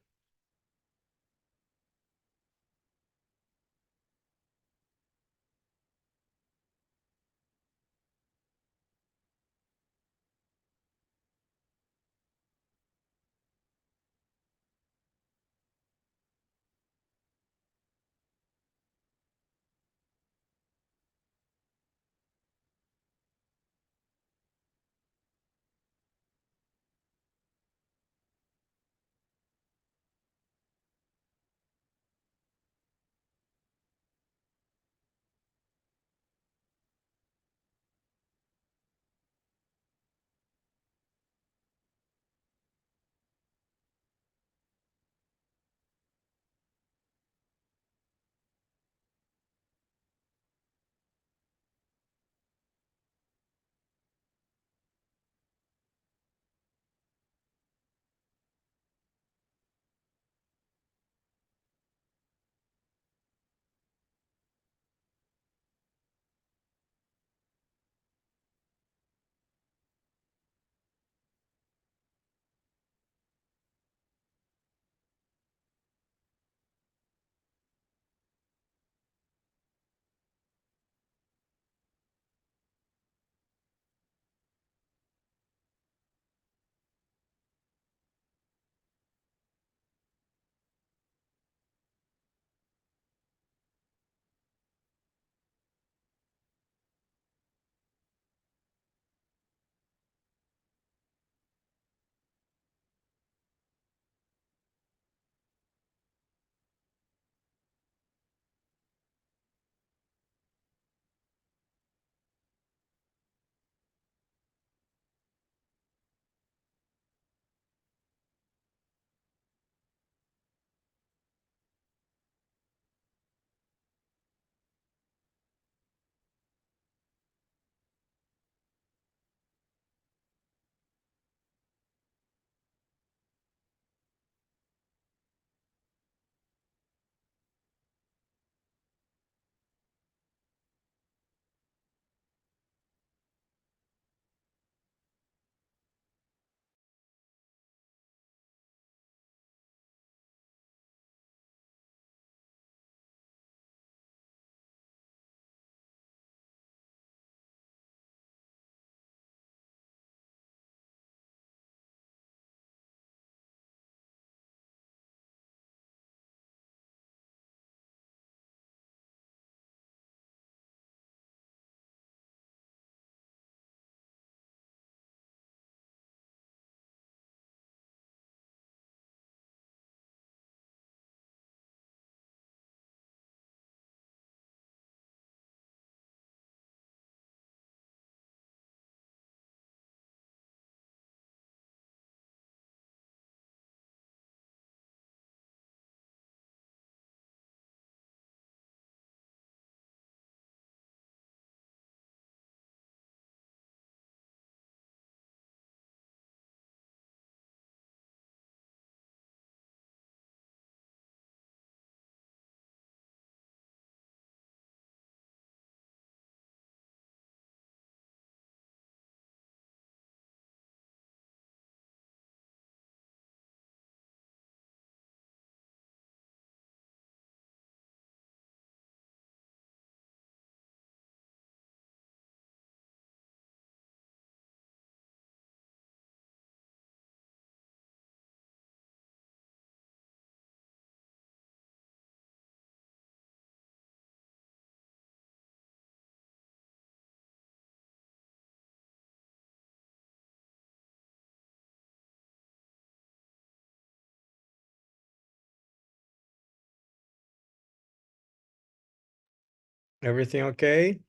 Everything okay?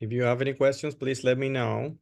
If you have any questions, please let me know.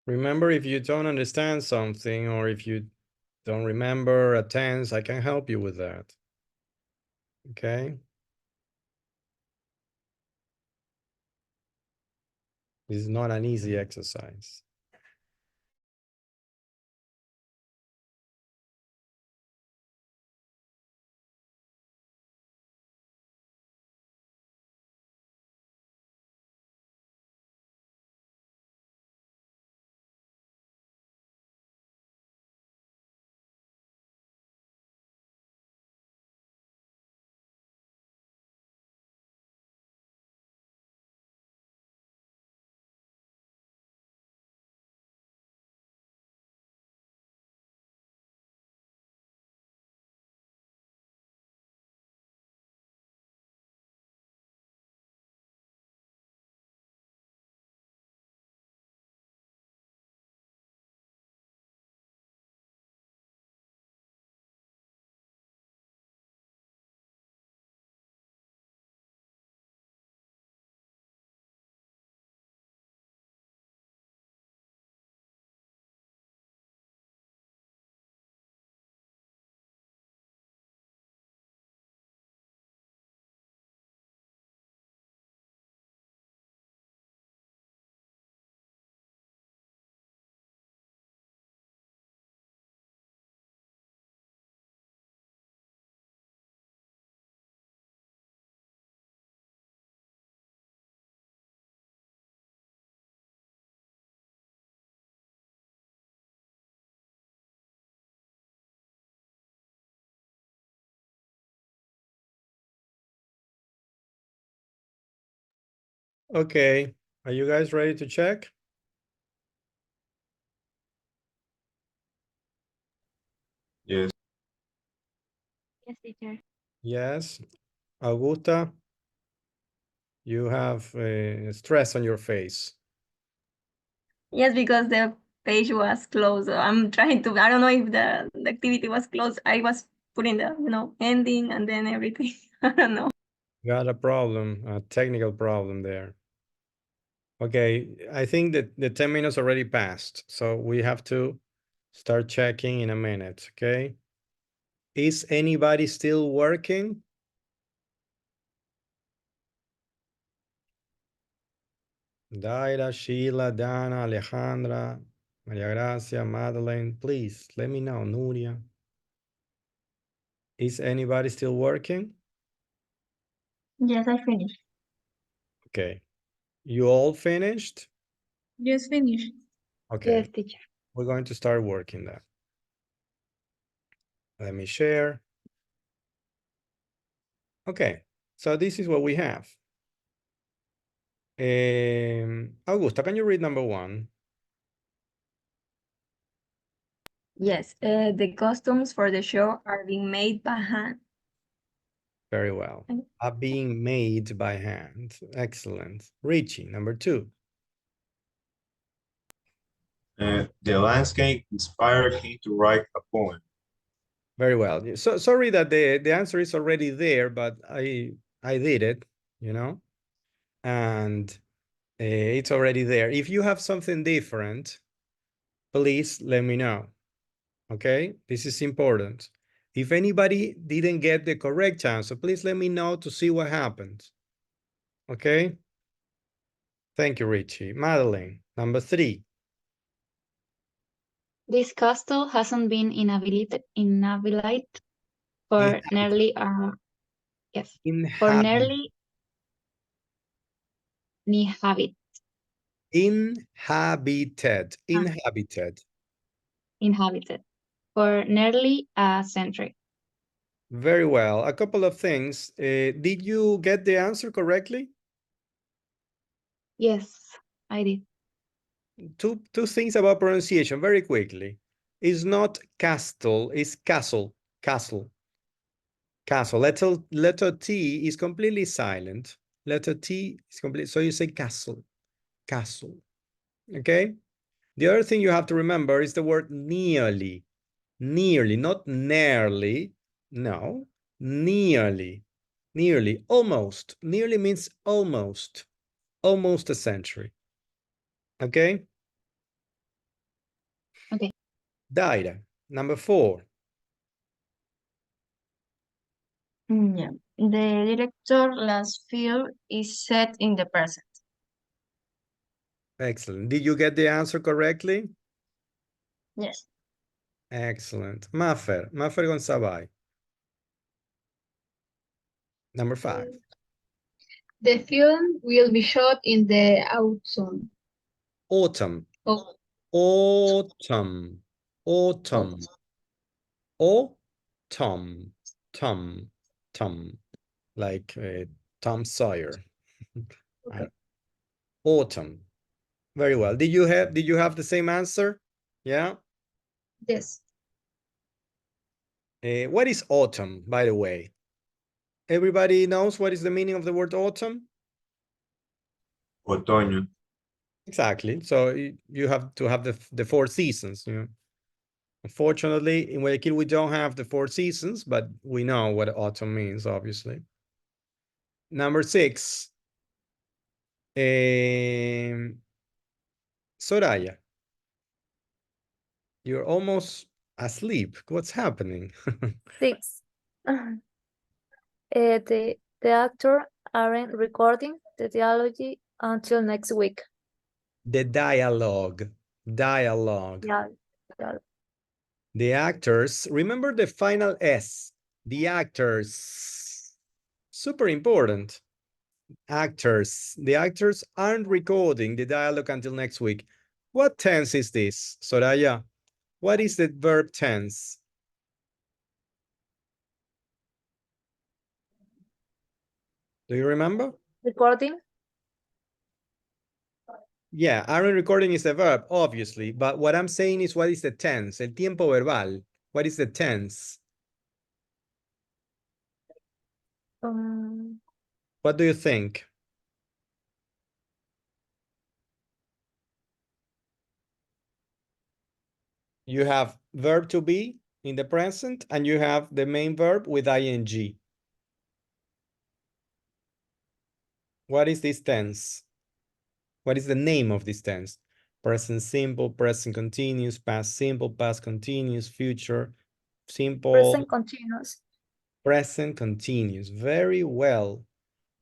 Remember, if you don't understand something or if you don't remember a tense, I can help you with that. Okay? This is not an easy exercise. Okay, are you guys ready to check?
Yes.
Yes, teacher.
Yes. Augusta, you have stress on your face.
Yes, because the page was closed. I'm trying to, I don't know if the activity was closed. I was putting the, ending and then everything. I don't know.
Got a problem, a technical problem there. Okay, I think that the 10 minutes already passed, so we have to start checking in a minute, okay? Is anybody still working? Daira, Sheila, Dana, Alejandra, Maria Gracia, Madeleine, please let me know. Nuria. Is anybody still working?
Yes, I finished.
Okay. You all finished?
Yes, finished.
Okay.
Yes, teacher.
We're going to start working that. Let me share. Okay. So this is what we have. Augusta, can you read number 1?
Yes, the costumes for the show are being made by hand.
Very well. Are being made by hand. Excellent. Richie, number 2.
The landscape inspired him to write a poem.
Very well. So sorry that the answer is already there, but I did it, and it's already there. If you have something different, please let me know. Okay, this is important. If anybody didn't get the correct answer, please let me know to see what happened. Okay. Thank you, Richie. Madeline, number 3.
This castle hasn't been inhabited for nearly yes, for nearly inhabited for nearly a century.
Very well. A couple of things. Did you get the answer correctly?
Yes, I did.
Two things about pronunciation very quickly. It's not castle, it's castle. Castle. Castle. Letter T is completely silent. Letter T is complete. So you say castle. Castle. Okay? The other thing you have to remember is the word nearly. Nearly, not nearly. No, nearly. Nearly, almost. Nearly means almost. Almost a century. Okay?
Okay.
Daira, number 4.
Yeah. The director last film is set in the present.
Excellent. Did you get the answer correctly?
Yes.
Excellent. Mafer Gonzabay. Number 5.
The film will be shot in the autumn.
Autumn.
Oh.
Autumn. Autumn. Autumn. Tom. Like Tom Sawyer.
Okay.
Autumn. Very well. Did you have the same answer? Yeah.
Yes.
What is autumn, by the way? Everybody knows what is the meaning of the word autumn?
Otoño.
Exactly. So you have to have the 4 seasons. Unfortunately, in Guayaquil, we don't have the 4 seasons, but we know what autumn means, obviously. Number 6. Soraya. You're almost asleep. What's happening?
6. The actor aren't recording the dialogue until next week.
The dialogue.
Yeah.
The actors, remember the final S. The actors. Super important. Actors. The actors aren't recording the dialogue until next week. What tense is this, Soraya? What is the verb tense? Do you remember?
Recording.
Yeah, aren't recording is a verb, obviously. But what I'm saying is, what is the tense? El tiempo verbal. What is the tense? What do you think? You have verb to be in the present, and you have the main verb with ing. What is this tense? What is the name of this tense? Present simple, present continuous, past simple, past continuous, future simple.
Present continuous.
Present continuous. Very well.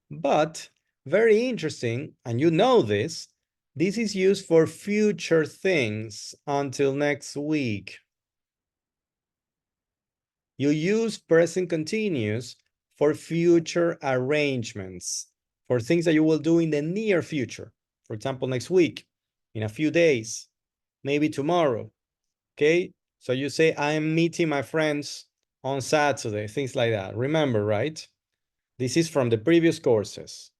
But very interesting, and you know this is used for future things until next week. You use present continuous for future arrangements, for things that you will do in the near future. For example, next week, in a few days, maybe tomorrow, okay? So you say, I'm meeting my friends on Saturday, things like that. Remember, right? This is from the previous courses,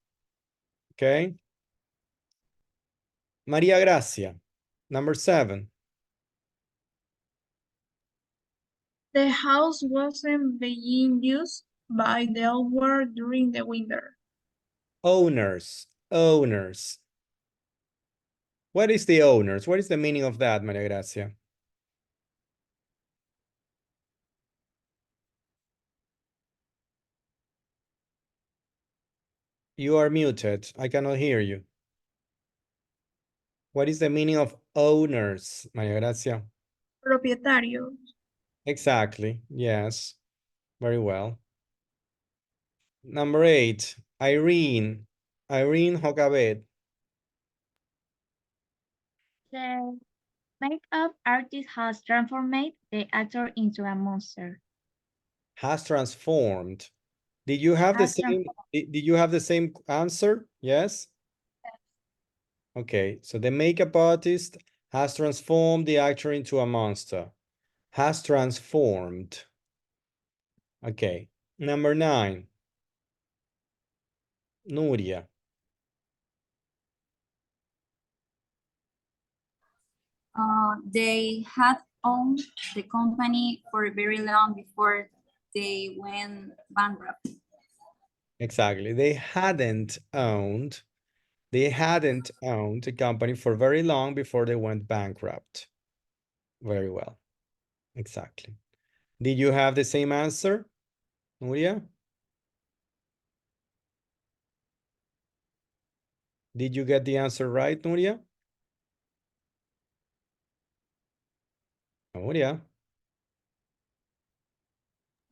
okay? Maria Gracia, number 7.
The house wasn't being used by the owner during the winter.
Owners, owners. What is the owners? What is the meaning of that, Maria Gracia? You are muted. I cannot hear you. What is the meaning of owners, Maria Gracia?
Propietarios.
Exactly. Yes. Very well. Number 8, Irene. Irene Jocabet.
The makeup artist has transformed the actor into a monster.
Has transformed. Did you have the same? Did you have the same answer? Yes. Okay. So the makeup artist has transformed the actor into a monster. Has transformed. Okay. Number 9. Nuria.
They had owned the company for very long before they went bankrupt.
Exactly. They hadn't owned the company for very long before they went bankrupt. Very well. Exactly. Did you have the same answer, Nuria? Did you get the answer right, Nuria? Nuria?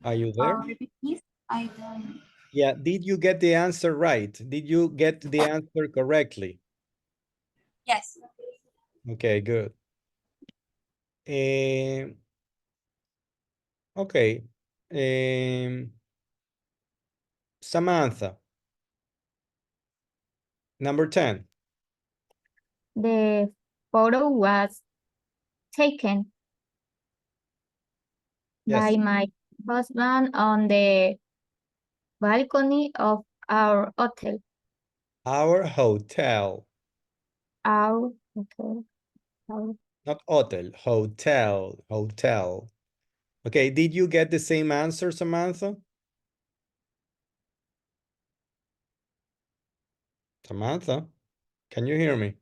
Are you there?
Repeat, please. I don't.
Yeah, did you get the answer right? Did you get the answer correctly?
Yes.
Okay, good. Okay. Samantha. Number 10.
The photo was taken by my husband on the balcony of our hotel.
Our hotel.
Our hotel.
Not hotel, hotel, hotel. Okay, did you get the same answer, Samantha? Samantha, can you hear me?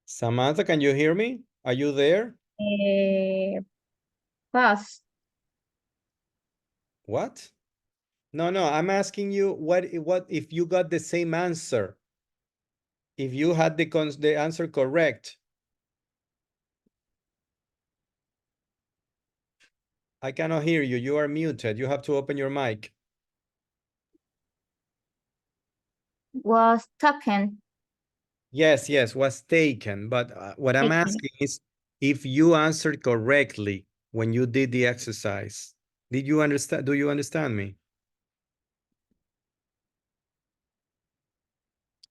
Samantha, can you hear me? Are you there?
Pass.
What? No, I'm asking you what if you got the same answer? If you had the answer correct. I cannot hear you. You are muted. You have to open your mic.
Was taken.
Yes, was taken. But what I'm asking is if you answered correctly when you did the exercise. Did you understand? Do you understand me?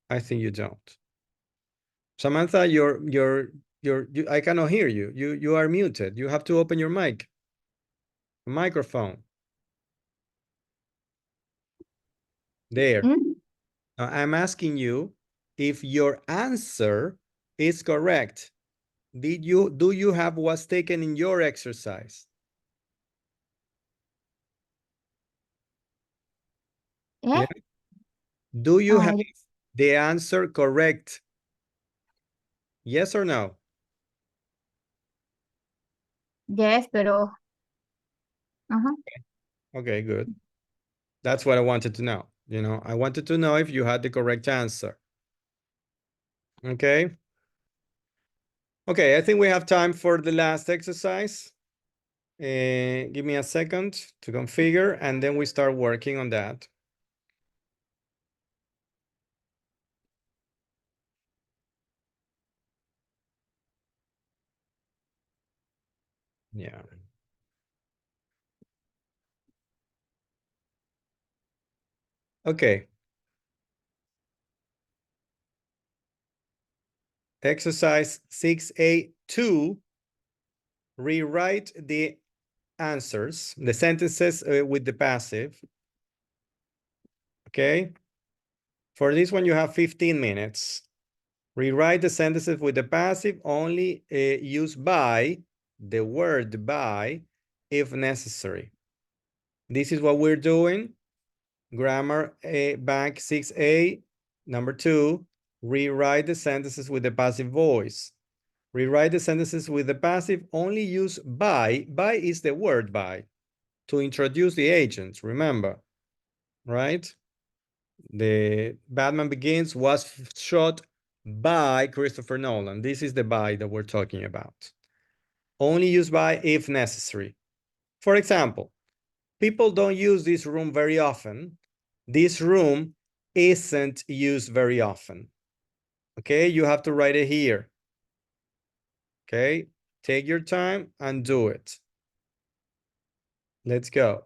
I think you don't. Samantha, I cannot hear you. You are muted. You have to open your mic. Microphone. There. I'm asking you if your answer is correct. Do you have what's taken in your exercise?
Yeah.
Do you have the answer correct? Yes or no?
Yes, pero.
Okay, good. That's what I wanted to know. You know, I wanted to know if you had the correct answer. Okay. Okay, I think we have time for the last exercise. Give me a second to configure, and then we start working on that. Yeah. Okay. Exercise 6A2. Rewrite the answers, the sentences with the passive. Okay. For this one, you have 15 minutes. Rewrite the sentences with the passive, only use by, the word by, if necessary. This is what we're doing. Grammar Bank 6A. Number 2, rewrite the sentences with the passive voice. Rewrite the sentences with the passive, only use by. By is the word by, to introduce the agents, remember, right? The Batman Begins was shot by Christopher Nolan. This is the by that we're talking about. Only use by if necessary. For example, people don't use this room very often. This room isn't used very often. Okay, you have to write it here. Okay, take your time and do it. Let's go.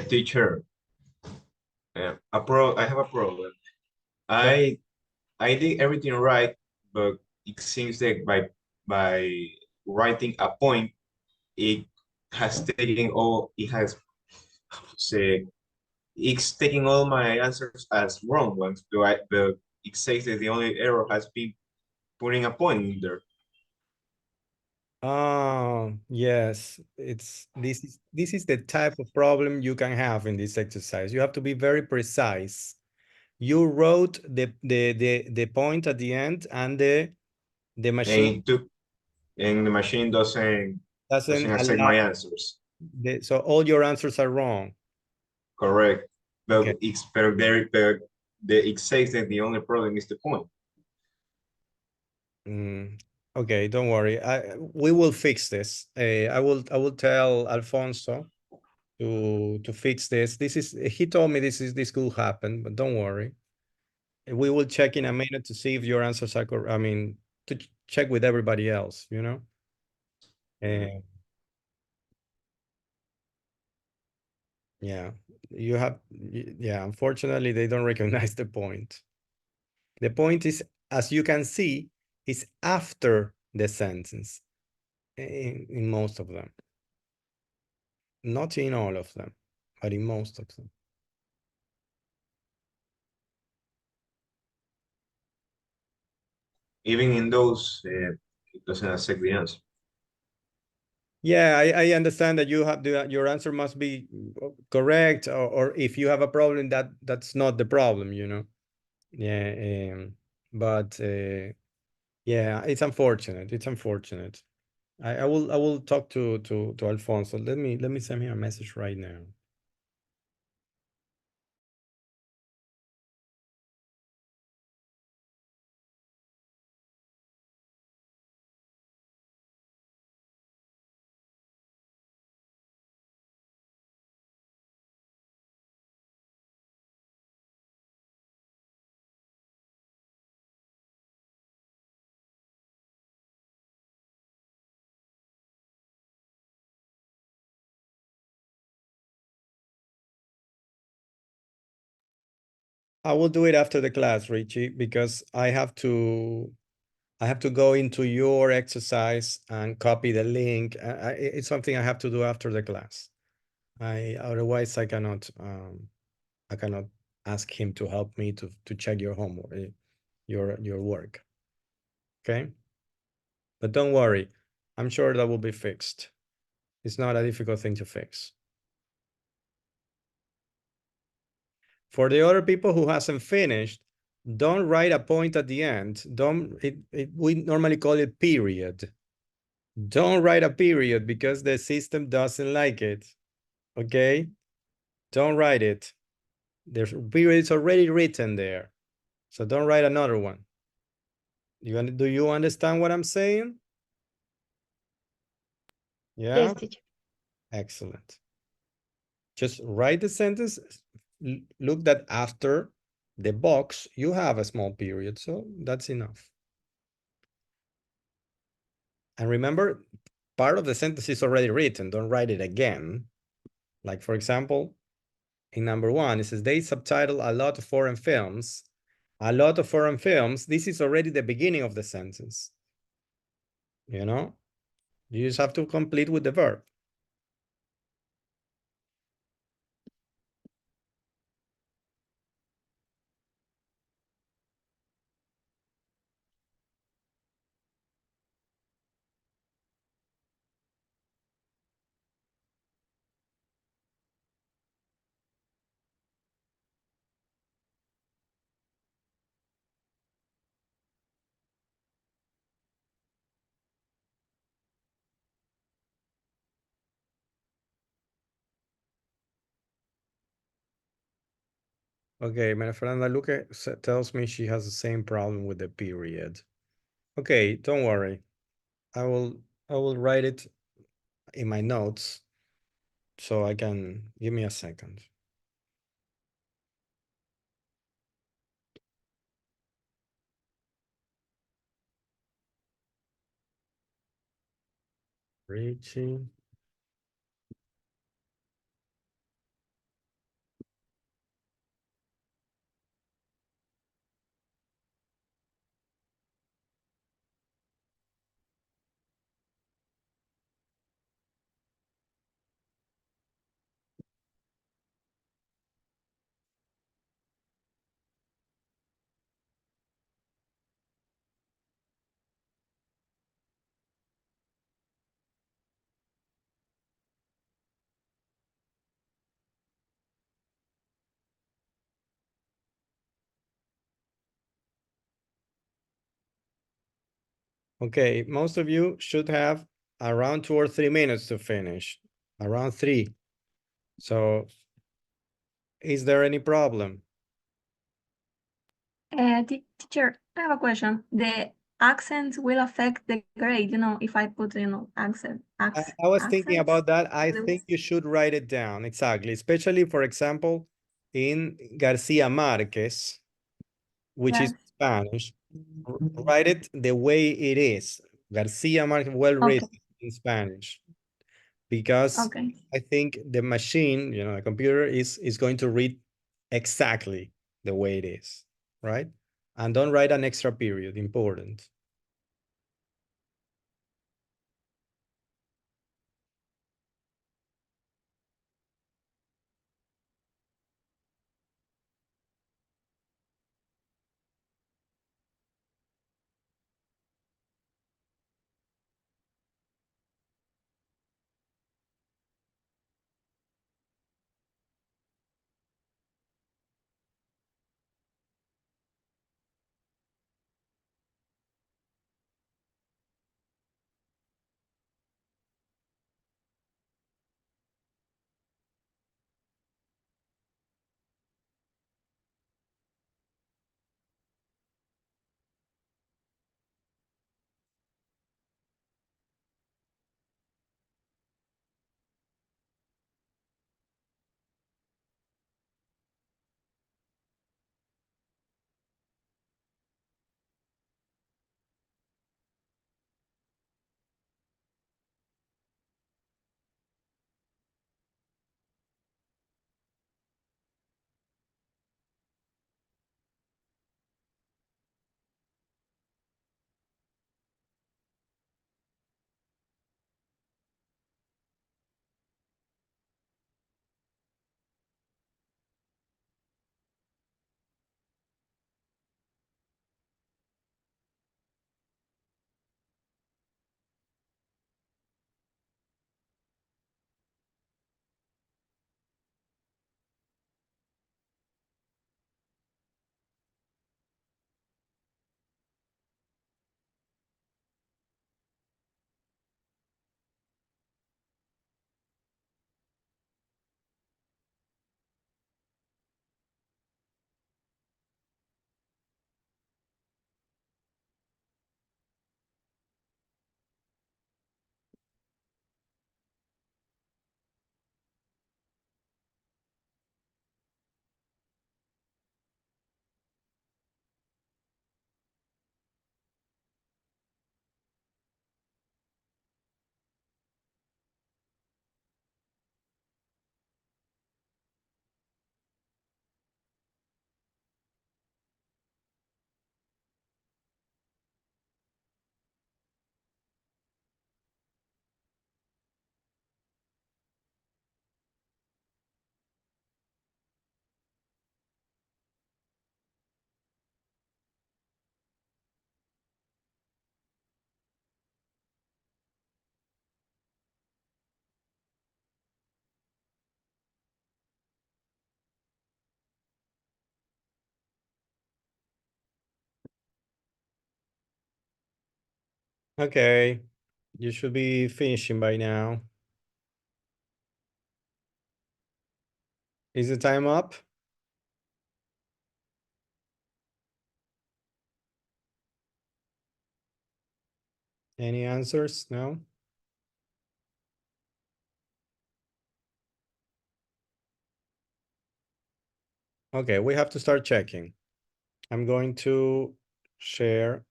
Teacher, I have a problem. I did everything right, but it seems that by writing a point, it has taken all it has say it's taking all my answers as wrong ones. But it says that the only error has been putting a point in there.
Oh, yes. This is the type of problem you can have in this exercise. You have to be very precise. You wrote the point at the end, and the machine
And the machine doesn't
doesn't
accept
allow
my answers.
so all your answers are wrong.
Correct. But
Okay.
it says that the only problem is the point.
Okay, don't worry. We will fix this. I will tell Alfonso to fix this. He told me this could happen, but don't worry. We will check in a minute to see if your answers are correct. I mean, to check with everybody else, you know. Yeah, yeah, unfortunately, they don't recognize the point. The point is, as you can see, is after the sentence in most of them. Not in all of them, but in most of them.
Even in those, it doesn't accept the answer.
Yeah, I understand that you have your answer must be correct, or if you have a problem, that's not the problem, you know. Yeah, but yeah, it's unfortunate. It's unfortunate. I will talk to Alfonso. Let me send him a message right now. I will do it after the class, Richie, because I have to go into your exercise and copy the link. It's something I have to do after the class. Otherwise I cannot ask him to help me to check your homework, your work. Okay? But don't worry. I'm sure that will be fixed. It's not a difficult thing to fix. For the other people who hasn't finished, don't write a point at the end. We normally call it period. Don't write a period because the system doesn't like it. Okay? Don't write it. There's period is already written there. So don't write another one. Do you understand what I'm saying? Yeah?
Yes, teacher.
Excellent. Just write the sentence. Look that after the box, you have a small period. So that's enough. And remember, part of the sentence is already written. Don't write it again. Like, for example, in number 1, it says they subtitle a lot of foreign films. A lot of foreign films. This is already the beginning of the sentence. You know, you just have to complete with the verb. Okay, Maria Fernanda Luque tells me she has the same problem with the period. Okay, don't worry. I will write it in my notes so I can give me a second. Richie. Okay, most of you should have around 2 or 3 minutes to finish, around 3. So is there any problem?
Teacher, I have a question. The accents will affect the grade, if I put, accent.
I was thinking about that. I think you should write it down. Exactly. Especially, for example, in Garcia Marquez, which is Spanish. Write it the way it is. Garcia Marquez, well written in Spanish. Because I think the machine, the computer is going to read exactly the way it is, right? And don't write an extra period, important. Okay, you should be finishing by now. Is the time up? Any answers? No? Okay, we have to start checking. I'm going to share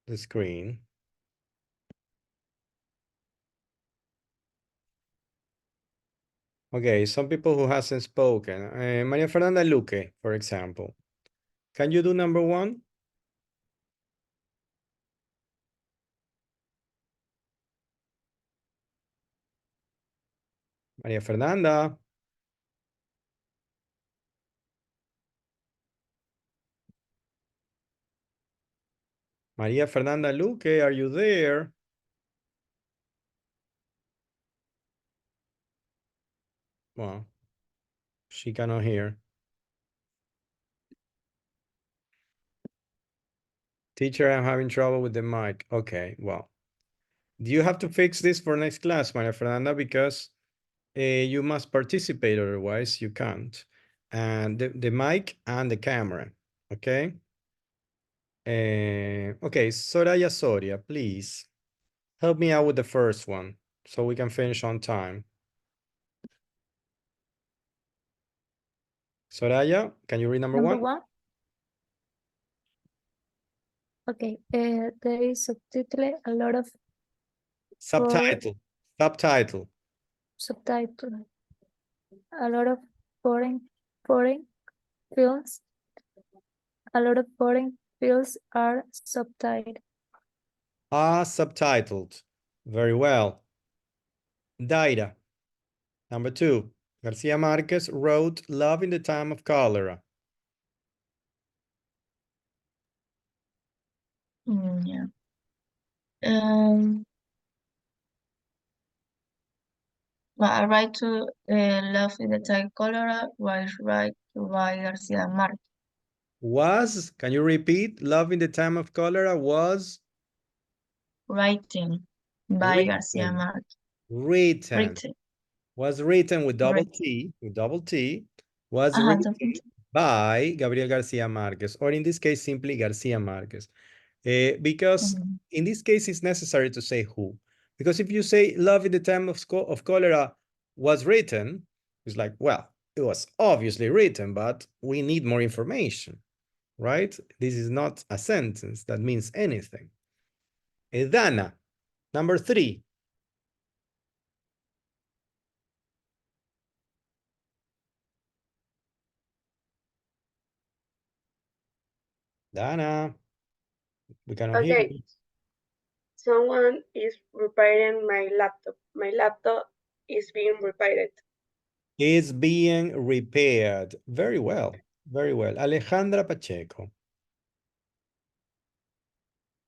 the screen. Okay, some people who hasn't spoken. Maria Fernanda Luque, for example. Can you do number 1? Maria Fernanda. Maria Fernanda Luque, are you there? Well, she cannot hear. Teacher, I'm having trouble with the mic. Okay, well. Do you have to fix this for next class, Maria Fernanda? Because you must participate, otherwise you can't. And the mic and the camera, okay? Okay, Soraya Soria, please help me out with the first one so we can finish on time. Soraya, can you read number one?
Okay, there is subtitle, a lot of
Subtitle.
subtitle, a lot of foreign films. A lot of foreign films are subtitled.
Are subtitled. Very well. Daira. Number 2. Garcia Marquez wrote Love in the Time of Cholera.
Yeah. Well, I write to Love in the Time Cholera was right by Garcia Marquez.
Was, can you repeat? Love in the Time of Cholera was?
Writing by Garcia Marquez.
Written. Was written with double T, was written by Gabriel Garcia Marquez, or in this case, simply Garcia Marquez. Because in this case, it's necessary to say who. Because if you say Love in the Time of Cholera was written, it's like, well, it was obviously written, but we need more information, right? This is not a sentence that means anything. Dana, number 3. Dana, we cannot hear you.
Someone is repairing my laptop. My laptop is being repaired.
Is being repaired. Very well. Very well. Alejandra Pacheco.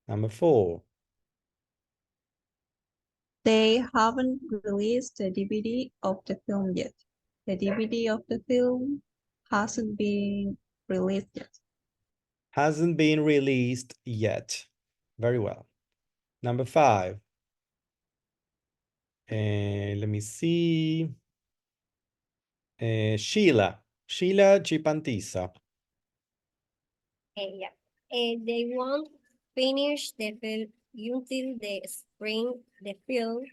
Number 4.
They haven't released the DVD of the film yet. The DVD of the film hasn't been released yet.
Hasn't been released yet. Very well. Number 5. Let me see. Sheila Chipantisa.
Yeah. They won't finish the film until the spring. The film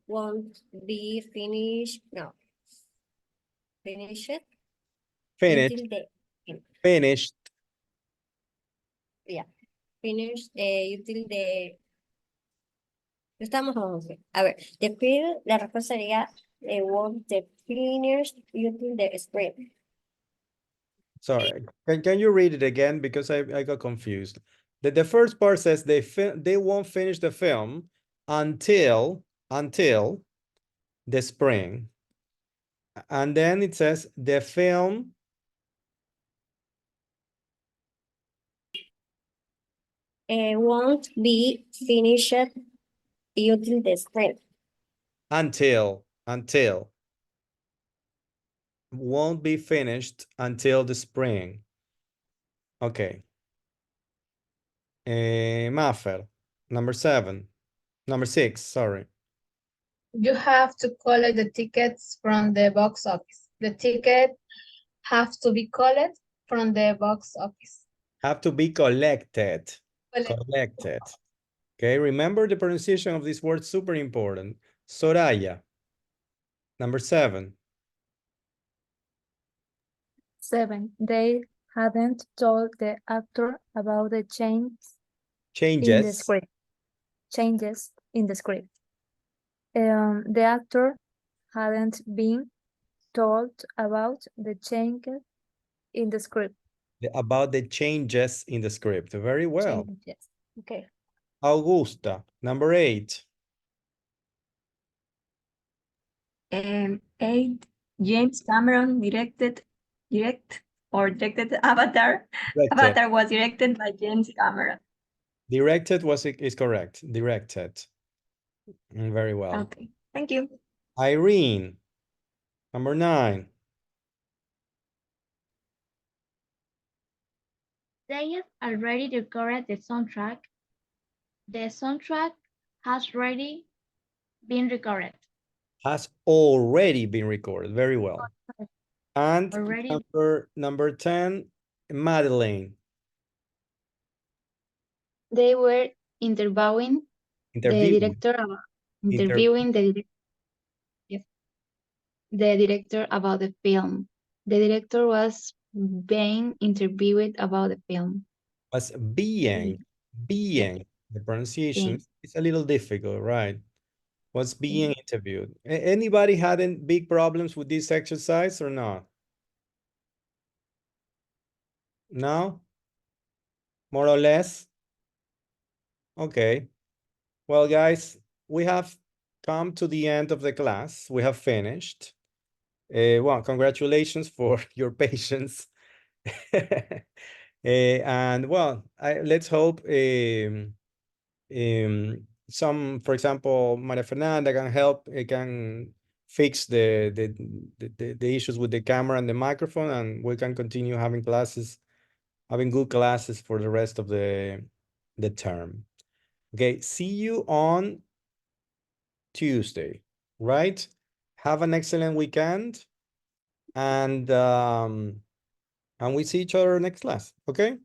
won't be finished. No. Finished.
Finished.
Until the
Finished.
Yeah. Finished until the. Estamos a ver, the film, la respuesta sería won't the finished until the spring.
Sorry, can you read it again? Because I got confused. The first part says they won't finish the film until the spring. And then it says the film
Won't be finished until the spring.
until won't be finished until the spring. Okay. Maffer, number 6, sorry.
You have to collect the tickets from the box office. The ticket have to be collected from the box office.
Have to be collected. Collected. Okay, remember the pronunciation of this word, super important. Soraya, number 7.
7. They hadn't told the actor about the changes in the script. Changes in the script. The actor hadn't been told about the changes in the script.
About the changes in the script. Very well.
Changes. Okay.
Augusta, number 8.
8. James Cameron directed Avatar. Avatar was directed by James Cameron.
Directed is correct. Directed. Very well.
Okay, thank you.
Irene, number 9.
They have already recorded the soundtrack. The soundtrack has already been recorded.
Has already been recorded. Very well. And
Already.
number 10, Madeline.
They were interviewing the director about the film. The director was being interviewed about the film.
Was being. The pronunciation is a little difficult, right? Was being interviewed. Anybody had any big problems with this exercise or not? No? More or less? Okay. Well, guys, we have come to the end of the class. We have finished. Well, congratulations for your patience. And well, let's hope some, for example, Maria Fernanda can help, can fix the issues with the camera and the microphone, and we can continue having classes, having good classes for the rest of the term. Okay, see you on Tuesday, right? Have an excellent weekend, and we see each other next class, okay?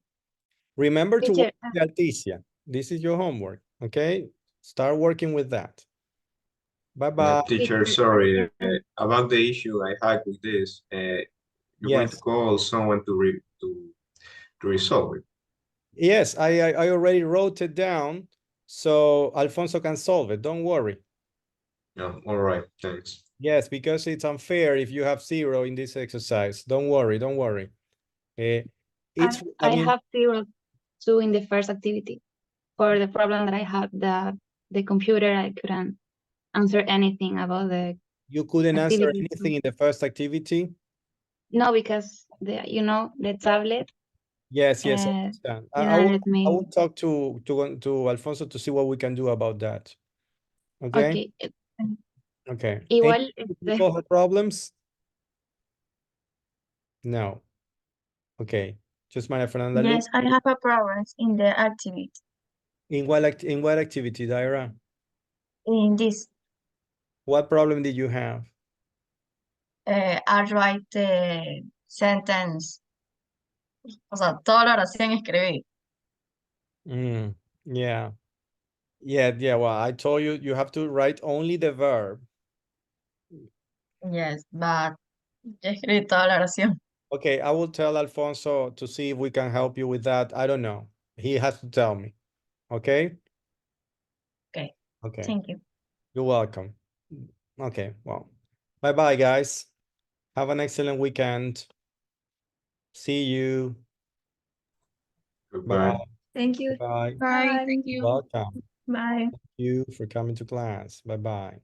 Remember to work with Alticia. This is your homework, okay? Start working with that. Bye-bye.
Teacher, sorry, about the issue I had with this, you're going to call someone to resolve it.
Yes, I already wrote it down, so Alfonso can solve it. Don't worry.
No, all right, thanks.
Yes, because it's unfair if you have 0 in this exercise. Don't worry, don't worry.
I have 0 too in the first activity. For the problem that I had, the computer, I couldn't answer anything about the
You couldn't answer
activity.
anything in the first activity?
No, because the tablet.
Yes, I understand. I will talk to Alfonso to see what we can do about that. Okay?
Okay.
Okay.
Igual,
Any technical problems? No. Okay. Just Maria Fernanda.
Yes, I have a problem in the activity.
In what activity, Daira?
In this,
What problem did you have?
I write the sentence. O sea, toda la oración escribí.
Yeah. Well, I told you, you have to write only the verb.
Yes, but ya escribí toda la oración.
Okay, I will tell Alfonso to see if we can help you with that. I don't know. He has to tell me. Okay?
Okay.
Okay.
Thank you.
You're welcome. Okay, well, bye-bye, guys. Have an excellent weekend. See you.
Goodbye.
Bye.
Thank you.
Bye.
Bye. Thank you.
Welcome.
Bye.
Thank you for coming to class. Bye-bye.